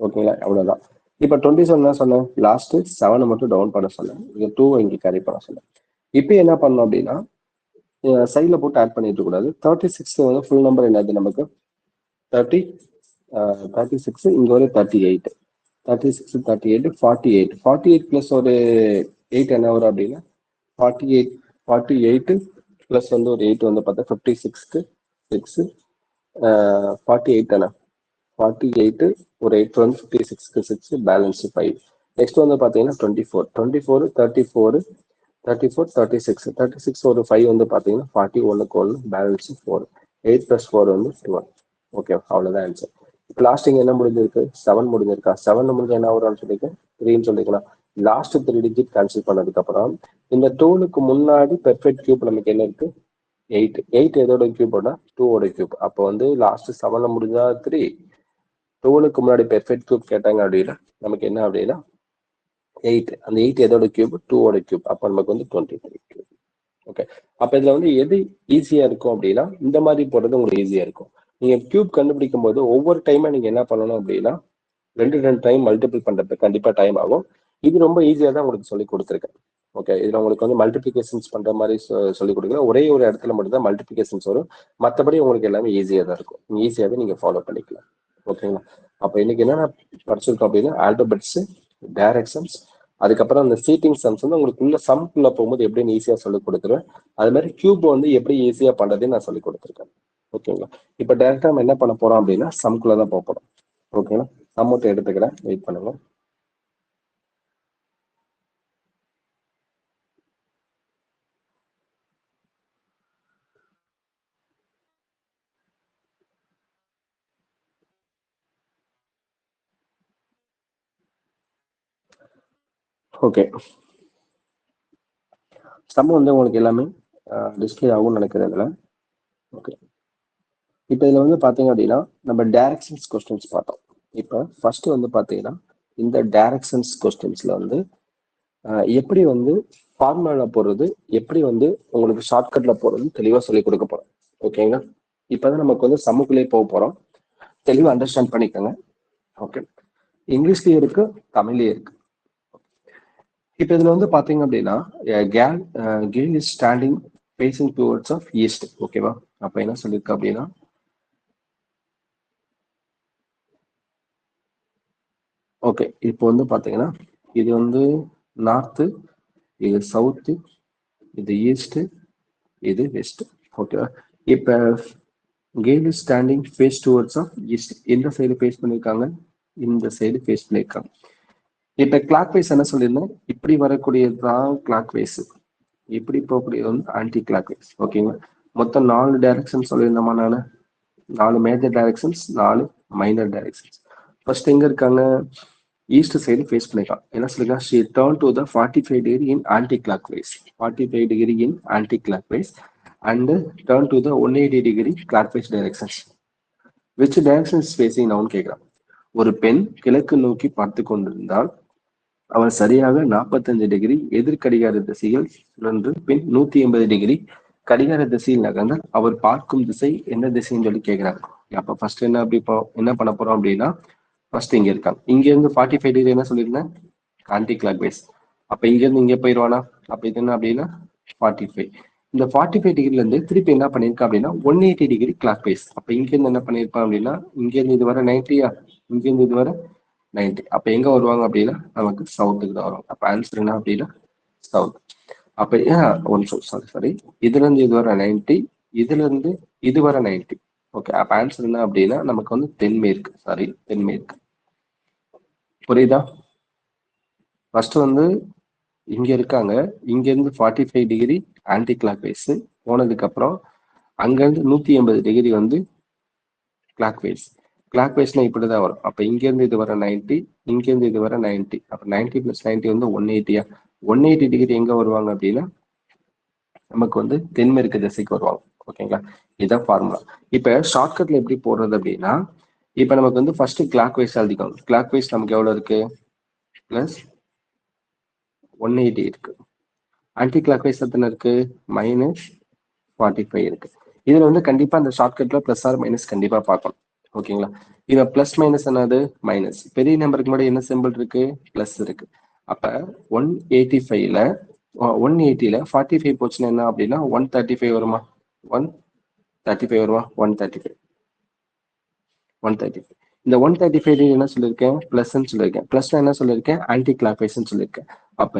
ஓகேங்களா? அவ்வளவுதான். இப்ப 27 என்ன சொன்னேன்? லாஸ்ட் 7 மட்டும் டவுன் பண்ண சொன்னேன், இங்க 2 இங்க கேரி பண்ண சொன்னேன். இப்ப என்ன பண்ணணும் அப்படின்னா சைட்ல போட்டு ஆட் பண்ணிட்டு கூடாது. 36 வந்து ஃபுல் நம்பர் என்னது நமக்கு? 30 36, இங்க ஒரு 38. 36 38 48. 48 பிளஸ் ஒரு 8 என்ன வரும் அப்படின்னா 48. 48 பிளஸ் வந்து ஒரு 8 வந்து பார்த்தா 56க்கு 6 48 தானே? 48 ஒரு 8 வந்து 56க்கு 6 பேலன்ஸ் 5. நெக்ஸ்ட் வந்து பார்த்தீங்கன்னா 24. 24 34 34 36. 36 ஒரு 5 வந்து பார்த்தீங்கன்னா 41க்கு 1 பேலன்ஸ் 4. 8 பிளஸ் 4 வந்து 12. ஓகே, அவ்வளவுதான் ஆன்சர். இப்போ லாஸ்டிங் என்ன முடிஞ்சிருக்கு? 7 முடிஞ்சிருக்கா? 7 முடிஞ்ச என்ன வரும்னு சொல்லிட்டு 3ன்னு சொல்லிக்கலாம். லாஸ்ட் 3 டிஜிட் கேன்சல் பண்ணதுக்கு அப்புறம் இந்த 2க்கு முன்னாடி பெர்ஃபெக்ட் கியூப் நமக்கு என்ன இருக்கு? 8. 8 எதோட கியூப்னா 2ஓட கியூப். அப்போ வந்து லாஸ்ட் 7ல முடிஞ்சா 3, 2க்கு முன்னாடி பெர்ஃபெக்ட் கியூப் கேட்டாங்க அப்படின்னா நமக்கு என்ன அப்படின்னா 8. அந்த 8 எதோட கியூப்? 2ஓட கியூப். அப்ப நமக்கு வந்து 23 கியூப். ஓகே, அப்ப இதுல வந்து எது ஈஸியா இருக்கும் அப்படின்னா இந்த மாதிரி போடுறது உங்களுக்கு ஈஸியா இருக்கும். நீங்க கியூப் கண்டுபிடிக்கும் போது ஒவ்வொரு டைமா நீங்க என்ன பண்ணணும் அப்படின்னா 2 டைம் மல்டிபிள் பண்றது கண்டிப்பா டைம் ஆகும். இது ரொம்ப ஈஸியா தான் உங்களுக்கு சொல்லி கொடுத்துருக்கேன். ஓகே, இதுல உங்களுக்கு வந்து மல்டிபிகேஷன்ஸ் பண்ற மாதிரி சொல்லி கொடுக்குறேன். ஒரே ஒரு இடத்துல மட்டும் தான் மல்டிபிகேஷன்ஸ் வரும், மற்றபடி உங்களுக்கு எல்லாமே ஈஸியா தான் இருக்கும். ஈஸியாவே நீங்க ஃபாலோ பண்ணிக்கலாம். ஓகேங்களா? அப்ப இன்னைக்கு என்னென்ன படிச்சிருக்கோம் அப்படின்னா ஆல்பபெட்ஸ், டைரக்ஷன்ஸ், அதுக்கப்புறம் அந்த சீட்டிங் சம்ஸ் வந்து உங்களுக்கு உள்ள சம்குள்ள போகும்போது எப்படின்னு ஈஸியா சொல்லி கொடுத்துருவேன். அது மாதிரி கியூப் வந்து எப்படி ஈஸியா பண்றதுன்னு நான் சொல்லி கொடுத்துருக்கேன். ஓகேங்களா? இப்ப டைரக்டா நம்ம என்ன பண்ண போறோம் அப்படின்னா சம்குள்ள தான் போக போறோம். ஓகேங்களா? சம் மட்டும் எடுத்துக்கிறேன், வெயிட் பண்ணுங்க. ஓகே, சம் வந்து உங்களுக்கு எல்லாமே டிஸ்பிளே ஆகும்னு நினைக்கிறேன் இதுல. ஓகே, இப்போ இதுல வந்து பாத்தீங்க அப்படின்னா நம்ம டைரக்ஷன்ஸ் கொஸ்டின்ஸ் பார்த்தோம். இப்போ ஃபர்ஸ்ட் வந்து பாத்தீங்கன்னா இந்த டைரக்ஷன்ஸ் கொஸ்டின்ஸ்ல வந்து எப்படி வந்து ஃபார்முலா போடுறது, எப்படி வந்து உங்களுக்கு ஷார்ட்கட்ல போடுறதுன்னு தெளிவா சொல்லி கொடுக்க போறோம். ஓகேங்களா? இப்பதான் நமக்கு வந்து சம்முக்குள்ளே போக போறோம், தெளிவா அண்டர்ஸ்டாண்ட் பண்ணிக்கோங்க. ஓகே, இங்கிலீஷ்லயும் இருக்கு, தமிழ்லயும் இருக்கு. இப்ப இதுல வந்து பாத்தீங்க அப்படின்னா girl is standing facing towards of east. ஓகேவா? அப்ப என்ன சொல்லிருக்கு அப்படின்னா ஓகே, இப்போ வந்து பாத்தீங்கன்னா இது வந்து நார்த்து, இது சவுத்து, இது ஈஸ்ட், இது வெஸ்ட். ஓகேவா? இப்ப girl is standing face towards of east. எந்த சைடு ஃபேஸ் பண்ணிருக்காங்க? இந்த சைடு ஃபேஸ் பண்ணிருக்காங்க. இப்ப கிளாக் வைஸ் என்ன சொல்லியிருந்தோம்? இப்படி வரக்கூடியதுதான் கிளாக் வைஸ், இப்படி போகக்கூடியது வந்து ஆன்டி கிளாக் வைஸ். ஓகேங்களா? மொத்தம் 4 டைரக்ஷன் சொல்லியிருந்தோமா நானு? 4 major directions, 4 minor directions. First எங்க இருக்காங்க? ஈஸ்ட் சைடு ஃபேஸ் பண்ணிருக்காங்க. என்ன சொல்லிருக்காங்க? she turned to the 45 degree in anti-clockwise, 45 degree in anti-clockwise and turn to the 180 degree clockwise directions. which direction is facing now கேட்கிறான். ஒரு பெண் கிழக்கு நோக்கி பார்த்து கொண்டிருந்தால் அவர் சரியாக 45 டிகிரி எதிர்கடிகார திசையில் சுழன்று பின் 180 டிகிரி கடிகார திசையில் நகர்ந்தால் அவர் பார்க்கும் திசை என்ன திசைன்னு சொல்லி கேட்கிறாங்க. அப்ப ஃபர்ஸ்ட் என்ன பண்ண போறோம் அப்படின்னா, ஃபர்ஸ்ட் இங்க இருக்காங்க. இங்க இருந்து 45 டிகிரி என்ன சொல்லியிருந்தேன்? Anticlockwise. அப்ப இங்க இருந்து இங்க போயிடுவானா? அப்ப இது என்ன அப்படின்னா 45. இந்த 45 டிகிரில இருந்து திருப்பி என்ன பண்ணிருக்கா அப்படின்னா 180 டிகிரி கிளாக் வைஸ். அப்ப இங்க இருந்து என்ன பண்ணிருப்பான் அப்படின்னா, இங்க இருந்து இது வர 90யா, இங்க இருந்து இது வர 90. அப்ப எங்க வருவாங்க அப்படின்னா நமக்கு சவுத்துக்கு தான் வரும். அப்ப ஆன்சர் என்ன அப்படின்னா சவுத். அப்ப ஒன் சாரி, இதுல இருந்து இது வர 90, இதுல இருந்து இது வர 90. ஓகே, அப்ப ஆன்சர் என்ன அப்படின்னா நமக்கு வந்து தென்மேற்கு. சாரி, தென்மேற்கு. புரியுதா? ஃபர்ஸ்ட் வந்து இங்க இருக்காங்க, இங்க இருந்து 45 டிகிரி ஆன்டி கிளாக் வைஸ் போனதுக்கு அப்புறம் அங்க இருந்து 180 டிகிரி வந்து கிளாக் வைஸ். கிளாக் வைஸ்னா இப்படிதான் வரும். அப்ப இங்க இருந்து இது வர 90, இங்க இருந்து இது வர 90. அப்ப 90 பிளஸ் 90 வந்து 180யா? 180 டிகிரி எங்க வருவாங்க அப்படின்னா நமக்கு வந்து தென்மேற்கு திசைக்கு வருவாங்க. ஓகேங்களா? இதுதான் ஃபார்முலா. இப்ப ஷார்ட்கட்ல எப்படி போடுறது அப்படின்னா, இப்ப நமக்கு வந்து ஃபர்ஸ்ட் கிளாக் வைஸ் எழுதிக்கணும். கிளாக் வைஸ் நமக்கு எவ்வளவு இருக்கு? பிளஸ் 180 இருக்கு. ஆன்டி கிளாக் வைஸ் எத்தனை இருக்கு? மைனஸ் 45 இருக்கு. இதுல வந்து கண்டிப்பா அந்த ஷார்ட்கட்ல பிளஸ் ஆர் மைனஸ் கண்டிப்பா பார்க்கணும். ஓகேங்களா? இத பிளஸ் மைனஸ் என்னது? மைனஸ். பெரிய நம்பருக்கு முன்னாடி என்ன சிம்பிள் இருக்கு? பிளஸ் இருக்கு. அப்ப 185ல 180ல 45 போச்சுன்னா என்ன அப்படின்னா 135 வருமா? 135 வருமா? 135. இந்த 135 என்ன சொல்லியிருக்கேன்? பிளஸ்ன்னு சொல்லியிருக்கேன். பிளஸ் என்ன சொல்லியிருக்கேன்? ஆன்டி கிளாக் வைஸ்ன்னு சொல்லியிருக்கேன். அப்ப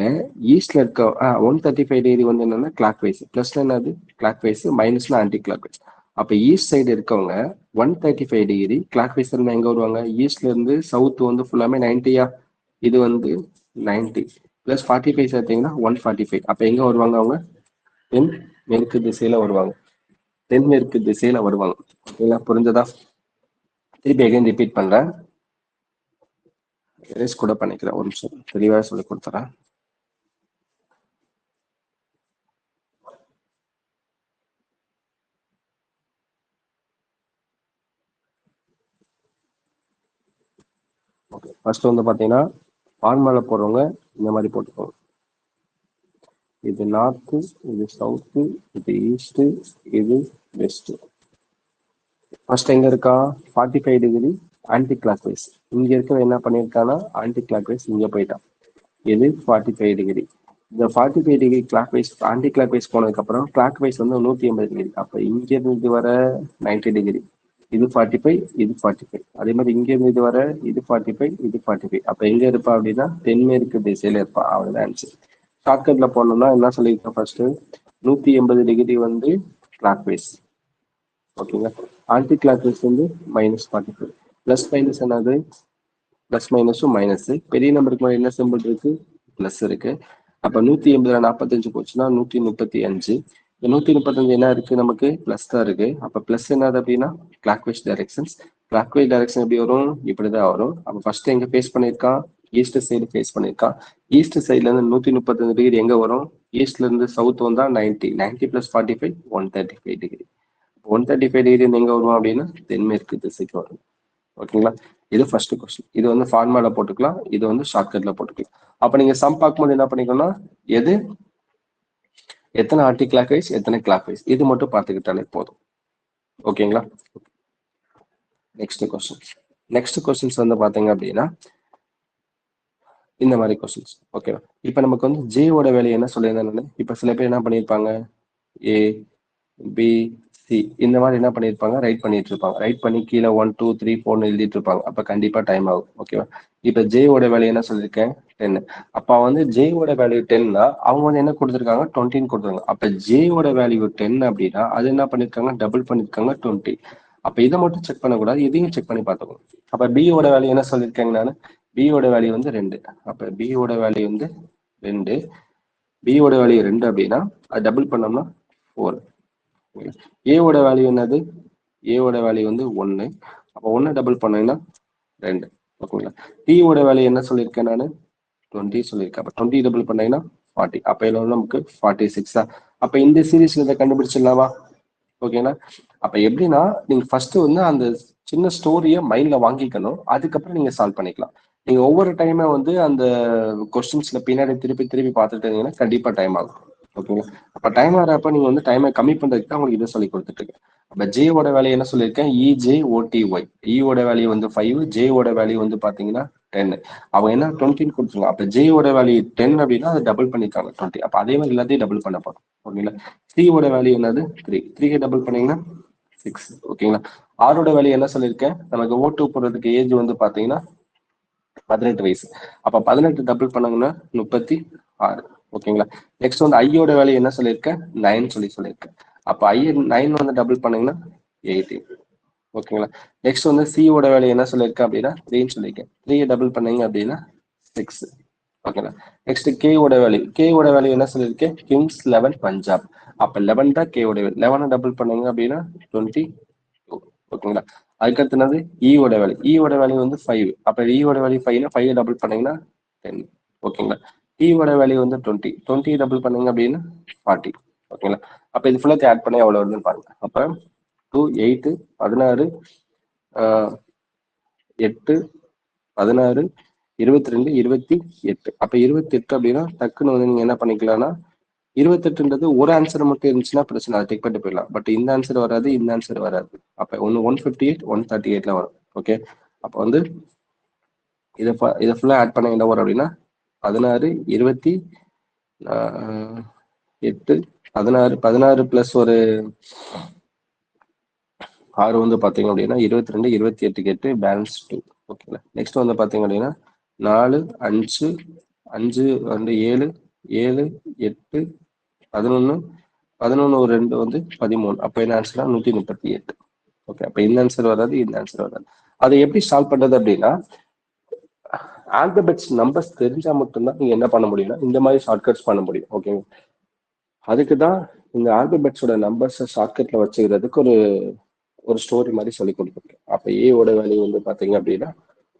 ஈஸ்ட்ல இருக்க 135 டிகிரி வந்து என்னன்னா கிளாக் வைஸ், பிளஸ்ல என்னது? கிளாக் வைஸ், மைனஸ்ல ஆன்டி கிளாக் வைஸ். அப்ப ஈஸ்ட் சைடு இருக்கவங்க 135 டிகிரி கிளாக் வைஸ் இருந்தா எங்க வருவாங்க? ஈஸ்ட்ல இருந்து சவுத் வந்து ஃபுல்லாமே 90யா? இது வந்து 90 பிளஸ் 45 சேர்த்தீங்கன்னா 145. அப்ப எங்க வருவாங்க அவங்க? தென் மேற்கு திசையில வருவாங்க. தென்மேற்கு திசையில வருவாங்க. ஓகேங்களா? புரிஞ்சதா? திருப்பி அகைன் ரிப்பீட் பண்றேன், எரேஸ் கூட பண்ணிக்கிறேன். ஒரு நிமிஷம் தெளிவா சொல்லி கொடுத்துறேன். ஓகே, ஃபர்ஸ்ட் வந்து பாத்தீங்கன்னா ஃபார்முலா போடுறவங்க இந்த மாதிரி போட்டுக்கோங்க. இது நார்த்து, இது சவுத்து, இது ஈஸ்ட், இது வெஸ்ட். ஃபர்ஸ்ட் எங்க இருக்கா? 45 டிகிரி ஆன்டி கிளாக் வைஸ். இங்க இருக்க என்ன பண்ணிருக்கானா ஆன்டி கிளாக் வைஸ் இங்க போயிட்டான். இது 45 டிகிரி. இந்த 45 degree clockwise anticlockwise போனதுக்கு அப்புறம் கிளாக் வைஸ் வந்து 180 டிகிரி. அப்ப இங்க இருந்து வர 90 டிகிரி, இது 45, இது 45. அதே மாதிரி இங்க இருந்து இது வர இது 45, இது 45. அப்ப எங்க இருப்பா அப்படின்னா தென்மேற்கு திசையில இருப்பா. அவ்வளவுதான் ஆன்சர். ஷார்ட்கட்ல போனோம்னா என்ன சொல்லியிருக்கோம்? ஃபர்ஸ்ட் 180 டிகிரி வந்து கிளாக் வைஸ். ஓகேங்களா? ஆன்டி கிளாக் வைஸ் வந்து -45. பிளஸ் மைனஸ் என்னது? பிளஸ் மைனஸும் மைனஸ். பெரிய நம்பருக்கு மேலே என்ன சிம்பிள் இருக்கு? பிளஸ் இருக்கு. அப்ப 180ல 45 போச்சுன்னா 135. 135 என்ன இருக்கு? நமக்கு பிளஸ் தான் இருக்கு. அப்ப பிளஸ் என்னது அப்படின்னா clockwise directions. Clockwise direction எப்படி வரும்? இப்படிதான் வரும். அப்ப ஃபர்ஸ்ட் எங்க ஃபேஸ் பண்ணிருக்கான்? ஈஸ்ட் சைடு ஃபேஸ் பண்ணிருக்கான். ஈஸ்ட் சைட்ல இருந்து 135 டிகிரி எங்க வரும்? ஈஸ்ட்ல இருந்து சவுத் வந்தா 90. 90 பிளஸ் 45 135 டிகிரி. 135 டிகிரி எங்க வரும் அப்படின்னா தென்மேற்கு திசைக்கு வரும். ஓகேங்களா? இது ஃபர்ஸ்ட் கொஸ்டின். இது வந்து ஃபார்முலா போட்டுக்கலாம், இது வந்து ஷார்ட்கட்ல போட்டுக்கலாம். அப்ப நீங்க சம் பார்க்கும்போது என்ன பண்ணிக்கணும்னா எது எத்தனை ஆன்டி கிளாக் வைஸ், எத்தனை கிளாக் வைஸ், இது மட்டும் பார்த்துக்கிட்டாலே போதும். ஓகேங்களா? Next questions. நெக்ஸ்ட் கொஸ்டின்ஸ் வந்து பாத்தீங்க அப்படின்னா இந்த மாதிரி கொஸ்டின்ஸ். ஓகேவா? இப்ப நமக்கு வந்து ஜேயோட வேலையை என்ன சொல்லியிருந்தேன்? இப்ப சில பேர் என்ன பண்ணிருப்பாங்க, ஏ பி சி இந்த மாதிரி என்ன பண்ணிருப்பாங்க, ரைட் பண்ணிட்டு இருப்பாங்க. ரைட் பண்ணி கீழே 1 2 3 4 எழுதிட்டு இருப்பாங்க. அப்ப கண்டிப்பா டைம் ஆகும். ஓகேவா? இப்ப ஜேயோட வேல்யூ என்ன சொல்லியிருக்கேன் 10. அப்ப வந்து ஜேயோட வேல்யூ 10னா அவங்க வந்து என்ன கொடுத்துருக்காங்க 20 கொடுத்துருக்காங்க. அப்ப ஜேயோட வேல்யூ 10 அப்படின்னா அது என்ன பண்ணிருக்காங்க டபுள் பண்ணிருக்காங்க 20. அப்ப இதை மட்டும் செக் பண்ணக்கூடாது, இதையும் செக் பண்ணி பார்த்துக்கணும். அப்ப பியோட வேல்யூ என்ன சொல்லியிருக்கேங்க நான், பியோட வேல்யூ வந்து 2. அப்ப பியோட வேல்யூ வந்து 2, பியோட வேல்யூ 2 அப்படின்னா அது டபுள் பண்ணோம்னா 4. ஏவோட வேல்யூ என்னது, ஏவோட வேல்யூ வந்து 1. அப்போ 1 டபுள் பண்ணீங்கன்னா 2. ஓகேங்களா. டியோட வேல்யூ என்ன சொல்லியிருக்கேன் நான் 20 சொல்லியிருக்கேன். அப்போ 20 டபுள் பண்ணீங்கன்னா 40. அப்போ இதில் நமக்கு 46 தான். அப்போ இந்த சீரீஸ்ல இதை கண்டுபிடிச்சிடலாமா? ஓகேங்களா. அப்ப எப்படின்னா நீங்க ஃபர்ஸ்ட் வந்து அந்த சின்ன ஸ்டோரியை மைண்ட்ல வாங்கிக்கணும், அதுக்கப்புறம் நீங்க சால்வ் பண்ணிக்கலாம். நீங்க ஒவ்வொரு டைமே வந்து அந்த கொஸ்டின்ஸ்ல பின்னாடி திருப்பி திருப்பி பார்த்துட்டு இருந்தீங்கன்னா கண்டிப்பா டைம் ஆகும். ஓகேங்களா. அப்ப டைம் ஆகிறப்ப நீங்க வந்து டைமை கம்மி பண்றதுக்கு தான் உங்களுக்கு இதை சொல்லி கொடுத்துட்டு இருக்கேன். அப்ப ஜேயோட வேல்யூ என்ன சொல்லியிருக்கேன், EJOTY. ஈயோட வேல்யூ வந்து 5, ஜேயோட வேல்யூ வந்து பாத்தீங்கன்னா 10. அவங்க என்ன 20 கொடுத்துருங்க. அப்ப ஜேயோட வேல்யூ 10 அப்படின்னா அதை டபுள் பண்ணிருக்காங்க 20. அப்ப அதே மாதிரி எல்லாத்தையும் டபுள் பண்ண போறோம். ஓகேங்களா. சியோட வேல்யூ என்னது 3, 3 டபுள் பண்ணீங்கன்னா 6. ஓகேங்களா. ஆரோட வேல்யூ என்ன சொல்லியிருக்கேன், நமக்கு ஓட்டு போடுறதுக்கு ஏஜ் வந்து பாத்தீங்கன்னா 18 வயசு. அப்ப 18 டபுள் பண்ணாங்கன்னா 36. ஓகேங்களா. நெக்ஸ்ட் வந்து ஐயோட வேல்யூ என்ன சொல்லியிருக்கேன் 9 சொல்லியிருக்கேன். அப்ப ஐ 9 வந்து டபுள் பண்ணீங்கன்னா 18. ஓகேங்களா. நெக்ஸ்ட் வந்து சியோட வேல்யூ என்ன சொல்லியிருக்கேன் அப்படின்னா 3 சொல்லியிருக்கேன். 3 டபுள் பண்ணீங்க அப்படின்னா 6. ஓகேங்களா. நெக்ஸ்ட் கேவோட வேல்யூ, கேவோட வேல்யூ என்ன சொல்லியிருக்கேன் கிங்ஸ் 11 பஞ்சாப். அப்ப 11 தான் கேவோட வேல்யூ. 11 டபுள் பண்ணீங்க அப்படின்னா 22. ஓகேங்களா. அதுக்கடுத்து என்னது ஈயோட வேல்யூ, ஈயோட வேல்யூ வந்து 5. அப்ப ஈயோட வேல்யூ 5னா 5 டபுள் பண்ணீங்கன்னா 10. ஓகேங்களா. டீயோட வேல்யூ வந்து 20, 20 டபுள் பண்ணீங்க அப்படின்னா 40. ஓகேங்களா. அப்ப இது ஃபுல்லாக ஆட் பண்ணி எவ்வளவு வருதுன்னு பாருங்க. அப்ப 2, 8, 16, 8, 16, 22, 28. அப்ப 28 அப்படின்னா டக்குன்னு வந்து நீங்க என்ன பண்ணிக்கலாம்னா 28ன்றது ஒரு ஆன்சர் மட்டும் இருந்துச்சுன்னா பிரச்சனை, அதை டிக் பண்ணிட்டு போயிடலாம். பட் இந்த ஆன்சர் வராது, இந்த ஆன்சர் வராது. அப்ப ஒன்னு 158, 138ல வரும். ஓகே. அப்ப வந்து இதை ஃபுல்லா ஆட் பண்ண என்ன வரும் அப்படின்னா 16, 28, 16, 16 பிளஸ் ஒரு 6 வந்து பாத்தீங்க அப்படின்னா 22, 28 8 பேலன்ஸ் 2. ஓகேங்களா. நெக்ஸ்ட் வந்து பாத்தீங்க அப்படின்னா 4, 5, 5 வந்து 7, 7, 8, 11, 11 ஒரு 2 வந்து 13. அப்ப என்ன ஆன்சர்னா 138. ஓகே. அப்ப இந்த ஆன்சர் வராது, இந்த ஆன்சர் வராது. அதை எப்படி சால்வ் பண்றது அப்படின்னா ஆல்பபெட்ஸ் நம்பர்ஸ் தெரிஞ்சா மட்டும்தான் நீங்க என்ன பண்ண முடியும்னா இந்த மாதிரி ஷார்ட்கட்ஸ் பண்ண முடியும். ஓகேங்க. அதுக்குதான் இந்த ஆல்பபெட்ஸோட நம்பர்ஸ் ஷார்ட்கட்ல வச்சுக்கிறதுக்கு ஒரு ஸ்டோரி மாதிரி சொல்லி கொடுத்துருக்கேன். அப்ப ஏவோட வேல்யூ வந்து பாத்தீங்க அப்படின்னா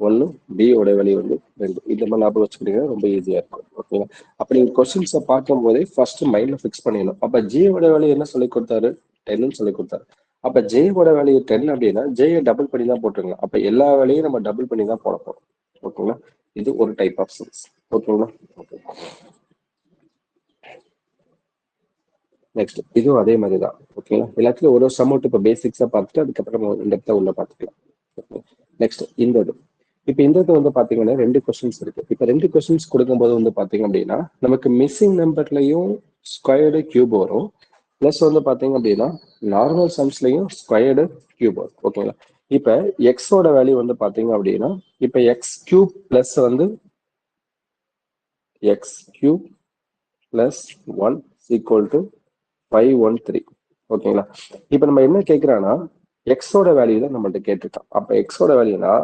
1, பியோட வேல்யூ வந்து 2. இந்த மாதிரி ஞாபகம் வச்சுக்கிட்டீங்கன்னா ரொம்ப ஈஸியா இருக்கும். ஓகேங்களா. அப்ப நீங்க கொஸ்டின்ஸை பார்க்கும் போதே ஃபர்ஸ்ட் மைண்ட்ல ஃபிக்ஸ் பண்ணிடணும். அப்ப ஜேயோட வேல்யூ என்ன சொல்லி கொடுத்தாரு 10 சொல்லி கொடுத்தாரு. அப்ப ஜேயோட வேல்யூ 10 அப்படின்னா ஜேயை டபுள் பண்ணி தான் போட்டுருங்க. அப்ப எல்லா வேலையும் நம்ம டபுள் பண்ணி தான் போட போறோம். ஓகேங்களா. இது ஒரு டைப் ஆஃப் சம்ஸ். ஓகேங்களா. ஓகே. நெக்ஸ்ட் இதுவும் அதே மாதிரி தான். ஓகேங்களா. எல்லாத்துலயும் ஒரு சம் அவுட் இப்போ பேசிக்ஸா பார்த்துட்டு அதுக்கப்புறம் இந்த உள்ள பார்த்துக்கலாம். நெக்ஸ்ட் இந்த இது இப்ப இந்த இது வந்து பாத்தீங்கன்னா 2 கொஸ்டின்ஸ் இருக்கு. இப்ப 2 கொஸ்டின்ஸ் கொடுக்கும்போது வந்து பாத்தீங்க அப்படின்னா நமக்கு மிஸ்ஸிங் நம்பர்லயும் ஸ்கொயர்டு கியூப் வரும், பிளஸ் வந்து பாத்தீங்க அப்படின்னா நார்மல் சம்ஸ்லயும் ஸ்கொயர்டு கியூப் வரும். ஓகேங்களா. இப்ப எக்ஸோட வேல்யூ வந்து பாத்தீங்க அப்படின்னா இப்ப எக்ஸ் கியூப் பிளஸ் வந்து X cube plus 1 equal to 513. ஓகேங்களா. இப்ப நம்ம என்ன கேட்கிறோம்னா எக்ஸோட வேல்யூ தான் நம்மள்ட்ட கேட்டிருக்கோம். அப்ப எக்ஸோட வேல்யூனா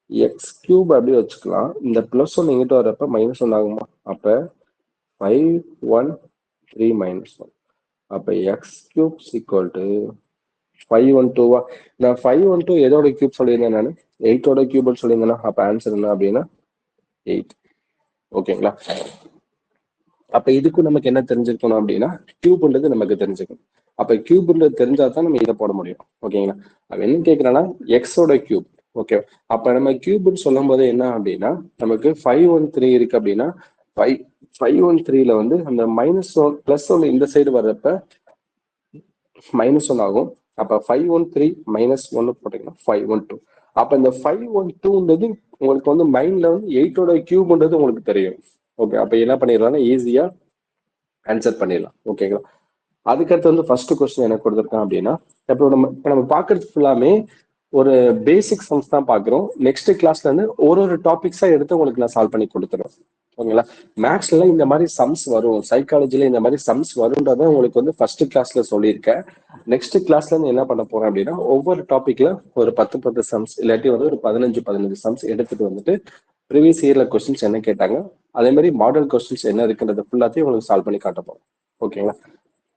எக்ஸ் கியூப் அப்படி வச்சுக்கலாம். இந்த பிளஸ் 1 இங்கிட்ட வரப்ப -1 ஆகுமா? அப்ப 513 -1. அப்ப எக்ஸ் கியூப் ஈக்குவல் டு 512. நான் 512 எதோட கியூப் சொல்லியிருந்தேன் நான் 8ஓட கியூப் சொல்லியிருந்தேன்னா அப்ப ஆன்சர் என்ன அப்படின்னா 8. ஓகேங்களா. அப்ப இதுக்கும் நமக்கு என்ன தெரிஞ்சிருக்கணும் அப்படின்னா கியூப்ன்றது நமக்கு தெரிஞ்சுக்கணும். அப்ப கியூப்ன்றது தெரிஞ்சா தான் நம்ம இதை போட முடியும். ஓகேங்களா. அவன் என்ன கேட்கிறான்னா எக்ஸோட கியூப். ஓகே. அப்ப நம்ம கியூப்னு சொல்லும் போது என்ன அப்படின்னா நமக்கு 513 இருக்கு அப்படின்னா 513ல வந்து அந்த -1 +1 இந்த சைடு வர்றப்ப -1 ஆகும். அப்ப 513 -1 போட்டீங்கன்னா 512. அப்ப இந்த 512ன்றது உங்களுக்கு வந்து மைண்ட்ல வந்து 8ஓட கியூப்ன்றது உங்களுக்கு தெரியும். ஓகே. அப்ப என்ன பண்ணிடலாம்னா ஈஸியா ஆன்சர் பண்ணிடலாம். ஓகேங்களா. அதுக்கடுத்து வந்து ஃபர்ஸ்ட் கொஸ்டின் என்ன கொடுத்துருக்கான் அப்படின்னா இப்ப நம்ம பாக்குறது ஃபுல்லாமே ஒரு பேசிக் சம்ஸ் தான் பாக்குறோம். நெக்ஸ்ட் கிளாஸ்ல இருந்து ஒரு டாபிக்ஸா எடுத்து உங்களுக்கு நான் சால்வ் பண்ணி கொடுத்துறேன். ஓகேங்களா? மேக்ஸ்ல இந்த மாதிரி சம்ஸ் வரும், சைக்காலஜில இந்த மாதிரி சம்ஸ் வரும்ன்றத உங்களுக்கு வந்து ஃபர்ஸ்ட் கிளாஸ்ல சொல்லியிருக்கேன். நெக்ஸ்ட் கிளாஸ்ல இருந்து என்ன பண்ண போறேன் அப்படின்னா, ஒவ்வொரு டாபிக்ல ஒரு 10 சம்ஸ் இல்லாட்டி வந்து ஒரு 15 சம்ஸ் எடுத்துட்டு வந்துட்டு ப்ரீவியஸ் இயர்ல கொஸ்டின்ஸ் என்ன கேட்டாங்க, அதே மாதிரி மாடல் கொஸ்டின்ஸ் என்ன இருக்குன்றது ஃபுல்லாத்தையும் உங்களுக்கு சால்வ் பண்ணி காட்ட போறோம். ஓகேங்களா?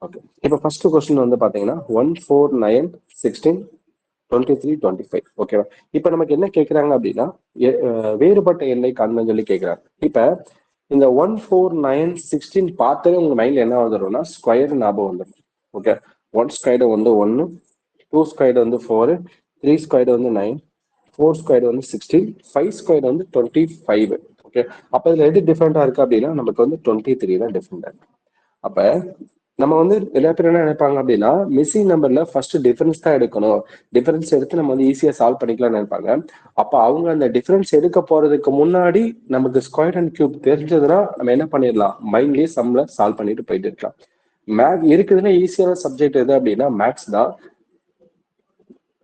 ஓகே. இப்போ ஃபர்ஸ்ட் கொஸ்டின் வந்து பாத்தீங்கன்னா 1, 4, 9, 16, 23, 25. ஓகேவா? இப்ப நமக்கு என்ன கேக்குறாங்க அப்படின்னா, வேறுபட்ட எண்ணை காண்பன்னு சொல்லி கேக்குறாங்க. இப்ப இந்த 1, 4, 9, 16 பார்த்தாலே உங்க மைண்ட்ல என்ன வந்துடும்னா ஸ்கொயர் ஞாபகம் வந்துடும். ஓகே. 1 ஸ்கொயர் வந்து 1, 2 ஸ்கொயர் வந்து 4, 3 ஸ்கொயர் வந்து 9, 4 ஸ்கொயர் வந்து 16, 5 ஸ்கொயர் வந்து 25. ஓகே. அப்ப இதுல எது டிஃபரெண்டா இருக்கு அப்படின்னா நமக்கு வந்து 23 தான் டிஃபரெண்டா இருக்கு. அப்ப நம்ம வந்து எல்லா பேரும் என்ன நினைப்பாங்க அப்படின்னா, மிஸ்ஸிங் நம்பர்ல ஃபர்ஸ்ட் டிஃபரன்ஸ் தான் எடுக்கணும், டிஃபரன்ஸ் எடுத்து நம்ம வந்து ஈஸியா சால்வ் பண்ணிக்கலாம்னு நினைப்பாங்க. அப்ப அவங்க அந்த டிஃபரன்ஸ் எடுக்க போறதுக்கு முன்னாடி நமக்கு ஸ்கொயர் அண்ட் கியூப் தெரிஞ்சதுன்னா நம்ம என்ன பண்ணிடலாம், மைண்ட்லயே சம்ல சால்வ் பண்ணிட்டு போயிட்டு இருக்கலாம். மேக்ஸ் இருக்குதுன்னா ஈஸியான சப்ஜெக்ட் எது அப்படின்னா மேக்ஸ் தான்.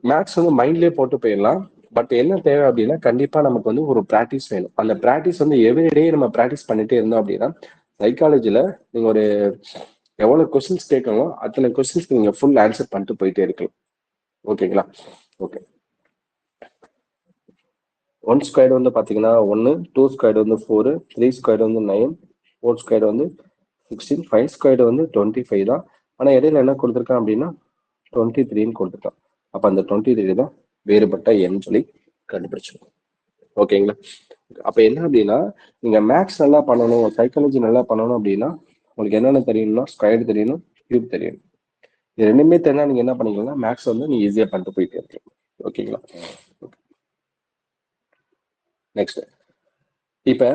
மேக்ஸ் வந்து மைண்ட்லயே போட்டு போயிடலாம். பட் என்ன தேவை அப்படின்னா கண்டிப்பா நமக்கு வந்து ஒரு பிராக்டிஸ் வேணும். அந்த பிராக்டிஸ் வந்து எவ்ரிடே நம்ம பிராக்டிஸ் பண்ணிட்டே இருந்தோம் அப்படின்னா சைக்காலஜில நீங்க ஒரு எவ்வளவு கொஸ்டின்ஸ் கேட்கணும் அத்தனை கொஸ்டின்ஸ்க்கு நீங்க ஃபுல் ஆன்சர் பண்ணிட்டு போயிட்டே இருக்கலாம். ஓகேங்களா? ஓகே. 1 ஸ்கொயர் வந்து பாத்தீங்கன்னா 1, 2 ஸ்கொயர் வந்து 4, 3 ஸ்கொயர் வந்து 9, 4 ஸ்கொயர் வந்து 16, 5 ஸ்கொயர் வந்து 25 தான். ஆனா இடையில என்ன கொடுத்துருக்கான் அப்படின்னா 23ன்னு கொடுத்துருக்கான். அப்ப அந்த 23 தான் வேறுபட்ட எண் சொல்லி கண்டுபிடிச்சிருக்கோம். ஓகேங்களா? அப்ப என்ன அப்படின்னா நீங்க மேக்ஸ் நல்லா பண்ணணும், சைக்காலஜி நல்லா பண்ணணும் அப்படின்னா உங்களுக்கு என்னென்ன தெரியணும்னா ஸ்கொயர் தெரியணும், கியூப் தெரியணும். இது ரெண்டுமே தெரிஞ்சா நீங்க என்ன பண்ணிக்கலாம், மேக்ஸ் வந்து நீங்க ஈஸியா பண்ணிட்டு போயிட்டே இருக்கலாம். ஓகேங்களா? நெக்ஸ்ட் இப்ப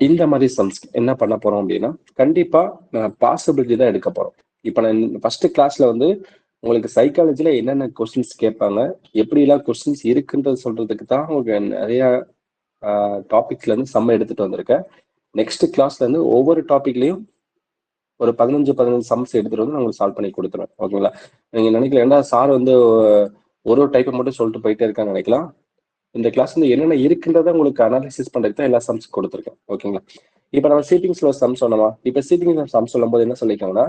இந்த மாதிரி சம்ஸ் என்ன பண்ண போறோம் அப்படின்னா கண்டிப்பா பாசிபிலிட்டி தான் எடுக்க போறோம். இப்ப நான் ஃபர்ஸ்ட் கிளாஸ்ல வந்து உங்களுக்கு சைக்காலஜில என்னென்ன கொஸ்டின்ஸ் கேட்பாங்க, எப்படி எல்லாம் கொஸ்டின்ஸ் இருக்குன்றது சொல்றதுக்கு தான் உங்களுக்கு நிறைய டாபிக்ஸ்ல இருந்து சம் எடுத்துட்டு வந்திருக்கேன். நெக்ஸ்ட் கிளாஸ்ல இருந்து ஒவ்வொரு டாபிக்லயும் ஒரு 15 சம்ஸ் எடுத்துட்டு வந்து நான் உங்களுக்கு சால்வ் பண்ணி கொடுத்துருவேன். ஓகேங்களா? நீங்க நினைக்கல ஏன்னா சார் வந்து ஒரு டைப்பை மட்டும் சொல்லிட்டு போயிட்டே இருக்கான்னு நினைக்கலாம். இந்த கிளாஸ் வந்து என்னென்ன இருக்குன்றத உங்களுக்கு அனாலிசிஸ் பண்றதுக்கு தான் எல்லா சம்ஸ் கொடுத்துருக்கேன். ஓகேங்களா? இப்ப நம்ம சீட்டிங்ஸ்ல ஒரு சம் சொன்னோமா, இப்ப சீட்டிங் சம் சொல்லும் போது என்ன சொல்லியிருக்காங்கன்னா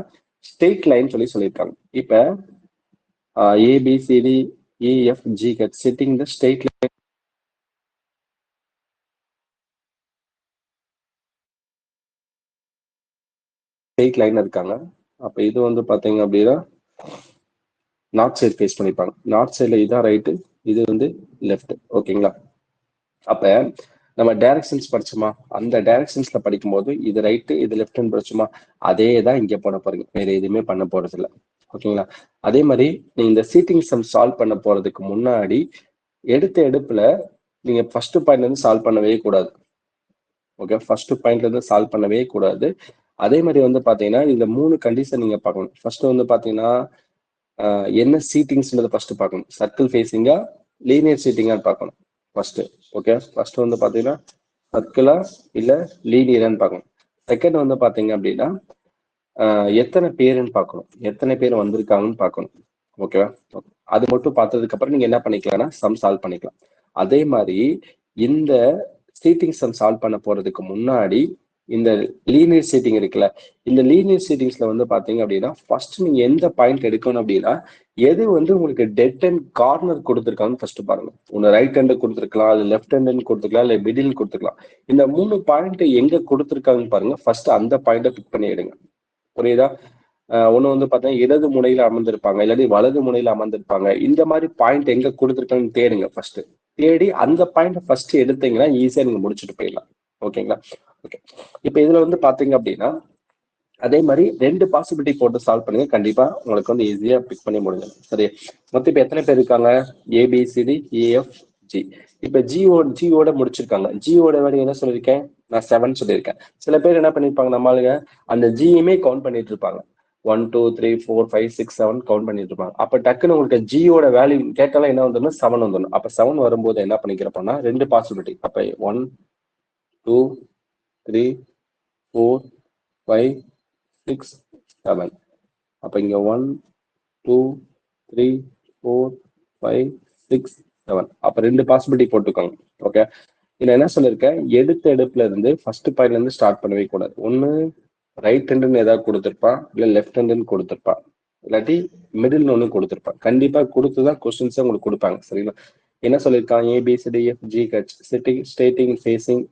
ஸ்ட்ரெயிட் லைன் சொல்லியிருக்காங்க. இப்ப ABCD EFG சிட்டிங் த ஸ்ட்ரெயிட் லைன் ஸ்ட்ரெயிட் லைன் இருக்காங்க. அப்ப இது வந்து பாத்தீங்க அப்படின்னா நார்த் சைடு ஃபேஸ் பண்ணிப்பாங்க. நார்த் சைட்ல இதான் ரைட்டு, இது வந்து லெஃப்ட். ஓகேங்களா? அப்ப நம்ம டைரக்ஷன்ஸ் படிச்சோமா, அந்த டைரக்ஷன்ஸ்ல படிக்கும்போது இது ரைட்டு இது லெஃப்ட்னு படிச்சோமா, அதே தான் இங்க பண்ண போறீங்க, வேற எதுவுமே பண்ண போறது இல்லை. ஓகேங்களா? அதே மாதிரி நீங்க இந்த சீட்டிங் சம் சால்வ் பண்ண போறதுக்கு முன்னாடி எடுத்த எடுப்புல நீங்க ஃபர்ஸ்ட் பாயிண்ட்ல இருந்து சால்வ் பண்ணவே கூடாது. ஓகே, ஃபர்ஸ்ட் பாயிண்ட்ல இருந்து சால்வ் பண்ணவே கூடாது. அதே மாதிரி வந்து பாத்தீங்கன்னா இந்த 3 கண்டிஷன் நீங்க பார்க்கணும். ஃபர்ஸ்ட் வந்து பாத்தீங்கன்னா என்ன சீட்டிங்ஸ்ன்றத ஃபர்ஸ்ட் பார்க்கணும். சர்க்கிள் ஃபேஸிங்கா லீனியர் சீட்டிங்கான்னு பார்க்கணும் ஃபர்ஸ்ட். ஓகே, ஃபர்ஸ்ட் வந்து பாத்தீங்கன்னா சர்க்கிளா இல்ல லீனியரான்னு பார்க்கணும். செகண்ட் வந்து பாத்தீங்க அப்படின்னா எத்தனை பேருன்னு பார்க்கணும், எத்தனை பேர் வந்திருக்காங்கன்னு பார்க்கணும். ஓகேவா? அது மட்டும் பார்த்ததுக்கு அப்புறம் நீங்க என்ன பண்ணிக்கலாம்னா சம் சால்வ் பண்ணிக்கலாம். அதே மாதிரி இந்த சீட்டிங் சம் சால்வ் பண்ண போறதுக்கு முன்னாடி இந்த லீனியர் சீட்டிங் இருக்குல்ல, இந்த லீனியர் சீட்டிங்ஸ்ல வந்து பாத்தீங்க அப்படின்னா ஃபர்ஸ்ட் நீங்க எந்த பாயிண்ட் எடுக்கணும் அப்படின்னா எது வந்து உங்களுக்கு டெட் அண்ட் கார்னர் கொடுத்துருக்காங்கன்னு ஃபர்ஸ்ட் பாருங்க. ஒன்னு ரைட் ஹேண்ட் கொடுத்துருக்கலாம், அது லெஃப்ட் ஹேண்ட் கொடுத்துருக்கலாம், இல்ல மிடில் கொடுத்துருக்கலாம். இந்த 3 பாயிண்ட் எங்க கொடுத்துருக்காங்கன்னு பாருங்க. ஃபர்ஸ்ட் அந்த பாயிண்ட பிக் பண்ணி எடுங்க. புரியுதா? ஒண்ணு வந்து பாத்தீங்கன்னா இடது முனையில அமர்ந்திருப்பாங்க, இல்லாட்டி வலது முனையில அமர்ந்திருப்பாங்க. இந்த மாதிரி பாயிண்ட் எங்க கொடுத்துருக்காங்கன்னு தேடுங்க. ஃபர்ஸ்ட் தேடி அந்த பாயிண்ட் ஃபர்ஸ்ட் எடுத்தீங்கன்னா ஈஸியா நீங்க முடிச்சுட்டு போயிடலாம். ஓகேங்களா? ஓகே. இப்ப இதுல வந்து பாத்தீங்க அப்படின்னா அதே மாதிரி 2 பாசிபிலிட்டி போட்டு சால்வ் பண்ணுங்க. கண்டிப்பா உங்களுக்கு வந்து ஈஸியா பிக் பண்ணி முடியும். சரி, மொத்தம் இப்ப எத்தனை பேர் இருக்காங்க? ABCD EFG. இப்ப ஜியோட முடிச்சிருக்காங்க. ஜியோட வேலை என்ன சொல்லியிருக்கேன் நான் 7 சொல்லியிருக்கேன். சில பேர் என்ன பண்ணிருப்பாங்க, நம்மளுங்க அந்த ஜியுமே கவுண்ட் பண்ணிட்டு இருப்பாங்க. 1 2 3 4 5 6 7 கவுண்ட் பண்ணிட்டு இருப்பாங்க. அப்ப டக்குன்னு உங்களுக்கு ஜியோட வேல்யூ கேட்டாலும் என்ன வந்துடும், 7 வந்துடும். அப்ப 7 வரும்போது என்ன பண்ணிக்கிறப்போனா 2 பாசிபிலிட்டி. அப்ப 1 2 3 4 5 6 7. அப்ப இங்க 1 2 3 4 5 6 7. அப்ப 2 பாசிபிலிட்டி போட்டுக்கோங்க. ஓகே, இதுல என்ன சொல்லியிருக்கேன், எடுத்த எடுப்புல இருந்து ஃபர்ஸ்ட் பாயிண்ட்ல இருந்து ஸ்டார்ட் பண்ணவே கூடாது. ஒண்ணு ரைட் ஹேண்டுன்னு ஏதாவது கொடுத்திருப்பான், இல்ல லெஃப்ட் ஹேண்டுன்னு கொடுத்திருப்பான், இல்லாட்டி மிடில் ஒண்ணு கொடுத்திருப்பான். கண்டிப்பா கொடுத்துதான் கொஸ்டின்ஸ் உங்களுக்கு கொடுப்பாங்க. சரிங்களா? என்ன சொல்லியிருக்கான், ABCDFGH ஸ்டேட்டிங் ஃபேசிங்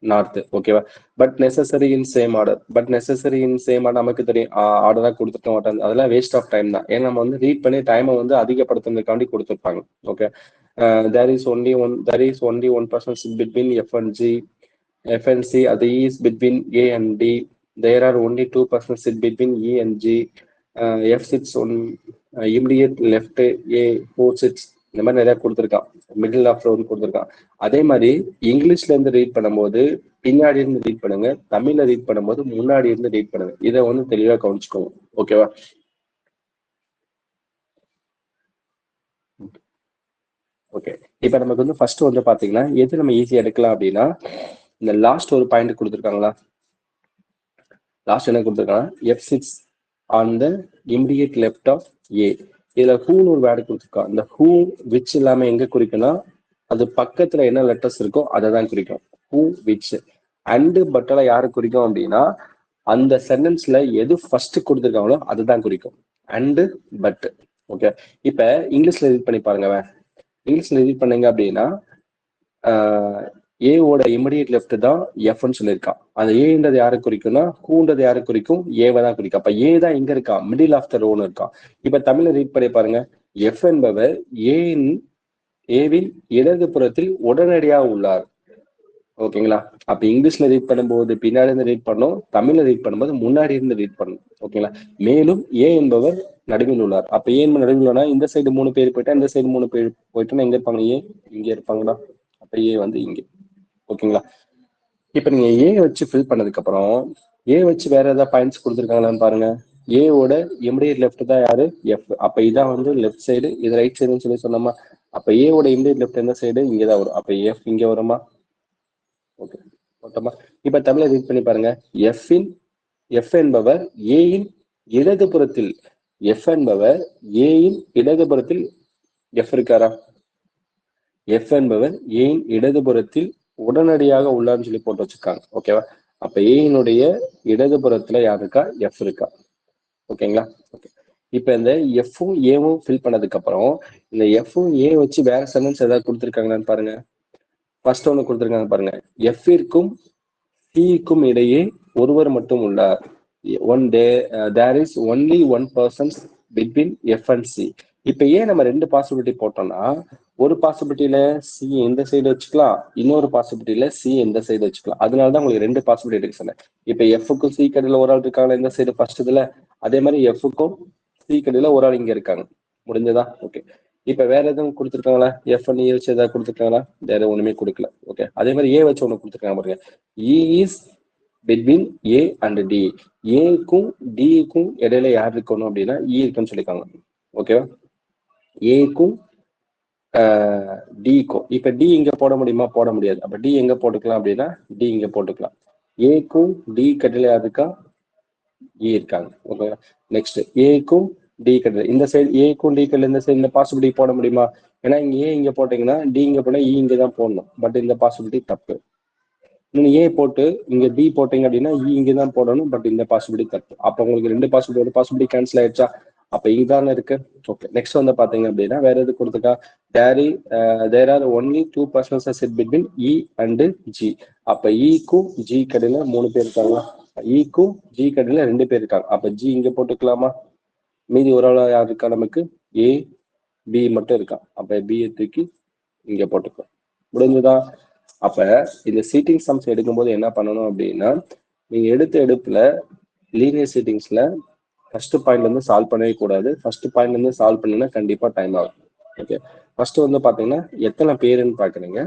நார்த். ஓகேவா? But necessary in same order. But necessary in same order நமக்கு தெரியும், ஆர்டரா கொடுத்துருக்க மாட்டாங்க. அதெல்லாம் வேஸ்ட் ஆஃப் டைம் தான். ஏன்னா நம்ம வந்து ரீட் பண்ணி டைமை வந்து அதிகப்படுத்துறதுக்காண்டி கொடுத்துருப்பாங்க. Okay, there is only one person between F and G. F and C, the E is between A and D. There are only two persons sit between E and G. F sits on immediate left, A 4 sits. இந்த மாதிரி நிறைய கொடுத்துருக்கான். மிடில் ஆஃப் ரோடு கொடுத்துருக்கான். அதே மாதிரி இங்கிலீஷ்ல இருந்து ரீட் பண்ணும்போது பின்னாடி இருந்து ரீட் பண்ணுங்க, தமிழ்ல ரீட் பண்ணும்போது முன்னாடி இருந்து ரீட் பண்ணுங்க. இதை வந்து தெளிவா கவனிச்சுக்கோங்க. ஓகேவா? ஓகே, இப்ப நமக்கு வந்து ஃபர்ஸ்ட் வந்து பாத்தீங்கன்னா எது நம்ம ஈஸியா எடுக்கலாம் அப்படின்னா, இந்த லாஸ்ட் ஒரு பாயிண்ட் கொடுத்துருக்காங்களா, லாஸ்ட் என்ன கொடுத்துருக்காங்க, F6 on the immediate left of A. இதுல ஹூன்னு ஒரு வேர்டு கொடுத்துருக்கான். இந்த ஹூ விச் இல்லாம எங்க குறிக்கும்னா, அது பக்கத்துல என்ன லெட்டர்ஸ் இருக்கோ அதை தான் குறிக்கும். Who which. அண்டு பட்டல யாரு குறிக்கும் அப்படின்னா, அந்த சென்டென்ஸ்ல எது ஃபர்ஸ்ட் கொடுத்துருக்காங்களோ அதுதான் குறிக்கும். And but. ஓகே, இப்ப இங்கிலீஷ்ல ரீட் பண்ணி பாருங்க. இங்கிலீஷ்ல ரீட் பண்ணீங்க அப்படின்னா, ஏவோட இமிடியேட் லெஃப்ட் தான் எஃப்னு சொல்லியிருக்கான். அந்த ஏன்றது யாரை குறிக்கும்னா, ஹூன்றது யாரை குறிக்கும், ஏவை தான் குறிக்கும். அப்ப ஏ தான் எங்க இருக்கான், மிடில் ஆஃப் த ரோன்னு இருக்கான். இப்ப தமிழ்ல ரீட் பண்ணி பாருங்க, எஃப் என்பவர் ஏவின் இடது புறத்தில் உடனடியாக உள்ளார். ஓகேங்களா? அப்ப இங்கிலீஷ்ல ரீட் பண்ணும்போது பின்னாடி இருந்து ரீட் பண்ணும், தமிழ்ல ரீட் பண்ணும்போது முன்னாடி இருந்து ரீட் பண்ணும். ஓகேங்களா? மேலும் ஏ என்பவர் நடுவில் உள்ளார். அப்ப ஏன் நடுவில் உள்ளனா, இந்த சைடு 3 பேர் போயிட்டா இந்த சைடு 3 பேர் போயிட்டோம்னா எங்க இருப்பாங்க, ஏ இங்க இருப்பாங்களா? அப்ப ஏ வந்து இங்க. ஓகேங்களா? இப்ப நீங்க ஏ வச்சு ஃபில் பண்ணதுக்கு அப்புறம் ஏ வச்சு வேற ஏதாவது பாயிண்ட்ஸ் கொடுத்துருக்காங்களான்னு பாருங்க. ஏவோட இமிடியேட் லெஃப்ட் தான் யாரு, எஃப். அப்ப இதான் வந்து லெஃப்ட் சைடு, இது ரைட் சைடுன்னு சொல்லி சொன்னோமா. அப்ப ஏவோட இமிடியேட் லெஃப்ட் எந்த சைடு, இங்கதான் வரும். அப்ப எஃப் இங்க வருமா? ஓகே, மொத்தமா இப்ப தமிழை ரீட் பண்ணி பாருங்க. எஃப் என்பவர் ஏயின் இடதுபுறத்தில், எஃப் என்பவர் ஏயின் இடதுபுறத்தில் எஃப் இருக்காரா? எஃப் என்பவர் ஏயின் இடதுபுறத்தில் உடனடியாக உள்ளான்னு சொல்லி போட்டு வச்சிருக்காங்க. ஓகேவா? அப்ப ஏயினுடைய இடதுபுறத்துல யார் இருக்கா, எஃப் இருக்கா. ஓகேங்களா? ஓகே, இப்ப இந்த எஃப்பும் ஏவும் ஃபில் பண்ணதுக்கு அப்புறம் இந்த எஃப்பும் ஏ வச்சு வேற சென்டென்ஸ் ஏதாவது கொடுத்துருக்காங்களான்னு பாருங்க. ஃபர்ஸ்ட் ஒண்ணு கொடுத்துருக்காங்க பாருங்க, எஃப்இற்கும் சிக்கும் இடையே ஒருவர் மட்டும் உள்ளார். There is only one person between F and C. இப்ப ஏன் நம்ம ரெண்டு பாசிபிலிட்டி போட்டோம்னா, ஒரு பாசிபிலிட்டியில சி இந்த சைடு வச்சுக்கலாம், இன்னொரு பாசிபிலிட்டியில சி இந்த சைடு வச்சுக்கலாம். அதனாலதான் உங்களுக்கு ரெண்டு பாசிபிலிட்டி இருக்கு சொன்னேன். இப்ப எஃப்க்கும் சி கடையில ஒரு ஆள் இருக்காங்க இந்த சைடு ஃபர்ஸ்ட் இதுல, அதே மாதிரி எஃப்க்கும் சி கடையில ஒரு ஆள் இங்க இருக்காங்க. முடிஞ்சதா? ஓகே, இப்ப வேற எதுவும் கொடுத்துருக்காங்களா, எஃப் அண்ட் ஏ வச்சு ஏதாவது கொடுத்துருக்காங்களா? வேற ஒண்ணுமே கொடுக்கல. ஓகே, அதே மாதிரி ஏ வச்சு ஒண்ணு கொடுத்துருக்காங்க பாருங்க, E is between A and D. ஏக்கும் டிக்கும் இடையில யார் இருக்கணும் அப்படின்னா இ இருக்குன்னு சொல்லியிருக்காங்க. ஓகேவா? ஏக்கும் டிக்கும். இப்ப டி இங்க போட முடியுமா? போட முடியாது. அப்ப டி எங்க போட்டுக்கலாம் அப்படின்னா டி இங்க போட்டுக்கலாம். ஏக்கும் டி கடையில யாருக்கா, இ இருக்காங்க. ஓகேவா? நெக்ஸ்ட் ஏக்கும் டி கடையில இந்த சைடு, ஏக்கும் டி கடையில இந்த சைடு இந்த பாசிபிலிட்டி போட முடியுமா? ஏன்னா இங்க ஏ இங்க போட்டீங்கன்னா டி இங்க போனா இ இங்க தான் போடணும். பட் இந்த பாசிபிலிட்டி தப்பு. நீங்க ஏ போட்டு இங்க டி போட்டீங்க அப்படின்னா இ இங்க தான் போடணும். பட் இந்த பாசிபிலிட்டி தப்பு. அப்ப உங்களுக்கு ரெண்டு பாசிபிலிட்டி, ஒரு பாசிபிலிட்டி கேன்சல் ஆயிடுச்சா? அப்ப இதுதானே இருக்கு. ஓகே, நெக்ஸ்ட் வந்து பாத்தீங்க அப்படின்னா வேற எது கொடுத்துக்கா, there are only two persons sit between E and G. அப்ப இக்கும் ஜி கடையில 3 பேர் இருக்காங்க, இக்கும் ஜி கடையில 2 பேர் இருக்காங்க. அப்ப ஜி இங்க போட்டுக்கலாமா? மீதி ஒரு ஆள் யார் இருக்கா நமக்கு, ஏ பி மட்டும் இருக்கான். அப்ப பி தூக்கி இங்க போட்டுக்கலாம். முடிஞ்சதா? அப்ப இந்த சீட்டிங் சம்ஸ் எடுக்கும்போது என்ன பண்ணணும் அப்படின்னா, நீங்க எடுத்த எடுப்புல லீனியர் சீட்டிங்ஸ்ல ஃபர்ஸ்ட் பாயிண்ட்ல இருந்து சால்வ் பண்ணவே கூடாது. ஃபர்ஸ்ட் பாயிண்ட்ல இருந்து சால்வ் பண்ணீங்கன்னா கண்டிப்பா டைம் ஆகும். ஓகே, ஃபர்ஸ்ட் வந்து பாத்தீங்கன்னா எத்தனை பேருன்னு பாக்குறீங்க.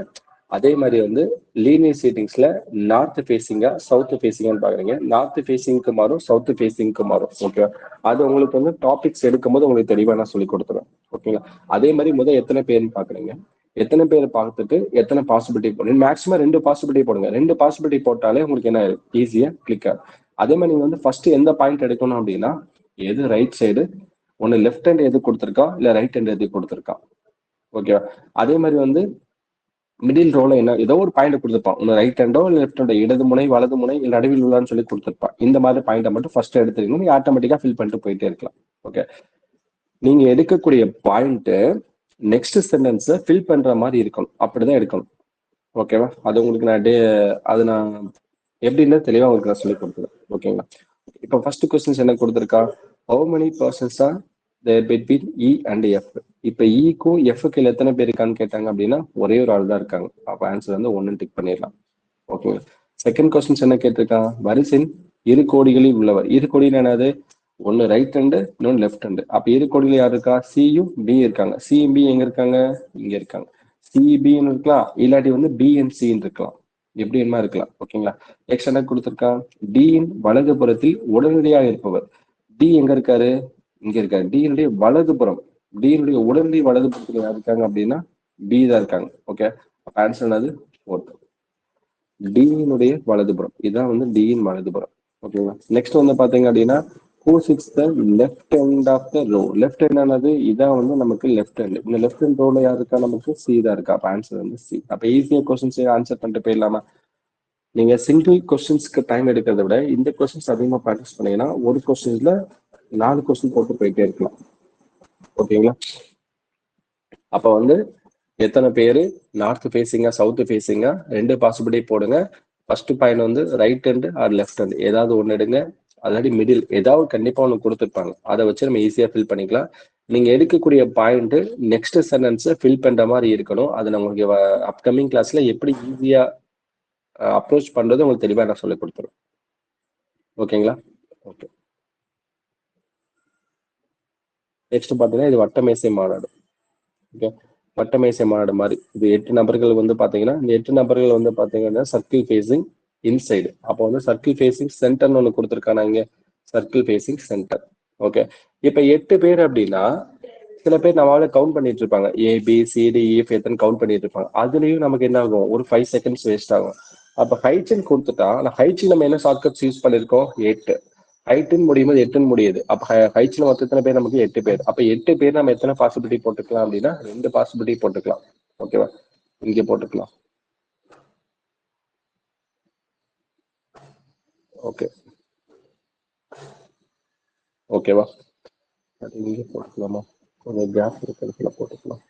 அதே மாதிரி வந்து லீனியர் சீட்டிங்ஸ்ல நார்த் ஃபேசிங்கா சவுத் ஃபேசிங்கான்னு பாக்குறீங்க. நார்த் ஃபேசிங்க்கு மாறும், சவுத் ஃபேசிங்க்கு மாறும். ஓகே, அது உங்களுக்கு வந்து டாபிக்ஸ் எடுக்கும்போது உங்களுக்கு தெளிவா நான் சொல்லி கொடுத்துருவேன். ஓகேங்களா? அதே மாதிரி முதல் எத்தனை பேருன்னு பாக்குறீங்க, எத்தனை பேர் பார்த்துட்டு எத்தனை பாசிபிலிட்டி போடுங்க. மேக்ஸிமம் 2 பாசிபிலிட்டி போடுங்க. 2 பாசிபிலிட்டி போட்டாலே உங்களுக்கு என்ன ஈஸியா கிளிக் ஆகும். அதே மாதிரி நீங்க வந்து ஃபர்ஸ்ட் எந்த பாயிண்ட் எடுக்கணும் அப்படின்னா, எது ரைட் சைடு ஒன்னு லெஃப்ட் ஹேண்ட் எது கொடுத்துருக்கான் இல்ல ரைட் ஹேண்ட் எது கொடுத்துருக்கான். ஓகேவா? அதே மாதிரி வந்து மிடில் ரோல என்ன ஏதோ ஒரு பாயிண்ட் கொடுத்துருப்பான். ஒன்னு ரைட் ஹேண்டோ இல்ல லெஃப்ட் ஹேண்டோ, இடது முனை வலது முனை இல்ல நடுவில் உள்ளான்னு சொல்லி கொடுத்துருப்பான். இந்த மாதிரி பாயிண்டை மட்டும் ஃபர்ஸ்ட் எடுத்துக்கணும். நீங்க ஆட்டோமேட்டிக்கா ஃபில் பண்ணிட்டு போயிட்டே இருக்கலாம். ஓகே, நீங்க எடுக்கக்கூடிய பாயிண்ட் நெக்ஸ்ட் சென்டென்ஸ் ஃபில் பண்ற மாதிரி இருக்கணும். அப்படிதான் எடுக்கணும். ஓகேவா? அது உங்களுக்கு நான் எப்படின்னா தெளிவா உங்களுக்கு நான் சொல்லி கொடுத்துருவேன். ஓகேங்களா? இப்போ ஃபர்ஸ்ட் கொஸ்டின்ஸ் என்ன கொடுத்துருக்கா? How many persons are there between E and F. இப்போ இக்கும் எஃப்க்கு எத்தனை பேர் இருக்கான்னு கேட்டாங்க அப்படின்னா ஒரே ஒரு ஆள் தான் இருக்காங்க. அப்போ ஆன்சர் வந்து 1 டிக் பண்ணிடலாம். ஓகேங்களா? செகண்ட் கொஸ்டின்ஸ் என்ன கேட்டிருக்கான்? வரிசின் இரு கோடிகளில் உள்ளவர். இரு கோடியில் என்னது? ஒன்னு ரைட் ஹேண்டு இன்னொன்னு லெஃப்ட் ஹேண்டு. அப்ப இரு கோடியில் யார் இருக்கா? சியும் பி இருக்காங்க. சியும் பி எங்க இருக்காங்க? இங்க இருக்காங்க. சிபின்னு இருக்கலாம், இல்லாட்டி வந்து பிஎன்சின்னு இருக்கலாம், எப்படி என்ன இருக்கலாம். ஓகேங்களா? நெக்ஸ்ட் என்ன கொடுத்திருக்கான்? டியின் வலதுபுறத்தில் உடனடியாக இருப்பவர். டி எங்க இருக்காரு? இங்க இருக்காரு. டியினுடைய வலதுபுறம், டியினுடைய உடனடி வலதுபுறத்தில் யார் இருக்காங்க அப்படின்னா பி தான் இருக்காங்க. ஓகே, ஆன்சர் என்னது? 4. டியினுடைய வலதுபுறம், இதுதான் வந்து டியின் வலதுபுறம். ஓகேங்களா? நெக்ஸ்ட் வந்து பாத்தீங்க அப்படின்னா who sits the left end of the row. Left hand ஆனது இதான் வந்து நமக்கு லெஃப்ட் ஹேண்ட். இந்த லெஃப்ட் ஹேண்ட் ரோல யார் இருக்கா? நமக்கு சி தான் இருக்கா. அப்ப ஆன்சர் வந்து சி. அப்ப ஈஸியா கொஸ்டின்ஸ் ஆன்சர் பண்ணிட்டு போயிடலாமா? நீங்க சிங்கிள் கொஸ்டின்ஸ்க்கு டைம் எடுக்கிறத விட இந்த கொஸ்டின்ஸ் அதிகமா ப்ராக்டிஸ் பண்ணீங்கன்னா ஒரு கொஸ்டின்ஸ்ல 4 கொஸ்டின் போட்டு போயிட்டே இருக்கலாம். ஓகேங்களா? அப்ப வந்து எத்தனை பேரு நார்த் ஃபேஸிங்கா சவுத் ஃபேஸிங்கா 2 பாசிபிலிட்டி போடுங்க. ஃபர்ஸ்ட் பாயிண்ட் வந்து right hand are left hand ஏதாவது ஒன்னு எடுங்க. அல்லாட்டி மிடில் ஏதாவது கண்டிப்பா ஒன்று கொடுத்துருப்பாங்க. அதை வச்சு நம்ம ஈஸியா ஃபில் பண்ணிக்கலாம். நீங்க எடுக்கக்கூடிய பாயிண்ட் நெக்ஸ்ட் சென்டென்ஸ் ஃபில் பண்ற மாதிரி இருக்கணும். அது நான் உங்களுக்கு அப்கமிங் கிளாஸ்ல எப்படி ஈஸியா அப்ரோச் பண்றது உங்களுக்கு தெளிவா நான் சொல்லி கொடுத்துருவேன். ஓகேங்களா? ஓகே, நெக்ஸ்ட் பாத்தீங்கன்னா இது வட்டமேசை மாநாடு. ஓகே, வட்டமேசை மாநாடு மாதிரி இது 8 நபர்கள் வந்து பாத்தீங்கன்னா இந்த 8 நபர்கள் வந்து பாத்தீங்கன்னா சர்க்கிள் ஃபேசிங் இன்சைடு. அப்போ வந்து சர்க்கிள் ஃபேசிங் சென்டர்னு ஒன்று கொடுத்துருக்காங்க. இங்க சர்க்கிள் ஃபேசிங் சென்டர். ஓகே, இப்ப 8 பேர் அப்படின்னா சில பேர் நம்மளால கவுண்ட் பண்ணிட்டு இருப்பாங்க. ABCDEF எத்தனை கவுண்ட் பண்ணிட்டு இருப்பாங்க. அதுலயும் நமக்கு என்ன ஆகும்? ஒரு 5 செகண்ட்ஸ் வேஸ்ட் ஆகும். அப்ப ஹைட்னு கொடுத்துட்டா ஹைட்ல நம்ம என்ன ஷார்ட்கட்ஸ் யூஸ் பண்ணிருக்கோம்? 8. ஹைட்னு முடியும் போது 8ன்னு முடியுது. அப்ப ஹைட்ல மொத்தம் எத்தனை பேர்? நமக்கு 8 பேர். அப்ப 8 பேர் நம்ம எத்தனை பாசிபிலிட்டி போட்டுக்கலாம் அப்படின்னா 2 பாசிபிலிட்டி போட்டுக்கலாம். ஓகேவா? இங்க போட்டுக்கலாம். ஓகே, ஓகேவா? அது இங்கே போட்டுக்கலாமா? கொஞ்சம் கேப் இருக்கிறதுல போட்டுக்கலாம்.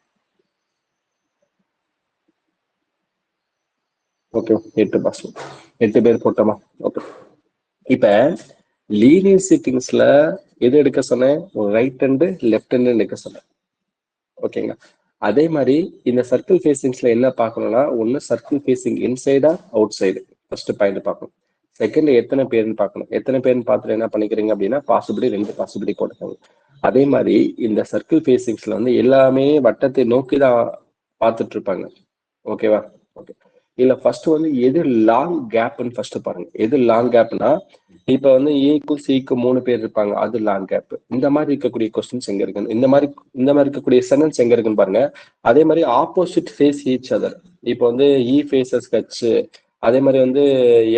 ஓகே, 8 பேர் போட்டோமா? ஓகே, இப்ப லீனியர் சிட்டிங்ஸ்ல எது எடுக்க சொன்னேன்? ரைட் ஹேண்டு லெஃப்ட் ஹேண்டு எடுக்க சொன்னேன். ஓகேங்களா? அதே மாதிரி இந்த சர்க்கிள் ஃபேசிங்ஸ்ல என்ன பார்க்கணும்னா ஒன்னு சர்க்கிள் ஃபேசிங் இன்சைடா அவுட் சைடு ஃபர்ஸ்ட் பாயிண்ட் பார்க்கணும். செகண்ட் எத்தனை பேர்னு பார்க்கணும். எத்தனை பேர்னு பார்த்துட்டு என்ன பண்ணிக்கிறீங்க அப்படின்னா பாசிபிலிட்டி 2 பாசிபிலிட்டி போட்டுக்கோங்க. அதே மாதிரி இந்த சர்க்கிள் ஃபேசிங்ஸ்ல வந்து எல்லாமே வட்டத்தை நோக்கி தான் பார்த்துட்டு இருப்பாங்க. ஓகேவா? ஓகே, இல்ல ஃபர்ஸ்ட் வந்து எது லாங் கேப்னு ஃபர்ஸ்ட் பாருங்க. எது லாங் கேப்னா இப்ப வந்து ஏக்கும் சிக்கும் 3 பேர் இருப்பாங்க, அது லாங் கேப். இந்த மாதிரி இருக்கக்கூடிய கொஸ்டின்ஸ் எங்க இருக்கு? இந்த மாதிரி இருக்கக்கூடிய சென்டென்ஸ் எங்க இருக்குன்னு பாருங்க. அதே மாதிரி ஆப்போசிட் ஃபேஸ் ஈச் அதர். இப்போ வந்து இ ஃபேசஸ் ஹச், அதே மாதிரி வந்து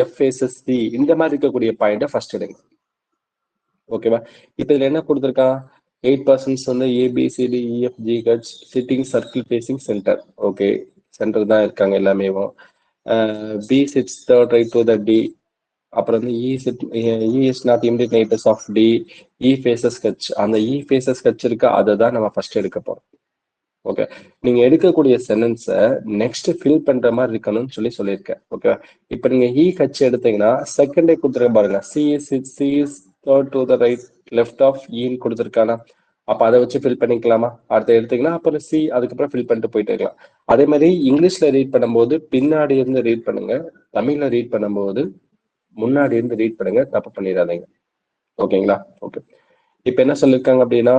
எஃப் ஃபேசஸ் சி, இந்த மாதிரி இருக்கக்கூடிய பாயிண்ட ஃபர்ஸ்ட் எடுங்க. ஓகேவா? இப்ப இதுல என்ன கொடுத்துருக்கான்? 8% வந்து ABCDEFGH sitting circle facing centre. Okay, centre தான் இருக்காங்க எல்லாமே. B sits third right to the D. அப்புறம் வந்து E is not immediate neighbors of D. E faces H. அந்த E faces H இருக்கு, அதை தான் நம்ம ஃபர்ஸ்ட் எடுக்க போறோம். ஓகே, நீங்க எடுக்கக்கூடிய சென்டென்ஸை நெக்ஸ்ட் ஃபில் பண்ற மாதிரி இருக்கணும்னு சொல்லியிருக்கேன். ஓகே, இப்போ நீங்க EH எடுத்தீங்கன்னா செகண்டே கொடுத்துருக்க பாருங்க. C is third to the right left of E கொடுத்துருக்கானா? அப்ப அதை வச்சு ஃபில் பண்ணிக்கலாமா? அடுத்த எடுத்தீங்கன்னா அப்புறம் சி, அதுக்கப்புறம் ஃபில் பண்ணிட்டு போயிட்டு இருக்கலாம். அதே மாதிரி இங்கிலீஷ்ல ரீட் பண்ணும்போது பின்னாடி இருந்து ரீட் பண்ணுங்க. தமிழ்ல ரீட் பண்ணும்போது முன்னாடி இருந்து ரீட் பண்ணுங்க. தப்பு பண்ணிடாதீங்க. ஓகேங்களா? ஓகே, இப்ப என்ன சொல்லிருக்காங்க அப்படின்னா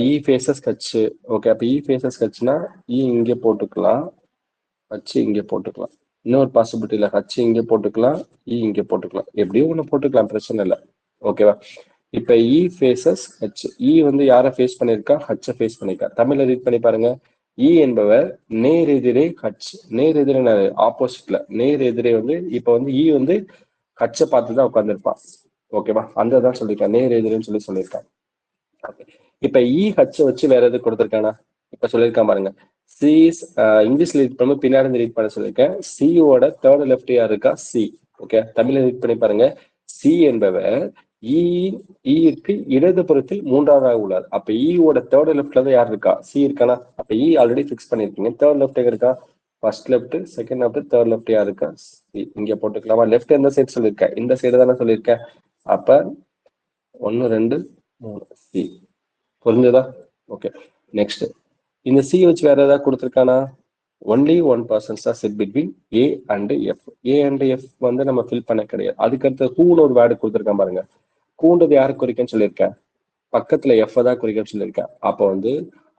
இ ஃபேசஸ் ஹச். ஓகே, அப்ப இ ஃபேசஸ் ஹச்னா இ இங்கே போட்டுக்கலாம், ஹச் இங்கே போட்டுக்கலாம். இன்னொரு பாசிபிலிட்டி இல்ல, ஹச் இங்கே போட்டுக்கலாம், இ இங்கே போட்டுக்கலாம். எப்படியும் ஒண்ணு போட்டுக்கலாம், பிரச்சனை இல்லை. ஓகேவா? இப்ப இ ஃபேசஸ் ஹச். இ வந்து யாரை ஃபேஸ் பண்ணிருக்கா? ஹச்ச ஃபேஸ் பண்ணிருக்கா. தமிழ்ல ரீட் பண்ணி பாருங்க. இ என்பவர் நேர் எதிரே ஹச். நேர் எதிரே ஆப்போசிட்ல நேர் எதிரே வந்து இப்ப வந்து இ வந்து ஹச்ச பார்த்துதான் உட்கார்ந்துருப்பான். ஓகேவா? அந்த தான் சொல்லியிருக்கான், நேர் எதிரேன்னு சொல்லியிருக்கான். இப்ப ஹச் வச்சு வேற எது கொடுத்துருக்கானா? இப்ப சொல்லியிருக்கான் பாருங்க, சி இங்கிலீஷ்ல ரீட் பண்ணும்போது பின்னாடி ரீட் பண்ண சொல்லியிருக்கேன். சியோட தேர்ட் லெஃப்ட் யார் இருக்கா? சி. ஓகே, தமிழ்ல ரீட் பண்ணி பாருங்க. சி என்பவர் ஈக்கு இடது புறத்தில் மூன்றாவதாக உள்ளார். அப்ப ஈயோட தேர்ட் லெஃப்ட்ல தான் யார் இருக்கா? சி இருக்கானா? அப்ப ஆல்ரெடி பிக்ஸ் பண்ணிருக்கீங்க. தேர்ட் லெஃப்ட் எங்க இருக்கா? First left, second left, third left யார் இருக்கா? சி. இங்க போட்டுக்கலாமா? லெஃப்ட் எந்த சைடு சொல்லியிருக்கேன்? இந்த சைடு தானே சொல்லியிருக்கேன். அப்ப 1 2 3 சி. புரிஞ்சதா? ஓகே, நெக்ஸ்ட் இந்த சி வச்சு வேற ஏதாவது கொடுத்துருக்கானா? ஒன்லி ஒன் பர்சன்ஸ் தான் set between A and F. A and F வந்து நம்ம ஃபில் பண்ண கிடையாது. அதுக்கடுத்து கூன்னு ஒரு வேர்டு கொடுத்துருக்கான் பாருங்க. கூண்டது யாரு குறிக்கன்னு சொல்லியிருக்கேன்? பக்கத்துல எஃப் தான் குறிக்கன்னு சொல்லியிருக்கேன். அப்போ வந்து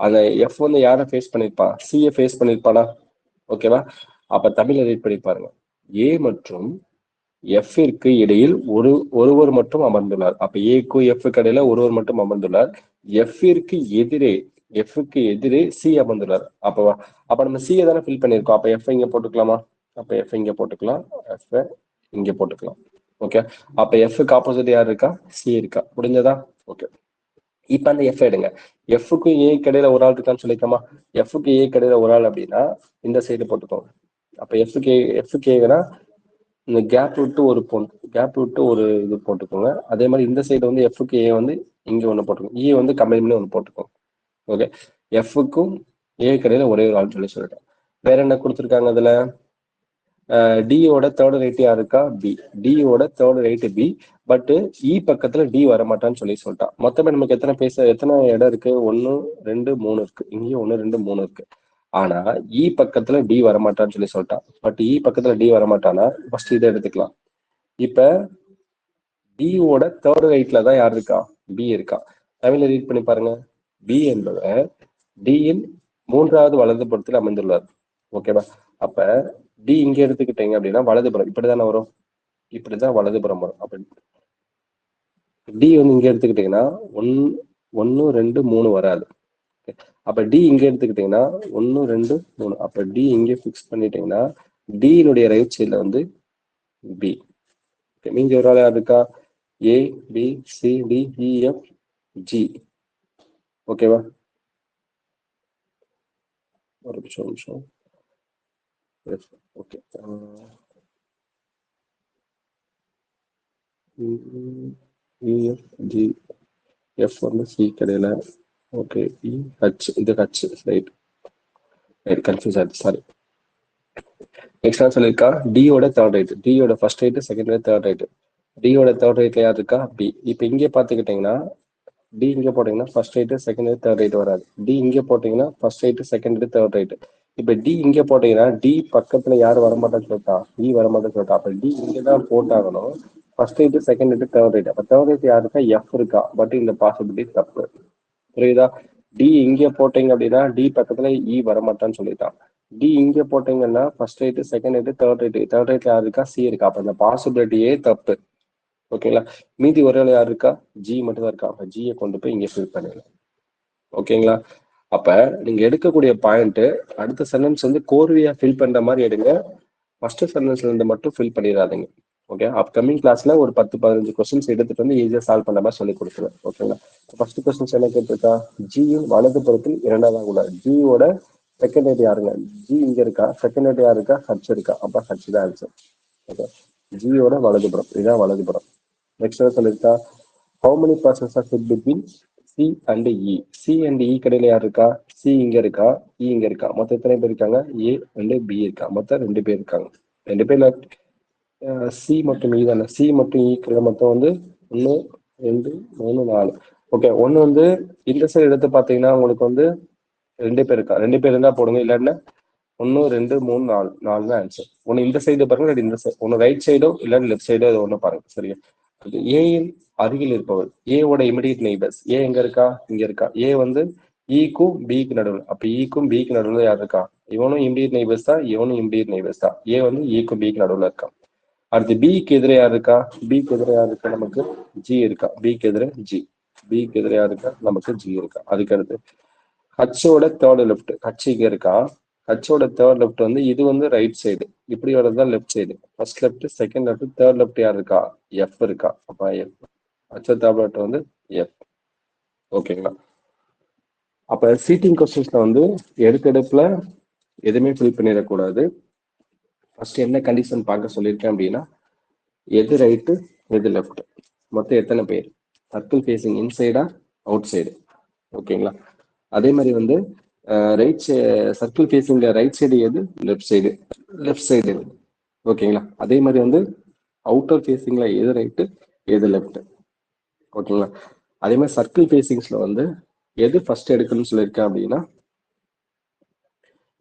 அந்த எஃப் வந்து யாரை ஃபேஸ் பண்ணிருப்பா? சியை ஃபேஸ் பண்ணிருப்பானா? ஓகேவா? அப்ப தமிழ்ல ரீட் பண்ணி பாருங்க. ஏ மற்றும் எஃப்ற்கு இடையில் ஒருவர் மட்டும் அமர்ந்துள்ளார். அப்ப ஏக்கும் எஃப்க்கு இடையில ஒருவர் மட்டும் அமர்ந்துள்ளார். எஃப்க்கு எதிரே சி அமர்ந்துள்ளார். அப்ப நம்ம சியை தானே ஃபில் பண்ணிருக்கோம். அப்ப எஃப் இங்க போட்டுக்கலாமா? அப்ப எஃப் இங்க போட்டுக்கலாம், எஃப் இங்க போட்டுக்கலாம். ஓகே, அப்ப எஃப்க்கு ஆப்போசிட் யார் இருக்கா? சி இருக்கா. முடிஞ்சதா? ஓகே, இப்ப அந்த எஃப் எடுங்க. எஃப்க்கும் ஏ கடையில ஒரு ஆள் இருக்கான்னு சொல்லிக்கலாமா? எஃப்க்கு ஏ கடையில ஒரு ஆள் அப்படின்னா இந்த சைடு போட்டுக்கோங்க. அப்ப எஃப்க்கு ஏன்னா இந்த கேப் விட்டு ஒரு இது போட்டுக்கோங்க. அதே மாதிரி இந்த சைடு வந்து எஃப்க்கு ஏ வந்து இங்க ஒண்ணு போட்டுக்கோங்க. இ வந்து கம்பைன் பண்ணி ஒண்ணு போட்டுக்கோங்க. ஓகே, எஃப்க்கும் ஏ கடையில ஒரே ஒரு ஆள் சொல்லிட்டேன். வேற என்ன கொடுத்துருக்காங்க அதுல? டியோட தேர்ட் ரைட் யாரு இருக்கா? பி. டியோட third right B. But E பக்கத்துல டி வரமாட்டான்னு சொல்லிட்டான். மொத்தமே நமக்கு எத்தனை இடம் இருக்கு? 1 2 3 இருக்கு. இங்கேயும் 1 2 3 இருக்கு. ஆனா இ பக்கத்துல டி வரமாட்டான்னு சொல்லிட்டான். பட் இ பக்கத்துல டி வரமாட்டானா ஃபர்ஸ்ட் இதை எடுத்துக்கலாம். இப்ப டியோட தேர்ட் ரைட்ல தான் யார் இருக்கா? பி இருக்கா. தமிழ்ல ரீட் பண்ணி பாருங்க. பி என்பவர் டியின் மூன்றாவது வலதுபுறத்தில் அமைந்துள்ளார். ஓகேவா? அப்ப டி இங்க எடுத்துக்கிட்டீங்க அப்படின்னா வலதுபுறம் இப்படிதானே வரும். இப்படிதான் வலதுபுறம் வரும். அப்ப டி வந்து இங்க எடுத்துக்கிட்டீங்கன்னா 1 2 3 வராது. அப்ப டி இங்க எடுத்துக்கிட்டீங்கன்னா 1 2 3. அப்ப டி இங்க பிக்ஸ் பண்ணிட்டீங்கன்னா டியினுடைய ரைட் சைட்ல வந்து பி. மீதி ஒரு ஆள் யார் இருக்கா? A B C D E F G. ஓகேவா? ஒரு நிமிஷம். Okay, E F G. எஃப் வந்து சி கடையில. Okay, E H. இது ஹச். ரைட் கன்ஃபியூஸ் ஆயிடுச்சு, சாரி. நெக்ஸ்ட் என்ன சொல்லியிருக்கா? டியோட தேர்ட் ரைட். டியோட first right, second right, third right. டியோட தேர்ட் ரைட்ல யார் இருக்கா? பி. இப்போ இங்கே பார்த்துக்கிட்டீங்கன்னா டி இங்கே போட்டீங்கன்னா first right, second right, third right வராது. டி இங்கே போட்டீங்கன்னா first right, second right, third right. இப்போ டி இங்கே போட்டீங்கன்னா டி பக்கத்துல யார் வரமாட்டேன்னு சொல்லிட்டா? இ வரமாட்டேன்னு சொல்லிட்டா. அப்போ டி இங்கே தான் போட்டாகணும். First right, second right, third right. அப்போ தேர்ட் ரைட் யார் இருக்கா? எஃப் இருக்கா. பட் இந்த பாசிபிலிட்டி தப்பு. புரியுதா? டி இங்க போட்டீங்க அப்படின்னா டி பக்கத்துல இ வரமாட்டான்னு சொல்லிட்டான். டி இங்க போட்டீங்கன்னா first right, second right, third right. Third ரைட்ல யார் இருக்கா? சி இருக்கா. அப்ப இந்த பாசிபிலிட்டியே தப்பு. ஓகேங்களா? மீதி ஒரே யார் இருக்கா? ஜி மட்டும் தான் இருக்கா. அப்ப ஜியை கொண்டு போய் இங்க ஃபில் பண்ணிடலாம். ஓகேங்களா? அப்ப நீங்க எடுக்கக்கூடிய பாயிண்ட் அடுத்த சென்டென்ஸ் வந்து கோர்வையா ஃபில் பண்ற மாதிரி எடுங்க. ஃபர்ஸ்ட் சென்டென்ஸ்ல இருந்து மட்டும் ஃபில் பண்ணிடாதீங்க. ஓகே, அப்கமிங் கிளாஸ்ல ஒரு 10-15 கொஸ்டின்ஸ் எடுத்துட்டு வந்து ஈஸியா சால்வ் பண்ண மாதிரி சொல்லி கொடுத்துருவேன். ஓகேங்களா? ஃபர்ஸ்ட் கொஸ்டின்ஸ் என்ன கேட்டிருக்கா? ஜியின் வலது புறத்தில் இரண்டாவதாக உள்ளார். ஜியோட செகண்ட் ரைட் யாருங்க? ஜி இங்க இருக்கா. செகண்ட் ரைட் யாரு இருக்கா? ஹச் இருக்கா. அப்ப ஹச் தான் ஆன்சர். ஓகே, ஜியோட வலதுபுறம், இதுதான் வலதுபுறம். நெக்ஸ்ட் என்ன சொல்லியிருக்கா? How many persons are fit between C and E. C and E கடையில யார் இருக்கா? சி இங்க இருக்கா, இ இங்க இருக்கா. மொத்தம் எத்தனை பேர் இருக்காங்க? ஏ அண்ட் பி இருக்கா. மொத்தம் 2 பேர் இருக்காங்க. 2 பேர்ல சி மற்றும் இ தானே. சி மற்றும் இ கடையில மொத்தம் வந்து 1 2 3 4. ஓகே, ஒன்னு வந்து இந்த சைடு எடுத்து பாத்தீங்கன்னா உங்களுக்கு வந்து 2 பேர் இருக்கா. 2 பேர் இருந்தா போடுங்க. இல்லன்னா 1 2 3 4 4 தான் ஆன்சர். ஒன்னு இந்த சைடு பாருங்க, இந்த சைடு. ஒன்னு ரைட் சைடோ இல்ல லெஃப்ட் சைடோ ஒண்ணு பாருங்க. சரியா? ஏயின் அருகில் இருப்பவர். ஏவோட இமிடியட் நெய்பர்ஸ். ஏ எங்க இருக்கா? இங்க இருக்கா. ஏ வந்து ஈக்கும் பிக்கு நடுவில். அப்ப ஈக்கும் பிக்கு நடுவில் யார் இருக்கா? இவனும் இமிடியட் நெய்பர்ஸ் தான், இவனும் இமிடியட் நெய்பர்ஸ் தான். ஏ வந்து ஈக்கும் பிக்கு நடுவில் இருக்கா. அடுத்து பிக்கு எதிரே யார் இருக்கா? பிக்கு எதிரே யார் இருக்கா? நமக்கு ஜி இருக்கா. பிக்கு எதிரே ஜி. பிக்கு எதிரே யார் இருக்கா? நமக்கு ஜி இருக்கா. அதுக்கு அடுத்து ஹச்சோட தேர்ட் லெஃப்ட். ஹச் இங்க இருக்கா. ஹச்சோட தேர்ட் லெஃப்ட் வந்து இது வந்து ரைட் சைடு. இப்படி வரதுதான் left side. First left, second left, third left யார் இருக்கா? எஃப் இருக்கா. அப்ப எஃப். ஹச் தேர்ட் லெஃப்ட் வந்து எஃப். ஓகேங்களா? அப்ப சீட்டிங் கொஸ்டின்ஸ்ல வந்து எடுத்தெடுப்புல எதுவுமே ஃபில் பண்ணிடக்கூடாது. ஃபர்ஸ்ட் என்ன கண்டிஷன் பார்க்க சொல்லியிருக்கேன் அப்படின்னா, எது ரைட்டு எது லெஃப்ட், மொத்தம் எத்தனை பேர், சர்க்கிள் ஃபேசிங் இன்சைடா அவுட் சைடு. ஓகேங்களா? அதே மாதிரி வந்து ரைட் சர்க்கிள் ஃபேசிங்ல ரைட் சைடு எது, லெஃப்ட் சைடு எது. ஓகேங்களா? அதே மாதிரி வந்து அவுட்டர் ஃபேசிங்ல எது ரைட்டு எது லெஃப்ட். ஓகேங்களா? அதே மாதிரி சர்க்கிள் ஃபேசிங்ஸ்ல வந்து எது ஃபர்ஸ்ட் எடுக்கணும்னு சொல்லியிருக்கேன் அப்படின்னா,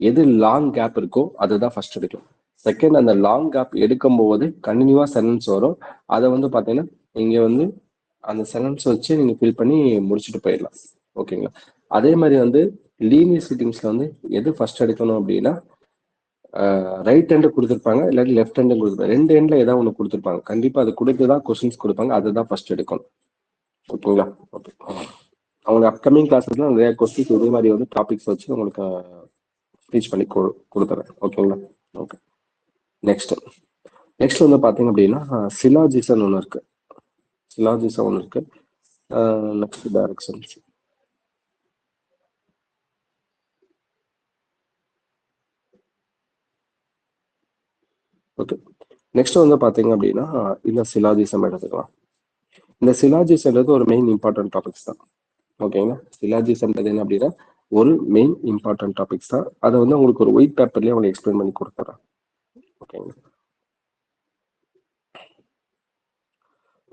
எது லாங் கேப் இருக்கோ அதுதான் ஃபர்ஸ்ட் எடுக்கணும். செகண்ட், அந்த லாங் கேப் எடுக்கும் போது கண்டினியூவா சென்டென்ஸ் வரும். அதை வந்து பாத்தீங்கன்னா இங்க வந்து அந்த சென்டென்ஸ் வச்சு நீங்க ஃபில் பண்ணி முடிச்சுட்டு போயிடலாம். ஓகேங்களா? அதே மாதிரி வந்து லீனியர் சீட்டிங்ஸ்ல வந்து எது ஃபர்ஸ்ட் எடுக்கணும் அப்படின்னா, ரைட் ஹேண்டு கொடுத்துருப்பாங்க, இல்லாட்டி லெஃப்ட் ஹேண்டு கொடுத்துருப்பாங்க. ரெண்டு ஹேண்ட்ல ஏதாவது ஒன்று கொடுத்துருப்பாங்க. கண்டிப்பா அது கொடுத்துதான் கொஸ்டின்ஸ் கொடுப்பாங்க. அதுதான் ஃபர்ஸ்ட் எடுக்கணும். ஓகேங்களா? ஓகே. அவங்க அப்கமிங் கிளாஸஸ்ல நிறைய கொஸ்டின்ஸ் இதே மாதிரி வந்து டாபிக்ஸ் வச்சு உங்களுக்கு டீச் பண்ணி கொடுத்துறேன். ஓகேங்களா? ஓகே. நெக்ஸ்ட் வந்து பாத்தீங்க அப்படின்னா சிலாஜிசம் ஒன்று இருக்கு. Next directions. ஓகே. நெக்ஸ்ட் வந்து பாத்தீங்க அப்படின்னா இந்த சிலாஜிசம் எடுத்துக்கலாம். இந்த சிலாஜிசம்ன்றது ஒரு மெயின் இம்பார்ட்டன்ட் டாபிக்ஸ் தான். ஓகேங்களா? சிலாஜிசம்ன்றது என்ன அப்படின்னா ஒரு மெயின் இம்பார்ட்டன்ட் டாபிக்ஸ் தான். அதை வந்து உங்களுக்கு ஒரு ஒயிட் பேப்பர்லயே உங்களுக்கு எக்ஸ்பிளைன் பண்ணி கொடுத்துறேன். ஓகேங்களா?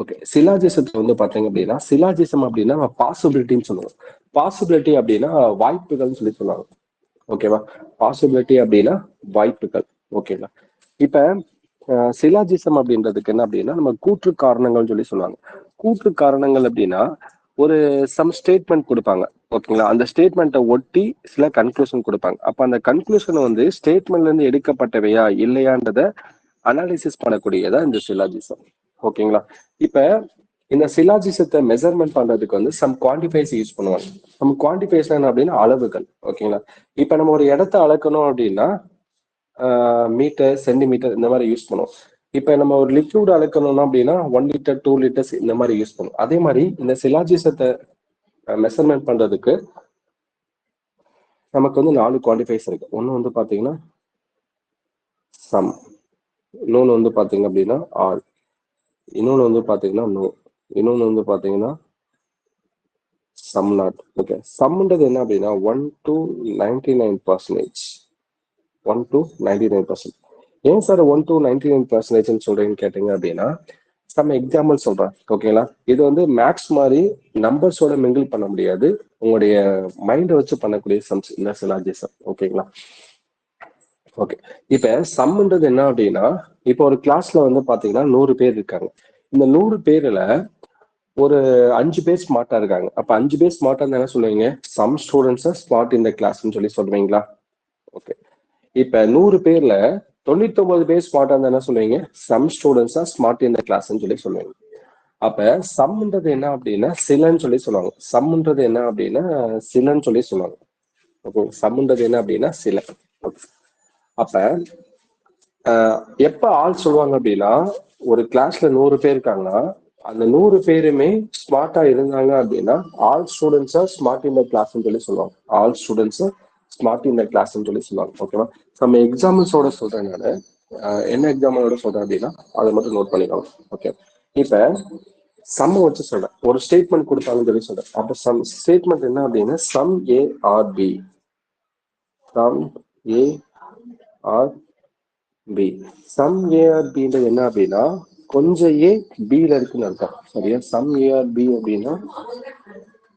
ஓகே. சிலாஜிசத்துல வந்து பாத்தீங்க அப்படின்னா சிலாஜிசம் அப்படின்னா பாசிபிலிட்டின்னு சொல்லுவோம். பாசிபிலிட்டி அப்படின்னா வாய்ப்புகள்னு சொல்லுவாங்க. ஓகேவா? பாசிபிலிட்டி அப்படின்னா வாய்ப்புகள். ஓகேங்களா? இப்ப சிலாஜிசம் அப்படின்றதுக்கு என்ன அப்படின்னா நம்ம கூற்று காரணங்கள் சொல்லி சொல்லுவாங்க. கூற்று காரணங்கள் அப்படின்னா ஒரு சம் ஸ்டேட்மெண்ட் கொடுப்பாங்க. ஓகேங்களா? அந்த ஸ்டேட்மெண்ட்டை ஒட்டி சில கன்க்ளூஷன் கொடுப்பாங்க. அப்ப அந்த கன்க்ளூஷன் வந்து ஸ்டேட்மெண்ட்ல இருந்து எடுக்கப்பட்டவையா இல்லையான்றத அனாலிசிஸ் பண்ணக்கூடியதா இந்த சிலாஜிசம். ஓகேங்களா? இப்ப இந்த சிலாஜிசத்தை மெஷர்மெண்ட் பண்றதுக்கு வந்து சம் குவான்டிஃபைஸ் யூஸ் பண்ணுவாங்க. நம்ம குவான்டிஃபைஸ் என்ன அப்படின்னா அளவுகள். ஓகேங்களா? இப்ப நம்ம ஒரு இடத்த அளக்கணும் அப்படின்னா மீட்டர், சென்டிமீட்டர் இந்த மாதிரி யூஸ் பண்ணுவோம். இப்ப நம்ம ஒரு லிக்விட் அளக்கணும்னா அப்படின்னா 1 லிட்டர் 2 லிட்டர்ஸ் இந்த மாதிரி யூஸ் பண்ணுவோம். அதே மாதிரி இந்த சிலாஜிசத்தை மெஷர்மெண்ட் பண்றதுக்கு நமக்கு வந்து 4 குவான்டிஃபைஸ் இருக்கு. ஒன்னு வந்து பாத்தீங்கன்னா சம், இன்னொன்னு வந்து பாத்தீங்க அப்படின்னா ஆல், இன்னொன்னு வந்து பாத்தீங்கன்னா நோ, இன்னொன்னு வந்து பாத்தீங்கன்னா சம் நாட். ஓகே. சம்ன்றது என்ன அப்படின்னா 1 to 99%. 1 to 99%. ஏன் சார் 1 to 99% சொல்றேன்னு கேட்டீங்க அப்படின்னா சம் எக்ஸாம்பிள் சொல்றேன். ஓகேங்களா? இது வந்து மேக்ஸ் மாதிரி நம்பர்ஸோட மிங்கிள் பண்ண முடியாது. உங்களுடைய மைண்டை வச்சு பண்ணக்கூடிய சம்ஸ் இந்த சிலாஜிசம். ஓகேங்களா? ஓகே. இப்ப சம்ன்றது என்ன அப்படின்னா இப்ப ஒரு கிளாஸ்ல வந்து பாத்தீங்கன்னா 100 பேர் இருக்காங்க. இந்த 100 பேர்ல ஒரு 5 பேர் ஸ்மார்ட்டா இருக்காங்க. அப்ப 5 பேர் ஸ்மார்ட்டா இருந்தா என்ன சொல்லுவீங்க? Some students are smart in the கிளாஸ்ன்னு சொல்லி சொல்லுவீங்களா? ஓகே. இப்ப 100 பேர்ல 99 பேர் ஸ்மார்ட்டா இருந்தா என்ன சொல்லுவீங்க? Some students are smart in the கிளாஸ்ன்னு சொல்லி சொல்லுவீங்க. அப்ப சம்ன்றது என்ன அப்படின்னா சிலன்னு சொல்லி சொல்லுவாங்க. சம்ன்றது என்ன அப்படின்னா சிலன்னு சொல்லி சொல்லுவாங்க. ஓகே. சம்ன்றது என்ன அப்படின்னா சில. அப்ப எப்ப ஆள் சொல்லுவாங்க அப்படின்னா ஒரு கிளாஸ்ல 100 பேர் இருக்காங்கன்னா அந்த 100 பேருமே ஸ்மார்ட்டா இருந்தாங்க அப்படின்னா ஆல் ஸ்டூடெண்ட்ஸா ஸ்மார்ட் இன் த கிளாஸ்ன்னு சொல்லி சொல்லுவாங்க. All students smart in the கிளாஸ்ன்னு சொல்லி சொல்லுவாங்க. ஓகேவா? நம்ம எக்ஸாம்பிள்ஸோட சொல்றேன் நானு. என்ன எக்ஸாம்பிளோட சொல்றேன் அப்படின்னா அதை மட்டும் நோட் பண்ணிக்கலாம். ஓகே. இப்ப சம் வச்சு சொல்றேன். ஒரு ஸ்டேட்மெண்ட் கொடுத்தாங்கன்னு சொல்லி சொல்றேன். அப்ப சம் ஸ்டேட்மெண்ட் என்ன அப்படின்னா some A are B. Some A are B. Some A are பின்றது என்ன அப்படின்னா கொஞ்சம் ஏ பில இருக்குன்னு அர்த்தம். சரியா? சம் ஏ ஆர் பி அப்படின்னா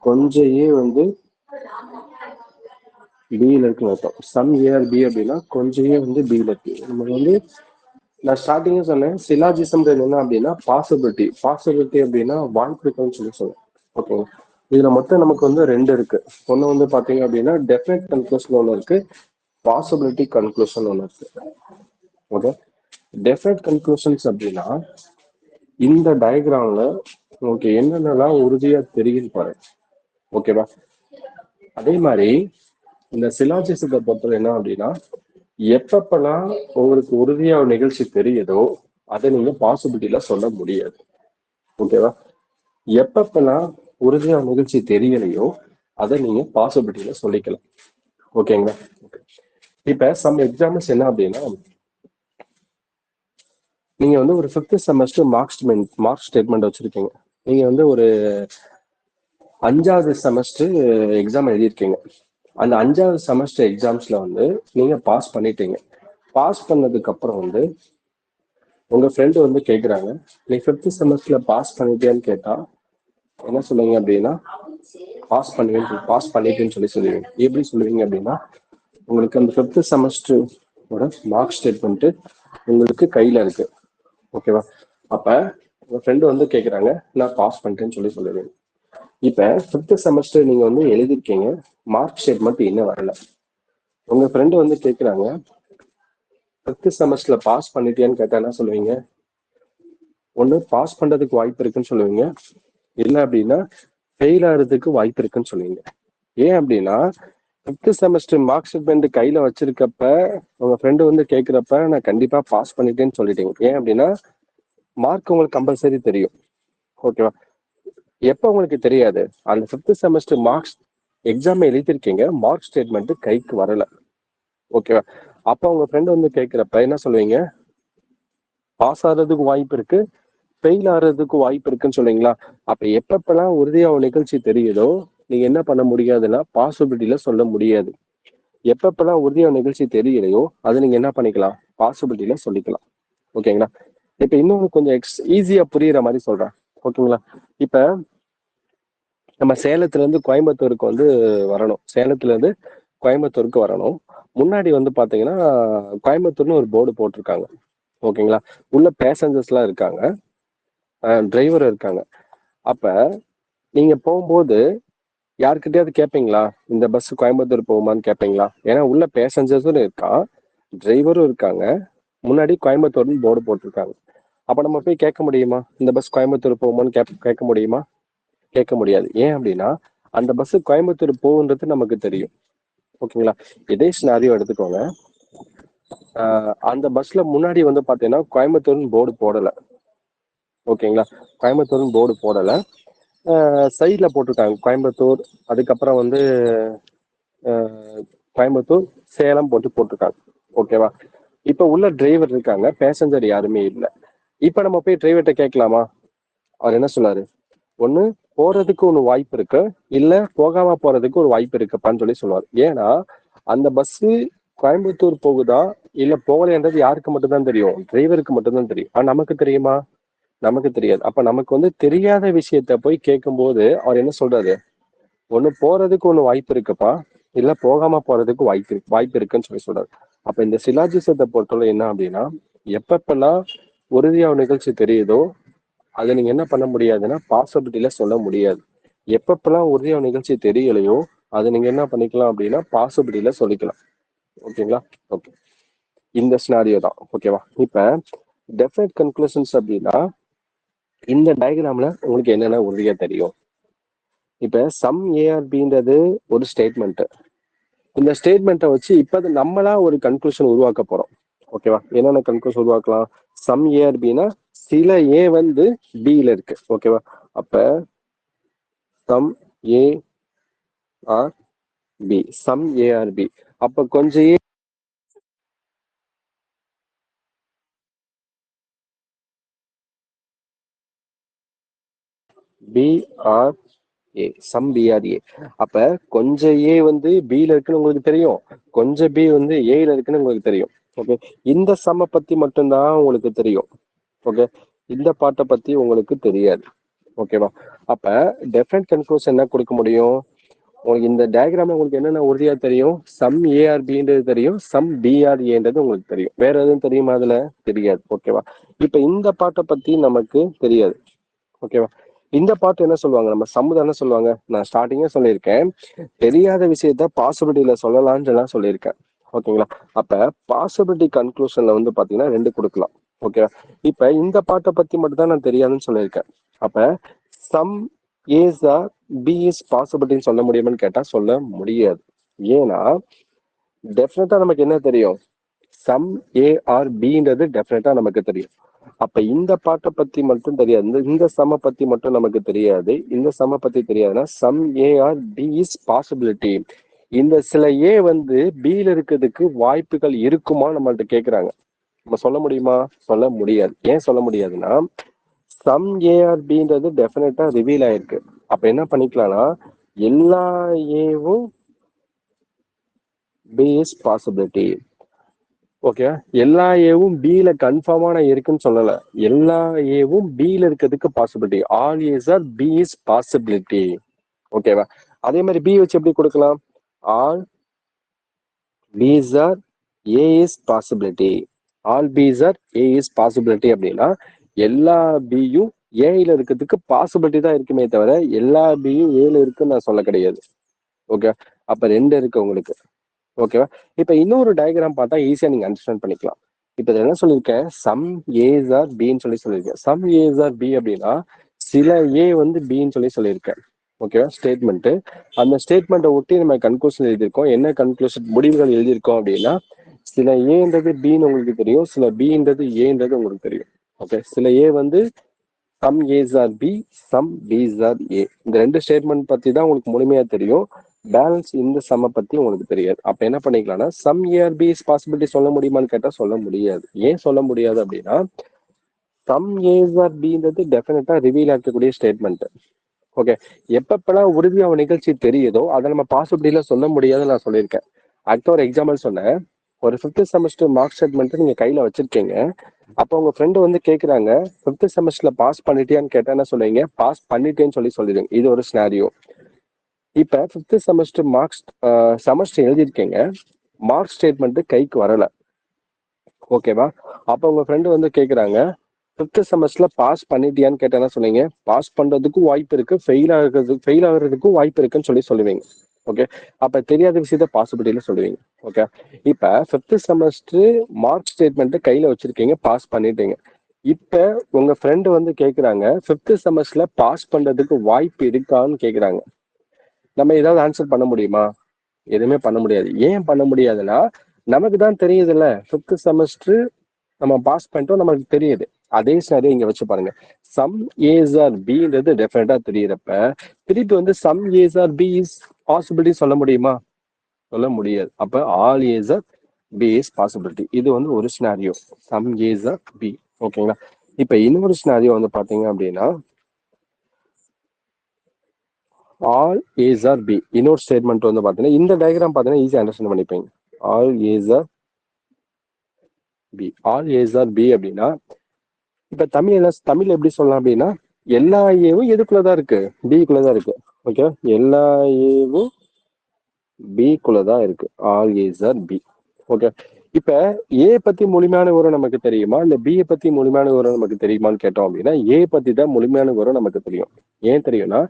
கொஞ்சம் ஏ வந்து பில இருக்குன்னு அர்த்தம். சம் ஏ ஆர் பி அப்படின்னா கொஞ்சம் ஏ வந்து பில இருக்கு. நம்ம வந்து நான் ஸ்டார்டிங்கே சொன்னேன் சிலாஜிசம் என்ன அப்படின்னா பாசிபிலிட்டி அப்படின்னா வாய்ப்புகள்னு சொல்லி சொல்லுவேன். ஓகே. இதுல மொத்தம் நமக்கு வந்து 2 இருக்கு. ஒண்ணு வந்து பாத்தீங்க அப்படின்னா டெஃபினட் கன்க்ளூஷன் ஒண்ணு இருக்கு, பாசிபிலிட்டி கன்க்ளூஷன் ஒண்ணு இருக்கு. ஓகே. டெஃபினட் கன்க்ளூஷன்ஸ் அப்படின்னா இந்த டயக்ராம்ல உங்களுக்கு என்னென்னலாம் உறுதியா தெரியும் பாருங்க. ஓகேவா? அதே மாதிரி இந்த சிலாஜிசத்தை பொறுத்தவரை என்ன அப்படின்னா எப்பப்பெல்லாம் உங்களுக்கு உறுதியா ஒரு நிகழ்ச்சி தெரியுதோ அதை நீங்க பாசிபிலிட்டியில சொல்ல முடியாது. ஓகேவா? எப்பப்பெல்லாம் உறுதியான நிகழ்ச்சி தெரியலையோ அதை நீங்க பாசிபிலிட்டியில சொல்லிக்கலாம். ஓகேங்களா? இப்ப சம் எக்ஸாம்பிள்ஸ் என்ன அப்படின்னா, நீங்க வந்து ஒரு 5th செமஸ்டர் மார்க் ஸ்டேட்மெண்ட் வச்சிருக்கீங்க. நீங்க வந்து ஒரு 5வது செமஸ்டர் எக்ஸாம் எழுதியிருக்கீங்க. அந்த 5வது செமஸ்டர் எக்ஸாம்ஸ்ல வந்து நீங்க பாஸ் பண்ணிட்டீங்க. பாஸ் பண்ணதுக்கு அப்புறம் வந்து உங்க ஃப்ரெண்டு வந்து கேக்குறாங்க, நீ 5th செமஸ்டர்ல பாஸ் பண்ணிட்டியான்னு கேட்டா என்ன சொல்லுவீங்க அப்படின்னா, பாஸ் பண்ணிட்டேன்னு சொல்லுவீங்க. எப்படி சொல்லுவீங்க அப்படின்னா, உங்களுக்கு அந்த 5th செமஸ்டரோட மார்க் ஸ்டேட்மெண்ட் உங்களுக்கு கையில இருக்கு. ஓகேவா? அப்ப உங்க ஃப்ரெண்டு வந்து கேக்குறாங்க, நான் பாஸ் பண்ணிட்டேன்னு சொல்லுவீங்க. இப்ப 5th செமஸ்டர் நீங்க வந்து எழுதிருக்கீங்க, மார்க் ஸ்டேட்மெண்ட் இன்னும் வரல. உங்க ஃப்ரெண்டு வந்து கேக்குறாங்க, 5th செமஸ்டர்ல பாஸ் பண்ணிட்டியான்னு கேட்டா என்ன சொல்லுவீங்க? ஒண்ணு பாஸ் பண்றதுக்கு வாய்ப்பு இருக்குன்னு சொல்லுவீங்க, இல்ல அப்படின்னா ஃபெயில் ஆகிறதுக்கு வாய்ப்பு இருக்குன்னு சொல்லுவீங்க. ஏன் அப்படின்னா 5th செமஸ்டர் மார்க் ஸ்டேட்மெண்ட் கையில வச்சிருக்கப்ப உங்க ஃப்ரெண்டு வந்து கேட்கிறப்ப நான் கண்டிப்பா பாஸ் பண்ணிட்டேன்னு சொல்லிட்டீங்க. ஏன் அப்படின்னா மார்க் உங்களுக்கு கம்பல்சரி தெரியும். ஓகேவா? எப்ப உங்களுக்கு தெரியாது? அந்த 5th செமஸ்டர் மார்க்ஸ் எக்ஸாம் எழுதிருக்கீங்க, மார்க் ஸ்டேட்மெண்ட் கைக்கு வரல. ஓகேவா? அப்ப உங்க ஃப்ரெண்ட் வந்து கேட்கிறப்ப என்ன சொல்லுவீங்க? பாஸ் ஆகிறதுக்கு வாய்ப்பு இருக்கு, ஃபெயில் ஆகிறதுக்கு வாய்ப்பு இருக்குன்னு சொல்லுவீங்களா? அப்ப எப்பப்பெல்லாம் உறுதியா ஒரு நிகழ்ச்சி தெரியுதோ நீங்க என்ன பண்ண முடியாதுன்னா பாசிபிலிட்டியில சொல்ல முடியாது. எப்பப்பெல்லாம் உறுதியா நிகழ்ச்சி தெரியலையோ அதை நீங்க என்ன பண்ணிக்கலாம்? பாசிபிலிட்டியில சொல்லிக்கலாம். ஓகேங்களா? இப்ப இன்னொரு கொஞ்சம் ஈஸியா புரியுற மாதிரி சொல்றேன். ஓகேங்களா? இப்ப நம்ம சேலத்துல இருந்து கோயம்புத்தூருக்கு வந்து வரணும். சேலத்துல இருந்து கோயம்புத்தூருக்கு வரணும். முன்னாடி வந்து பாத்தீங்கன்னா கோயம்புத்தூர்னு ஒரு போர்டு போட்டிருக்காங்க. ஓகேங்களா? உள்ள பேசஞ்சர்ஸ் எல்லாம் இருக்காங்க, டிரைவர் இருக்காங்க. அப்ப நீங்க போகும்போது யாருக்கிட்டயாவது கேட்பீங்களா, இந்த பஸ் கோயம்புத்தூர் போகுமான்னு கேட்பீங்களா? ஏன்னா உள்ள பேசஞ்சர்ஸும் இருக்கா, டிரைவரும் இருக்காங்க, முன்னாடி கோயம்புத்தூர்னு போர்டு போட்டிருக்காங்க. அப்ப நம்ம போய் கேட்க முடியுமா, இந்த பஸ் கோயம்புத்தூர் போகுமான்னு கேட்க முடியுமா? கேட்க முடியாது. ஏன் அப்படின்னா அந்த பஸ் கோயம்புத்தூர் போகுன்றது நமக்கு தெரியும். ஓகேங்களா? இதே சினாரியோ எடுத்துக்கோங்க. அந்த பஸ்ல முன்னாடி வந்து பாத்தீங்கன்னா கோயம்புத்தூர்னு போர்டு போடல. ஓகேங்களா? கோயம்புத்தூர்னு போர்டு போடல, சைட்ல போட்டிருக்காங்க கோயம்புத்தூர், அதுக்கப்புறம் வந்து கோயம்புத்தூர், சேலம் போட்டிருக்காங்க. ஓகேவா? இப்ப உள்ள டிரைவர் இருக்காங்க, பேசஞ்சர் யாருமே இல்லை. இப்ப நம்ம போய் டிரைவர்கிட்ட கேட்கலாமா? அவர் என்ன சொல்லாரு? ஒண்ணு போறதுக்கு ஒரு வாய்ப்பு இருக்கு, இல்ல போகாம போறதுக்கு ஒரு வாய்ப்பு இருக்குப்பான்னு சொல்லுவார். ஏன்னா அந்த பஸ் கோயம்புத்தூர் போகுதா இல்ல போகலைன்றது யாருக்கு மட்டும்தான் தெரியும்? டிரைவருக்கு மட்டும்தான் தெரியும். ஆனா நமக்கு தெரியுமா? நமக்கு தெரியாது. அப்ப நமக்கு வந்து தெரியாத விஷயத்த போய் கேட்கும் போது அவர் என்ன சொல்றாரு? ஒண்ணு போறதுக்கு ஒண்ணு வாய்ப்பு இருக்குப்பா, இல்ல போகாம போறதுக்கு வாய்ப்பு இருக்குன்னு சொல்றாரு. அப்ப இந்த சிலாஜிசத்தை பொறுத்தவரை என்ன அப்படின்னா, எப்பப்பெல்லாம் உறுதியா ஒரு நிகழ்ச்சி தெரியுதோ அதை நீங்க என்ன பண்ண முடியாதுன்னா பாசிபிலிட்டியில சொல்ல முடியாது. எப்பப்பெல்லாம் உறுதியா நிகழ்ச்சி தெரியலையோ அதை நீங்க என்ன பண்ணிக்கலாம் அப்படின்னா பாசிபிலிட்டியில சொல்லிக்கலாம். ஓகேங்களா? ஓகே, இந்த சினாரியோ தான். ஓகேவா? இப்ப டெஃபினட் கன்க்ளூஷன்ஸ் அப்படின்னா இந்த டயக்ராம்ல உங்களுக்கு என்னென்ன உறுதியா தெரியும்? இப்ப சம் ஏஆர்பின்றது ஒரு ஸ்டேட்மெண்ட். இந்த ஸ்டேட்மெண்ட்டை வச்சு இப்ப நம்மளா ஒரு கன்க்ளூஷன் உருவாக்க போறோம். ஓகேவா? என்னென்ன கன்க்ளூஷன் உருவாக்கலாம்? சம் ஏஆர்பின்னா சில ஏ வந்து பில இருக்கு. ஓகேவா? அப்ப some A are B, some A are B. அப்ப கொஞ்சம் A B are A, some B are A. அப்ப கொஞ்சம் ஏ வந்து பில இருக்குன்னு உங்களுக்கு தெரியும், கொஞ்சம் பி வந்து ஏல இருக்குன்னு உங்களுக்கு தெரியும். ஓகே, இந்த சம்ம பத்தி மட்டும்தான் உங்களுக்கு தெரியும். ஓகே, இந்த பாட்டை பத்தி உங்களுக்கு தெரியாது. ஓகேவா? அப்ப டெஃபினட் கன்க்ளூஷன் என்ன கொடுக்க முடியும்? உங்களுக்கு இந்த டயக்ராம் உங்களுக்கு என்னென்ன உறுதியா தெரியும்? சம் ஏஆர்பின்றது தெரியும், சம் பிஆர்ஏன்றது உங்களுக்கு தெரியும். வேற எதுவும் தெரியுமா? அதுல தெரியாது. ஓகேவா? இப்ப இந்த பாட்டை பத்தி நமக்கு தெரியாது. ஓகேவா? இந்த பாட்டு என்ன சொல்லுவாங்க? நம்ம சம்மு தானே சொல்லுவாங்க. நான் ஸ்டார்டிங்கே சொல்லியிருக்கேன், தெரியாத விஷயத்த பாசிபிலிட்டியில சொல்லலாம்னு எல்லாம் சொல்லியிருக்கேன். ஓகேங்களா? அப்ப பாசிபிலிட்டி கன்க்ளூஷன்ல வந்து பாத்தீங்கன்னா 2 கொடுக்கலாம். ஓகேவா? இப்ப இந்த பாட்டை பத்தி மட்டும் தான் நான் தெரியாதுன்னு சொல்லியிருக்கேன். அப்ப some A's are B is பாசிபிலிட்டின்னு சொல்ல முடியுமான்னு கேட்டா சொல்ல முடியாது. ஏன்னா டெஃபினட்டா நமக்கு என்ன தெரியும்? சம் ஏ ஆர் பின்றது டெஃபினட்டா நமக்கு தெரியும். அப்ப இந்த பாட்டை பத்தி மட்டும் தெரியாது, இந்த சம பத்தி மட்டும் நமக்கு தெரியாது. இந்த சம பத்தி தெரியாதுன்னா some A are B is possibility. இந்த சில ஏ வந்து பில இருக்கிறதுக்கு வாய்ப்புகள் இருக்குமா நம்மள்ட்ட கேக்குறாங்க. நம்ம சொல்ல முடியுமா? சொல்ல முடியாது. ஏன் சொல்ல முடியாதுன்னா சம் ஏ ஆர் பின்றது டெஃபினட்டா ரிவீல் ஆயிருக்கு. அப்ப என்ன பண்ணிக்கலாம்னா எல்லா ஏவும் பி இஸ் பாசிபிலிட்டி. ஓகே, எல்லா ஏவும் பில கன்ஃபார்மான இருக்குன்னு சொல்லல. எல்லா ஏவும் பில இருக்கிறதுக்கு possibility. All A's are B is possibility. ஓகேவா? அதே மாதிரி பி வச்சு எப்படி கொடுக்கலாம்? All B's are A is possibility. All B's are A is possibility அப்படின்னா எல்லா பியும் ஏல இருக்கிறதுக்கு பாசிபிலிட்டி தான் இருக்குமே தவிர எல்லா பியும் ஏல இருக்குன்னு நான் சொல்ல கிடையாது. ஓகே, அப்ப ரெண்டு இருக்கு உங்களுக்கு. ஓகேவா? இப்ப இன்னொரு டயக்ராம் பார்த்தா ஈஸியா நீங்க அண்டர்ஸ்டாண்ட் பண்ணிக்கலாம். இப்ப இதில் என்ன சொல்லியிருக்கேன்? சம் ஏஸ் ஆர் பின்னு சொல்லியிருக்கேன். சம் ஏஸ் ஆர் பி அப்படின்னா சில ஏ வந்து பின்னு சொல்லியிருக்கேன். ஓகேவா? ஸ்டேட்மெண்ட். அந்த ஸ்டேட்மெண்ட்டை ஒட்டி நம்ம கன்க்ளூஷன் எழுதியிருக்கோம். என்ன கன்க்ளூஷன் முடிவுகள் எழுதியிருக்கோம் அப்படின்னா சில ஏன்றது பின்னு உங்களுக்கு தெரியும், சில பின்றது ஏன்றது உங்களுக்கு தெரியும். ஓகே, சில ஏ வந்து some A's are B, some B's are A. இந்த ரெண்டு ஸ்டேட்மெண்ட் பத்தி தான் உங்களுக்கு முழுமையா தெரியும். பேலன்ஸ் இந்த சம்ம பத்தி உங்களுக்கு தெரியாது. அப்ப என்ன பண்ணிக்கலாம்னா some A are B is possibility சொல்ல முடியுமான்னு கேட்டா சொல்ல முடியாது. ஏன் சொல்ல முடியாது அப்படின்னா சம் ஏஸ் ஆர் பின்றது டெஃபினட்டா ரிவீல் ஆக்கக்கூடிய ஸ்டேட்மெண்ட். ஓகே, எப்பப்பெல்லாம் உறுதியா ஒரு நிகழ்ச்சி தெரியுதோ அதை நம்ம பாசிபிலிட்டியில சொல்ல முடியாதுன்னு நான் சொல்லியிருக்கேன். அடுத்த ஒரு எக்ஸாம்பிள் சொன்னேன். ஒரு 5th செமஸ்டர் மார்க் ஸ்டேட்மெண்ட் நீங்க கையில வச்சிருக்கீங்க. அப்போ உங்க ஃப்ரெண்டு வந்து கேக்குறாங்க 5th செமஸ்டர்ல பாஸ் பண்ணிட்டியான்னு கேட்டா என்ன சொல்லுவீங்க? பாஸ் பண்ணிட்டேன்னு சொல்லிடுங்க. இது ஒரு சினாரியோ. இப்ப 5th செமஸ்டர் மார்க்ஸ் செமஸ்டர் எழுதியிருக்கீங்க, மார்க் ஸ்டேட்மெண்ட் கைக்கு வரல. ஓகேவா? அப்ப உங்க ஃப்ரெண்டு வந்து கேக்குறாங்க 5th செமஸ்டர்ல பாஸ் பண்ணிட்டியான்னு கேட்டா என்ன சொன்னீங்க? பாஸ் பண்றதுக்கும் வாய்ப்பு இருக்கு, ஃபெயில் ஆகுறதுக்கும் வாய்ப்பு இருக்குன்னு சொல்லுவீங்க. ஓகே, அப்ப தெரியாத விஷயத்த பாசிபிலிட்டியில சொல்லுவீங்க. ஓகே, இப்ப 5th செமஸ்டர் மார்க் ஸ்டேட்மெண்ட் கையில வச்சிருக்கீங்க, பாஸ் பண்ணிட்டீங்க. இப்ப உங்க ஃப்ரெண்டு வந்து கேக்குறாங்க 5th செமஸ்டர்ல பாஸ் பண்றதுக்கு வாய்ப்பு இருக்கான்னு கேக்குறாங்க. நம்ம ஏதாவது ஆன்சர் பண்ண முடியுமா? எதுவுமே பண்ண முடியாது. ஏன் பண்ண முடியாதுன்னா நமக்கு தான் தெரியுதுல்ல 5th செமஸ்டர் நம்ம பாஸ் பண்ணிட்டோம், நமக்கு தெரியுது. அதே சாரி இங்க வச்சு பாருங்க. சம் ஏஸ் ஆர் பின்றது டெஃபினட்டா தெரியறப்ப திருப்பி வந்து some A's are B is possibility சொல்ல முடியுமா? சொல்ல முடியாது. அப்ப all A's are B is possibility. இது வந்து ஒரு scenario, some A's are B. ஓகேங்களா? இப்ப இன்னொரு சினாரியோ வந்து பாத்தீங்க அப்படின்னா ஆல் ஏஸ் ஆர் பி. இன்னொரு ஸ்டேட்மெண்ட் வந்து பாத்தீங்கன்னா இந்த டயக்ராம் பாத்தீங்கன்னா ஈஸியா அண்டர்ஸ்டாண்ட் பண்ணிப்பீங்க. All A's are B. All A's are B அப்படின்னா இப்ப தமிழ்ல எப்படி சொல்லலாம் அப்படின்னா எல்லா ஏவும் எதுக்குள்ளதான் இருக்கு? பிக்குள்ளதான் இருக்கு. ஓகே, எல்லா ஏவும் பிக்குள்ளதான் இருக்கு. All A's are B. Okay, இப்ப ஏ பத்தி முழுமையான விவரம் நமக்கு தெரியுமா, இல்ல பி பத்தி முழுமையான விவரம் நமக்கு தெரியுமான்னு கேட்டோம் அப்படின்னா ஏ பத்தி தான் முழுமையான விவரம் நமக்கு தெரியும். ஏன் தெரியும்னா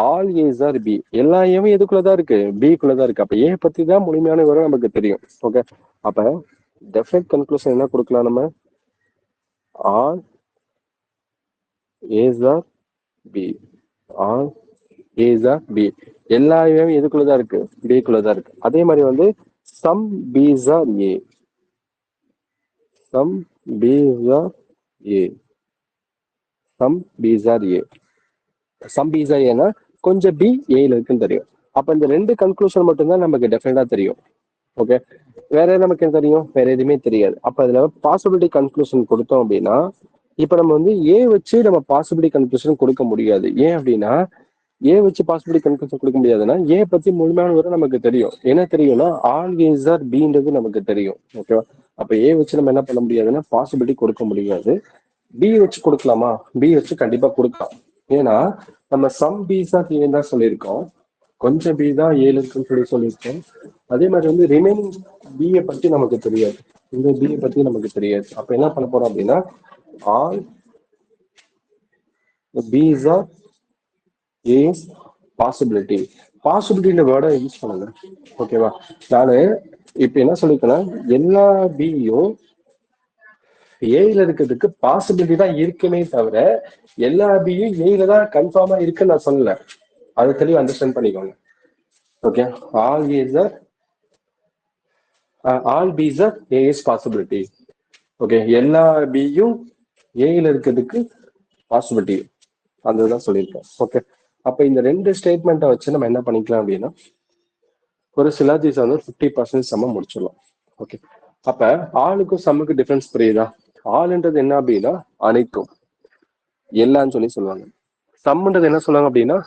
ஆல் ஏஸ் ஆர் பி. எல்லா ஏவும் எதுக்குள்ளதான் இருக்கு? பிக்குள்ளதான் இருக்கு. அப்ப ஏ பத்தி தான் முழுமையான விவரம் நமக்கு தெரியும். ஓகே, அப்ப டெஃபினட் கன்க்ளூஷன் என்ன கொடுக்கலாம் நம்ம? All A's are B. All A's are B. எல்லா ஏவும் எதுக்குள்ளதான் இருக்கு? பிக்குள்ளதான் இருக்கு. அதே மாதிரி வந்து some B's are A. Some B's are A. Some B's are A. Some B's R ஏன்னா கொஞ்சம் பி ஏல இருக்குன்னு தெரியும். அப்ப இந்த ரெண்டு கன்க்ளூஷன் மட்டும்தான் நமக்கு டெஃபினட்டா தெரியும். ஓகே, வேற நமக்கு என்ன தெரியும்? வேற எதுவுமே தெரியாது. அப்ப இதுல பாசிபிலிட்டி கன்க்ளூஷன் கொடுத்தோம் அப்படின்னா இப்ப நம்ம வந்து ஏ வச்சு நம்ம பாசிபிலிட்டி கன்க்ளூஷன் கொடுக்க முடியாது. ஏன் அப்படின்னா ஏ வச்சு பாசிபிலிட்டி கன்க்ளூஷன் கொடுக்க முடியாதுன்னா ஏ பத்தி முழுமையான விவரம் நமக்கு தெரியும். என்ன தெரியும்னா ஆல் ஏஸ் ஆர் பின்றது நமக்கு தெரியும். ஓகேவா? அப்ப ஏ வச்சு நம்ம என்ன பண்ண முடியாதுன்னா பாசிபிலிட்டி கொடுக்க முடியாது. பி வச்சு கொடுக்கலாமா? பி வச்சு கண்டிப்பா கொடுக்கலாம். ஏன்னா நம்ம சம் பிஸ் ஆர் ஏ தான் சொல்லியிருக்கோம், கொஞ்சம் பி தான் ஏழு இருக்குன்னு சொல்லியிருக்கோம். அதே மாதிரி வந்து ரிமைனிங் பிஏ பத்தி நமக்கு தெரியாது, இந்த பிஏ பத்தி நமக்கு தெரியாது. அப்ப என்ன பண்ண போறோம் அப்படின்னா all B's are A possibility. பாசிபிலிட்டின்ற வேர்டை யூஸ் பண்ணுங்க. ஓகேவா? நானு இப்ப என்ன சொல்லிருக்கேன்னா எல்லா பியும் ஏல இருக்கிறதுக்கு பாசிபிலிட்டி தான் இருக்குமே தவிர எல்லா பியும் ஏல தான் கன்ஃபார்மா இருக்குன்னு நான் சொல்லல. அது தெளிவா அண்டர்ஸ்டாண்ட் பண்ணிக்கோங்க. Okay, all A's are all B's are A is possibility. Okay, எல்லா பியும் ஏல இருக்கிறதுக்கு பாசிபிலிட்டி அந்த தான் சொல்லியிருக்கேன். ஓகே, அப்ப இந்த ரெண்டு ஸ்டேட்மெண்ட்டை வச்சு நம்ம என்ன பண்ணிக்கலாம் அப்படின்னா ஒரு சிலாஜிஸ் வந்து 50% சம முடிச்சிடலாம். ஓகே, அப்ப ஆளுக்கும் சம்முக்கு டிஃபரன்ஸ் புரியுதா? ஆளுன்றது என்ன அப்படின்னா அனைத்தும் எல்லான்னு சொல்லி சொல்லுவாங்க. சம்ன்றது என்ன சொல்லுவாங்க அப்படின்னா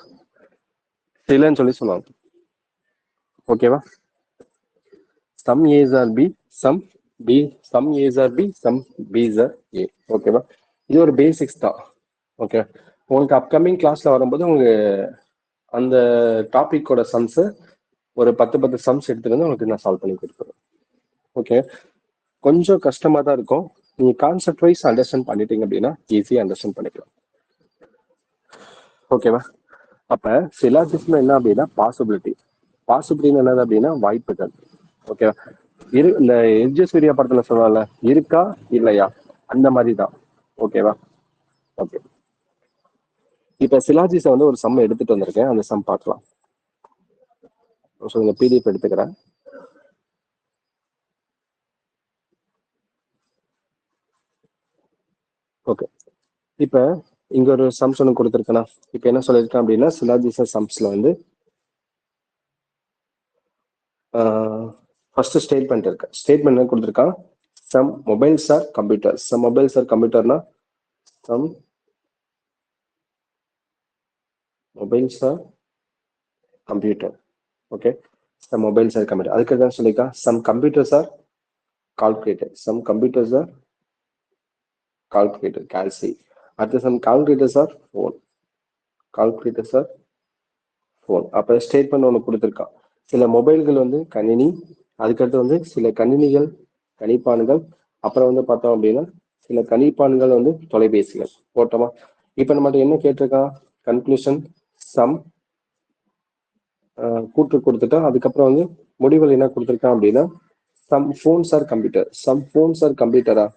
சிலன்னு சொல்லி சொல்லுவாங்க. ஓகேவா? Some A's are B, some B, some A's are B, some B's are A. ஓகேவா? இது ஒரு பேசிக்ஸ் தான். ஓகே, உங்களுக்கு அப்கமிங் கிளாஸ்ல வரும்போது உங்களுக்கு அந்த டாபிக்கோட சம்ஸ் ஒரு 10 சம்ஸ் எடுத்துட்டு வந்து உங்களுக்கு நான் சால்வ் பண்ணி கொடுக்குறேன். ஓகே, கொஞ்சம் கஷ்டமா தான் இருக்கும். நீங்க கான்செப்ட் வைஸ் அண்டர்ஸ்டாண்ட் பண்ணிட்டீங்க அப்படின்னா ஈஸியா அண்டர்ஸ்டாண்ட் பண்ணிக்கலாம். ஓகேவா? அப்ப சிலாஜிஸ்ல என்ன அப்படின்னா பாசிபிலிட்டி. பாசிபிலிட்டி என்னது அப்படின்னா வாய்ப்புகள். ஓகேவா? இந்த எஸ்ஜே சூர்யா படத்துல சொல்லுவாங்கல்ல, இருக்கா இல்லையா, அந்த மாதிரி தான். ஓகேவா? ஓகே, இப்ப சிலாஜிஸ வந்து ஒரு சம் எடுத்துட்டு வந்திருக்கேன். அந்த சம் பார்க்கலாம். சொல்லுங்க, பிடிஎஃப் எடுத்துக்கிறேன். ஓகே, இப்ப இங்க ஒரு சம்ஸ் ஒன்று கொடுத்துருக்கேனா. இப்ப என்ன சொல்லியிருக்கேன் அப்படின்னா சிலாஜிஸ சம்ஸ்ல வந்து ஃபர்ஸ்ட் ஸ்டேட்மெண்ட் இருக்கு. ஸ்டேட்மெண்ட் என்ன கொடுத்துருக்கான்? Some mobiles are computer. Some mobiles are கம்ப்யூட்டர்னா some mobiles are computer. Okay, some mobiles are computer. அதுக்கு தான் சொல்லியிருக்கா some computers are calculator. Some computers are calculator, calci. அடுத்து some calculators are phone. Calculators are phone. அப்ப ஸ்டேட்மெண்ட் ஒன்று கொடுத்துருக்கான். சில மொபைல்கள் வந்து கணினி, அதுக்கடுத்து வந்து சில கணினிகள் கணிப்பான்கள், அப்புறம் வந்து பார்த்தோம் அப்படின்னா சில கணிப்பான்கள் வந்து தொலைபேசிகள் போட்டோமா. இப்ப நம்ம என்ன கேட்டிருக்கான்? கன்க்ளூஷன் சம் கூட்டு கொடுத்துட்டா அதுக்கப்புறம் வந்து முடிவுகள் என்ன கொடுத்துருக்கான் அப்படின்னா some phones are computer. Some phones are கம்ப்யூட்டரா?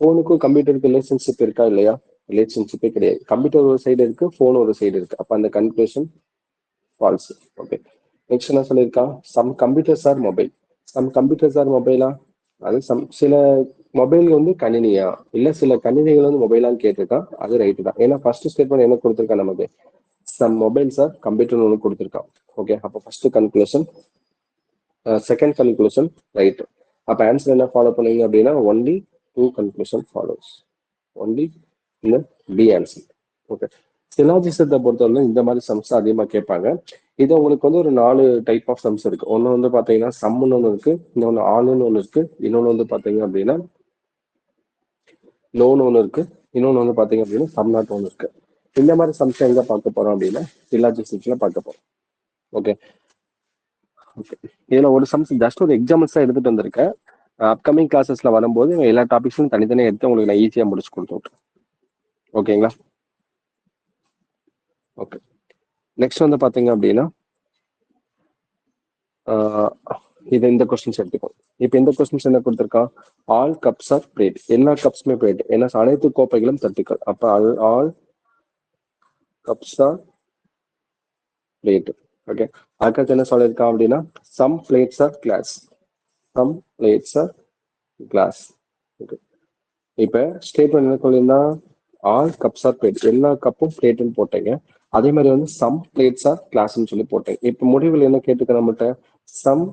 ஃபோனுக்கும் கம்ப்யூட்டருக்கு ரிலேஷன்ஷிப் இருக்கா இல்லையா? ரிலேஷன்ஷிப்பே கிடையாது. கம்ப்யூட்டர் ஒரு சைடு இருக்கு, ஃபோன் ஒரு சைடு இருக்கு. அப்ப அந்த கன்க்ளூஷன் ஃபால்ஸ். ஓகே, நெக்ஸ்ட் என்ன சொல்லியிருக்கான்? Some computers are mobile. Some computers are மொபைலா? அது சில மொபைல் வந்து கணினியா, இல்ல சில கணினிகள் வந்து மொபைலான்னு கேட்டிருக்கான். அது ரைட்டு தான். ஏன்னா ஃபர்ஸ்ட் ஸ்டேட்மெண்ட் என்ன கொடுத்திருக்கான் நமக்கு? சம் மொபைல்ஸ் ஆர் கம்ப்யூட்டர் ஒன்று கொடுத்திருக்கான். ஓகே, அப்போ first conclusion, second conclusion right. அப்ப ஆன்சர் என்ன ஃபாலோ பண்ணுவீங்க அப்படின்னா only two conclusion follows. Only இந்த பி ஆன்சர். ஓகே, சிலாஜிசத்தை பொறுத்தவரை இந்த மாதிரி சம்ஸ் அதிகமாக கேட்பாங்க. இது உங்களுக்கு வந்து ஒரு 4 டைப் ஆஃப் சம்ஸ் இருக்கு. ஒன்று வந்து பாத்தீங்கன்னா சம்னு ஒன்று இருக்கு, இன்னொன்று ஆளுன்னு ஒன்று இருக்கு, இன்னொன்று வந்து பாத்தீங்க அப்படின்னா லோன் ஒன்று இருக்கு, இன்னொன்று வந்து பாத்தீங்க அப்படின்னா சம் நாட் ஒன்று இருக்கு. இந்த மாதிரி சம்ஸ் எங்க பார்க்க போறோம் அப்படின்னா சிலாஜிஸ்ல பார்க்க போறோம். ஓகே, இதுல ஒரு சம்ஸ் ஜஸ்ட் ஒரு எக்ஸாம்பிள்ஸ் தான் எடுத்துட்டு வந்திருக்கேன். அப்கமிங் கிளாஸஸ்ல வரும்போது எல்லா டாபிக்ஸும் தனித்தனியாக எடுத்து உங்களுக்கு நான் ஈஸியா முடிச்சு கொடுத்துருக்கேன். ஓகேங்களா? ஓகே, நெக்ஸ்ட் வந்து பாத்தீங்க அப்படின்னா இது இந்த கொஸ்டின்ஸ் எடுத்துக்கோ. இப்ப இந்த கொஸ்டின்ஸ் என்ன கொடுத்திருக்கான்? All cups are plate. எல்லா கப்ஸுமே பிளேட். ஏன்னா அனைத்து கோப்பைகளும் தட்டுக்கள். அப்ப all cups are plate. Okay, அதுக்கடுத்து என்ன சொல்லியிருக்கான் அப்படின்னா some plates are glass. Some plates are glass. Okay, இப்ப ஸ்டேட்மெண்ட் என்ன சொல்லியிருந்தா ஆல் கப்ஸ் ஆர் பிளேட். எல்லா கப்பும் பிளேட்னு போட்டீங்க. அதே மாதிரி வந்து சம் பிளேட்ஸ் ஆர் கிளாஸ்ன்னு சொல்லி போட்டேன். இப்ப முடிவில் என்ன கேட்டுக்க நம்மகிட்ட? Some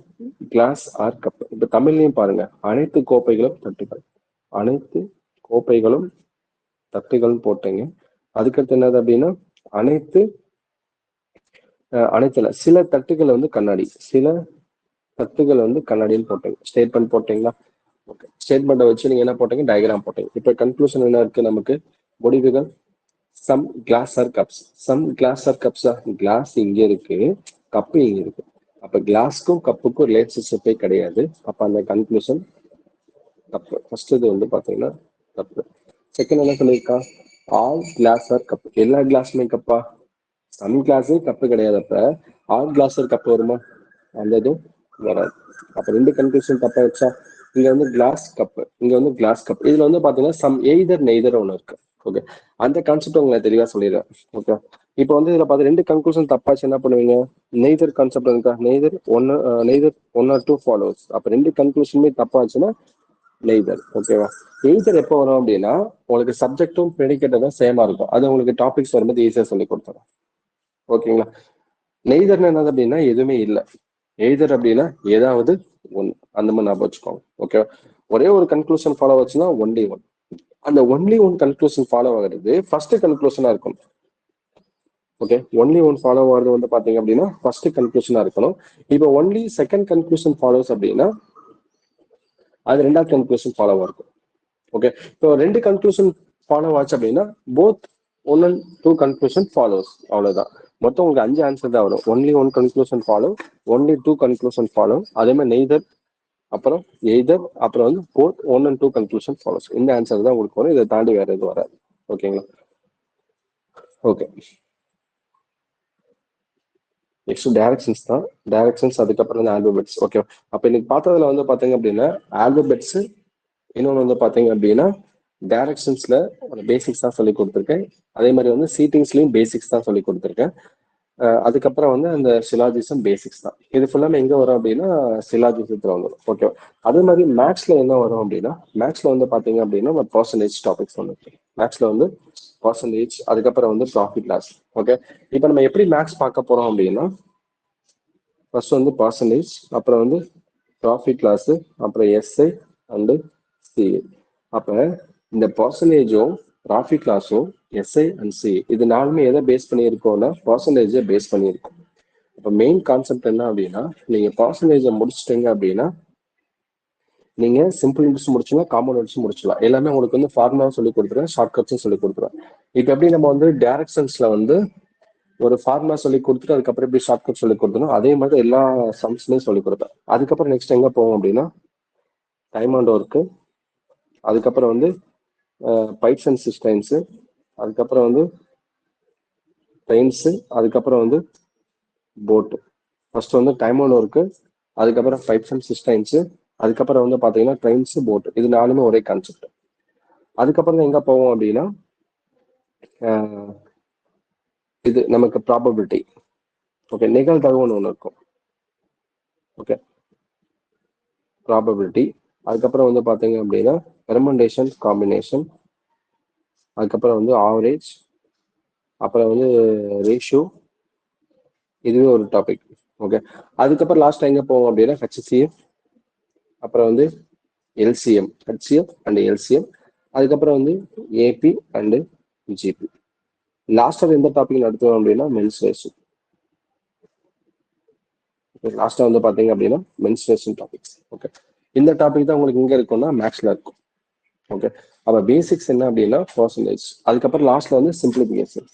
glass are cup. இப்ப தமிழ்லையும் பாருங்க, அனைத்து கோப்பைகளும் தட்டுகள். அனைத்து கோப்பைகளும் தட்டுகள் போட்டீங்க. அதுக்கடுத்து என்னது அப்படின்னா அனைத்து அனைத்துல சில தட்டுகள் வந்து கண்ணாடி, சில தட்டுகள் வந்து கண்ணாடின்னு போட்டீங்க. ஸ்டேட்மெண்ட் போட்டீங்களா? ஓகே, ஸ்டேட்மெண்ட்டை வச்சு நீங்க என்ன போட்டீங்க? டயக்ராம் போட்டீங்க. இப்ப கன்க்ளூஷன் என்ன இருக்கு நமக்கு? முடிவுகள் some glass are cups. Some glass are கப்ஸா? கிளாஸ் இங்க இருக்கு, கப்பு இங்க இருக்கு. அப்ப கிளாஸ்க்கும் கப்புக்கும் ரிலேஷன்ஷிப்பே கிடையாது. அப்ப அந்த கன்க்ளூஷன் தப்பு. ஃபர்ஸ்ட் இது வந்து பாத்தீங்கன்னா தப்பு. செகண்ட் என்ன சொல்லியிருக்கா? All glass are cup. எல்லா கிளாஸுமே கப்பா? சம் கிளாஸே கப்பு கிடையாது. அப்ப ஆல் கிளாஸ் ஆர் கப் வருமா? அந்த இதுவும் வராது. அப்ப ரெண்டு கன்க்ளூஷன் தப்பா வச்சா. இங்க வந்து கிளாஸ் கப், இங்க வந்து கிளாஸ் கப். இதுல வந்து பாத்தீங்கன்னா சம் எய்தர் நெய்தர் ஒன்று இருக்கு. ஓகே, அந்த கான்செப்ட் உங்களுக்கு தெளிவா சொல்லிடுறேன். ஓகே, இப்போ வந்து இதுல பார்த்து ரெண்டு கன்க்ளூஷன் தப்பாச்சு என்ன பண்ணுவீங்க? நெய்தர் கான்செப்ட் இருக்கா? Neither one or two follows. அப்ப ரெண்டு கன்க்ளூஷனுமே தப்பாச்சுன்னா நெய்தர். ஓகேவா? நெய்தர் எப்போ வரும் அப்படின்னா உங்களுக்கு சப்ஜெக்டும் ப்ரெடிகேட்டும் தான் சேமா இருக்கும். அது உங்களுக்கு டாபிக்ஸ் வரும்போது ஈஸியா சொல்லி கொடுத்துரும். ஓகேங்களா? நெய்தர்னு என்னது அப்படின்னா எதுவுமே இல்லை. எய்தர் அப்படின்னா ஏதாவது ஒன்று, அந்த மாதிரி ஞாபகம் வச்சுக்கோங்க. ஓகேவா? ஒரே ஒரு கன்க்ளூஷன் ஃபாலோ வச்சுன்னா ஒன்லி ஒன். அந்த ஒன்லி ஒன் கன்க்ளூஷன் ஃபாலோ ஆகுறது ஃபர்ஸ்ட் கன்க்ளூஷனா இருக்கும். ஓகே, ஒன்லி ஒன் ஃபாலோ ஆகுறது வந்து பாத்தீங்க அப்படின்னா ஃபர்ஸ்ட் கன்க்ளூஷனா இருக்கணும். இப்போ ஒன்லி செகண்ட் கன்க்ளூஷன் ஃபாலோஸ் அப்படின்னா அது ரெண்டாவது கன்க்ளூஷன் ஃபாலோ இருக்கும். ஓகே, இப்போ ரெண்டு கன்க்ளூஷன் ஃபாலோ ஆச்சு அப்படின்னா both one and two conclusion follows. அவ்வளவுதான். மொத்தம் உங்களுக்கு 5 ஆன்சர் தான் வரும். Only one conclusion follow, only two conclusion follow, அதே மாதிரி நெய்தர், அப்புறம் எய்தர், அப்புறம் வந்து both one and two conclusion follows. இந்த ஆன்சர் தான் உங்களுக்கு வரும். இதை தாண்டி வேற எதுவும் வராது. ஓகேங்களா? ஓகே, நெக்ஸ்ட் டைரக்ஷன்ஸ் தான். டைரக்ஷன்ஸ், அதுக்கப்புறம் வந்து ஆல்பபெட்ஸ். ஓகே, அப்ப இன்னைக்கு பார்த்ததுல வந்து பாத்தீங்க அப்படின்னா ஆல்பபெட்ஸ், இன்னொன்று வந்து பாத்தீங்க அப்படின்னா டைரக்ஷன்ஸ்ல பேசிக்ஸ் தான் சொல்லி கொடுத்துருக்கேன். அதே மாதிரி வந்து சீட்டிங்ஸ்லயும் பேசிக்ஸ் தான் சொல்லி கொடுத்துருக்கேன். அதுக்கப்புறம் வந்து அந்த சிலாஜிசம் பேசிக்ஸ் தான். இது ஃபுல்லாமே எங்க வரும் அப்படின்னா சிலாஜிசத்துல வந்துடும். ஓகே, அதே மாதிரி மேக்ஸ்ல என்ன வரும் அப்படின்னா மேக்ஸ்ல வந்து பாத்தீங்க அப்படின்னா பர்சன்டேஜ் டாபிக்ஸ் வந்து மேக்ஸ்ல வந்து பர்சன்டேஜ், அதுக்கப்புறம் வந்து ப்ராஃபிட் லாஸ். ஓகே, இப்போ நம்ம எப்படி மேக்ஸ் பார்க்க போறோம் அப்படின்னா ஃபர்ஸ்ட் வந்து பர்சன்டேஜ், அப்புறம் வந்து ப்ராஃபிட் லாஸ், அப்புறம் எஸ்ஐ அண்டு சிஏ. அப்ப இந்த பர்சன்டேஜும் ப்ராஃபிட் லாஸும் எஸ்ஐ அண்ட் சி இது நாலுமே எதை பேஸ் பண்ணியிருக்கோம்னா பர்சன்டேஜை பேஸ் பண்ணியிருக்கோம். இப்போ மெயின் கான்செப்ட் என்ன அப்படின்னா நீங்க பர்சன்டேஜை முடிச்சிட்டீங்க அப்படின்னா நீங்க சிம்பிள் இன்ட்ரெஸ்ட் முடிச்சுலாம், காம்பவுண்ட் இன்ட்ரெஸ்ட் முடிச்சலாம். எல்லாமே உங்களுக்கு வந்து ஃபார்முலாவும் சொல்லி கொடுத்துருவேன், ஷார்ட் கட்ஸும் சொல்லி கொடுத்துருவேன். இப்போ எப்படி நம்ம வந்து டைரக்ஷன்ஸ்ல வந்து ஒரு ஃபார்முலா சொல்லி கொடுத்துட்டு அதுக்கப்புறம் எப்படி ஷார்ட் கட் சொல்லி கொடுத்தணும், அதே மாதிரி எல்லா சம்ஸ்லையும் சொல்லி கொடுப்பேன். அதுக்கப்புறம் நெக்ஸ்ட் எங்க போவோம் அப்படின்னா டைம் அண்ட் ஒர்க்கு, அதுக்கப்புறம் வந்து பைப்ஸ் அண்ட் சிஸ்டைன்ஸு, அதுக்கப்புறம் வந்து ட்ரெயின்ஸு, அதுக்கப்புறம் வந்து போட்டு. ஃபர்ஸ்ட் வந்து டைம் அண்ட் ஒர்க்கு, அதுக்கப்புறம் பைப்ஸ் அண்ட் சிஸ்டைன்ஸு, அதுக்கப்புறம் வந்து பாத்தீங்கன்னா ட்ரெயின்ஸு, போட்டு. இது நாலுமே ஒரே கான்செப்ட். அதுக்கப்புறம் எங்க போவோம் அப்படின்னா இது நமக்கு ப்ராபபிலிட்டி. ஓகே, நிகழ்தகவுன்னு ஒன்று இருக்கும். Okay, probability. அதுக்கப்புறம் வந்து பாத்தீங்க அப்படின்னா பெர்மெண்டேஷன், காம்பினேஷன், அதுக்கப்புறம் வந்து ஆவரேஜ், அப்புறம் வந்து ரேஷியோ. இதுவே ஒரு டாபிக். ஓகே, அதுக்கப்புறம் லாஸ்ட் எங்க போவோம் அப்படின்னா ஹெச்சிஎஃப், அப்புறம் வந்து எல்சிஎம், ஹெச்சிஎஃப் அண்ட் எல்சிஎம், அதுக்கப்புறம் வந்து ஏபி அண்டு ஜிபி. லாஸ்டா எந்த டாபிக் நடத்துவோம் அப்படின்னா மென்சுரேஷன். லாஸ்டா வந்து பாத்தீங்க அப்படின்னா மென்சுரேஷன் டாபிக்ஸ். ஓகே, இந்த டாபிக் தான் உங்களுக்கு இங்க இருக்கும்னா மேக்ஸ்ல இருக்கும். ஓகே, அப்ப பேசிக்ஸ் என்ன அப்படின்னா பர்சன்டேஜ், அதுக்கப்புறம் லாஸ்ட்ல வந்து சிம்பிளிபிகேஷன்.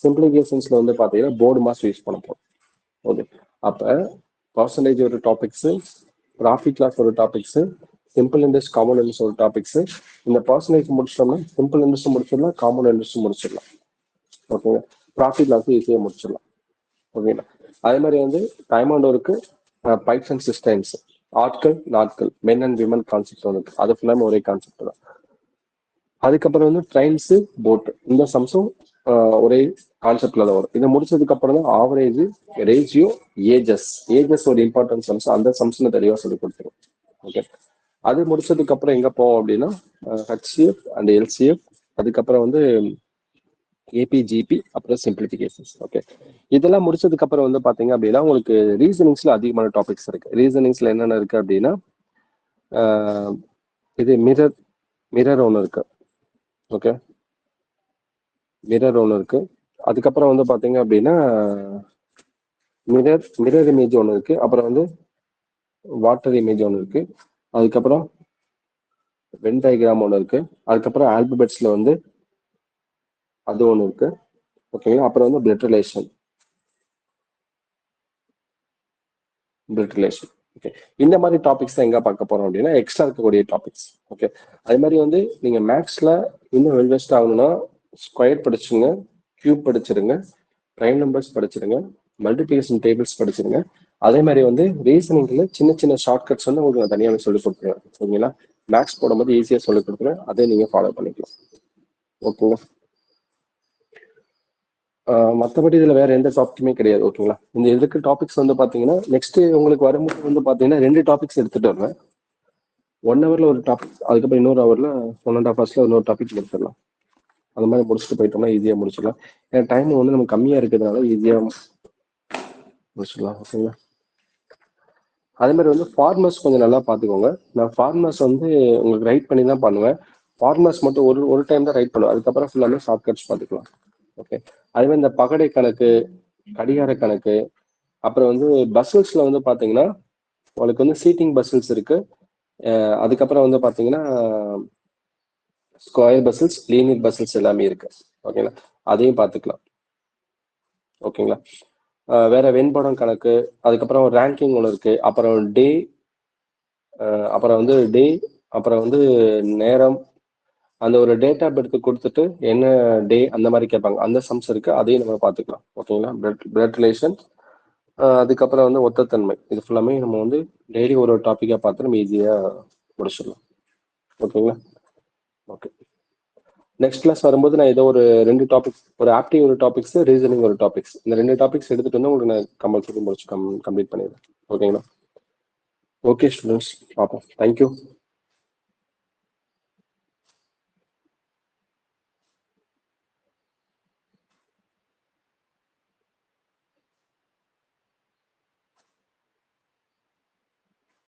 சிம்பிளிபிகேஷன்ஸ்ல வந்து பாத்தீங்கன்னா போர்டு மாஸ் யூஸ் பண்ண போறோம். ஓகே, அப்ப பர்சன்டேஜ் ஒரு டாபிக்ஸ், ப்ராஃபிட் லாஸ் ஒரு topics, simple interest, compound interest ஒரு டாபிக்ஸ். இந்த பர்சன்டேஜ் முடிச்சிட்டோம்னா சிம்பிள் இன்ட்ரெஸ்ட் முடிச்சிடலாம், காம்பவுண்ட் இன்ட்ரெஸ்ட் முடிச்சிடலாம். ஓகேங்க, ப்ராஃபிட் லாஸ் ஈஸியாக முடிச்சிடலாம். ஓகேங்களா? அதே மாதிரி வந்து time and work, pipes and cisterns, ஆட்கள் நாட்கள், மென் அண்ட் விமன் கான்செப்ட் வந்து அது ஃபுல்லாமே ஒரே கான்செப்ட் தான். அதுக்கப்புறம் வந்து ட்ரெயின்ஸு, போட், இந்த சம்ஸும் ஒரே கான்செப்ட்ல தான் வரும். இதை முடிச்சதுக்கு அப்புறம் தான் ஆவரேஜ், ரேஷியோ, ஏஜஸ். ஏஜஸ் ஒரு இம்பார்ட்டன்ட் சம்ஸ், அந்த சம்ஸ்ல தெளிவாக சொல்லி கொடுத்துரும். ஓகே, அது முடிச்சதுக்கு அப்புறம் எங்க போவோம் அப்படின்னா ஹெச்சிஎஃப் அண்ட் எல்சிஎஃப், அதுக்கப்புறம் வந்து ஏபி, ஜிபி, அப்புறம் சிம்பிளிபிகேஷன்ஸ். ஓகே, இதெல்லாம் முடிச்சதுக்கு அப்புறம் வந்து பாத்தீங்க அப்படின்னா உங்களுக்கு ரீசனிங்ஸ்ல அதிகமான டாபிக்ஸ் இருக்கு. ரீசனிங்ஸ்ல என்னென்ன இருக்கு அப்படின்னா இது மிரர், மிரர் ஒன்று இருக்கு. ஓகே, மிரர் ஒன்று இருக்கு. அதுக்கப்புறம் வந்து பாத்தீங்க அப்படின்னா மிரர், மிரர் இமேஜ் ஒன்று இருக்கு. அப்புறம் வந்து வாட்டர் இமேஜ் ஒன்று இருக்கு. அதுக்கப்புறம் வென் டயக்ராம் ஒன்று இருக்கு. அதுக்கப்புறம் ஆல்பபெட்ஸ்ல வந்து அது ஒன்று இருக்கு. ஓகேங்களா? அப்புறம் வந்து blood relation, blood relation. Okay, இந்த மாதிரி டாபிக்ஸ் தான் எங்க பார்க்க போறோம் அப்படின்னா எக்ஸ்ட்ரா இருக்கக்கூடிய டாபிக்ஸ். ஓகே, அதே மாதிரி வந்து நீங்க மேக்ஸ்ல இன்னும் வெல்வெஸ்ட் ஆகணும்னா ஸ்கொயர் படிச்சுங்க, கியூப் படிச்சிருங்க, பிரைம் நம்பர்ஸ் படிச்சிருங்க, மல்டிபிகேஷன் டேபிள்ஸ் படிச்சிருங்க. அதே மாதிரி வந்து ரீசனிங்ல சின்ன சின்ன ஷார்ட்கட்ஸ் வந்து உங்களுக்கு நான் தனியாகவே சொல்லிக் கொடுத்துருவேன். ஓகேங்களா? மேக்ஸ் போடும்போது ஈஸியாக சொல்லிக் கொடுத்துருவேன், அதை நீங்க ஃபாலோ பண்ணிக்கலாம். ஓகேங்களா? மற்றபடி இதுல வேற எந்த டாபிக்குமே கிடையாது. ஓகேங்களா? இந்த இதுக்கு டாபிக்ஸ் வந்து பாத்தீங்கன்னா நெக்ஸ்ட் உங்களுக்கு வரும்போது வந்து பாத்தீங்கன்னா 2 டாபிக்ஸ் எடுத்துட்டு வருவேன். 1 ஹவர்ல ஒரு டாபிக், அதுக்கப்புறம் இன்னொரு ஹவர்ல 1.5 ஹவர்ஸ்ல இன்னொரு டாபிக் முடிச்சிடலாம். அந்த மாதிரி முடிச்சுட்டு போயிட்டோம்னா ஈஸியா முடிச்சிடலாம். ஏன்னா டைம் வந்து நமக்கு கம்மியா இருக்கிறதுனால ஈஸியா முடிச்சிடலாம். ஓகேங்களா? அதே மாதிரி வந்து ஃபார்மர்ஸ் கொஞ்சம் நல்லா பார்த்துக்கோங்க. நான் ஃபார்மர்ஸ் வந்து உங்களுக்கு ரைட் பண்ணி தான் பண்ணுவேன். ஃபார்மர்ஸ் மட்டும் ஒரு டைம் தான் ரைட் பண்ணுவேன். அதுக்கப்புறம் ஃபுல்லாமே ஷார்ட்கட்ஸ் பார்த்துக்கலாம். ஓகே. அதே மாதிரி இந்த பகடை கணக்கு, கடிகார கணக்கு, அப்புறம் வந்து பஸ்ஸஸ்ல வந்து பார்த்தீங்கன்னா உங்களுக்கு வந்து சீட்டிங் பஸ்ஸஸ் இருக்கு. அதுக்கப்புறம் வந்து பார்த்தீங்கன்னா ஸ்கொயர் பஸ்ஸஸ், லீனியர் பஸ்ஸஸ் எல்லாமே இருக்கு. ஓகேங்களா? அதையும் பார்த்துக்கலாம். ஓகேங்களா? வேற வெண்படம் கணக்கு, அதுக்கப்புறம் ரேங்கிங் ஒன்று இருக்கு. அப்புறம் டே, அப்புறம் வந்து டே, அப்புறம் வந்து நேரம், அந்த ஒரு டேட்டா பெர்த் கொடுத்துட்டு என்ன டே அந்த மாதிரி கேட்பாங்க. அந்த சம்ஸ் இருக்கு, அதையும் நம்ம பார்த்துக்கலாம். ஓகேங்களா? பிளட் ரிலேஷன், அதுக்கப்புறம் வந்து ஒத்தத்தன்மை, இது ஃபுல்லாமே நம்ம வந்து டெய்லி ஒரு டாப்பிக்காக பார்த்து நம்ம ஈஸியாக முடிச்சிடலாம். ஓகேங்களா? ஓகே. நெக்ஸ்ட் கிளாஸ் வரும்போது நான் ஏதோ ஒரு 2 டாபிக்ஸ், ஒரு ஆப்டிங் ஒரு டாபிக்ஸ், ரீசனிங் ஒரு டாபிக்ஸ், இந்த 2 டாபிக்ஸ் எடுத்துட்டு வந்து உங்களுக்கு நான் கம்பல்சரி முடிச்சு கம்ப்ளீட் பண்ணிடுறேன். ஓகேங்களா? ஓகே ஸ்டூடெண்ட்ஸ், பார்ப்போம். தேங்க்யூ.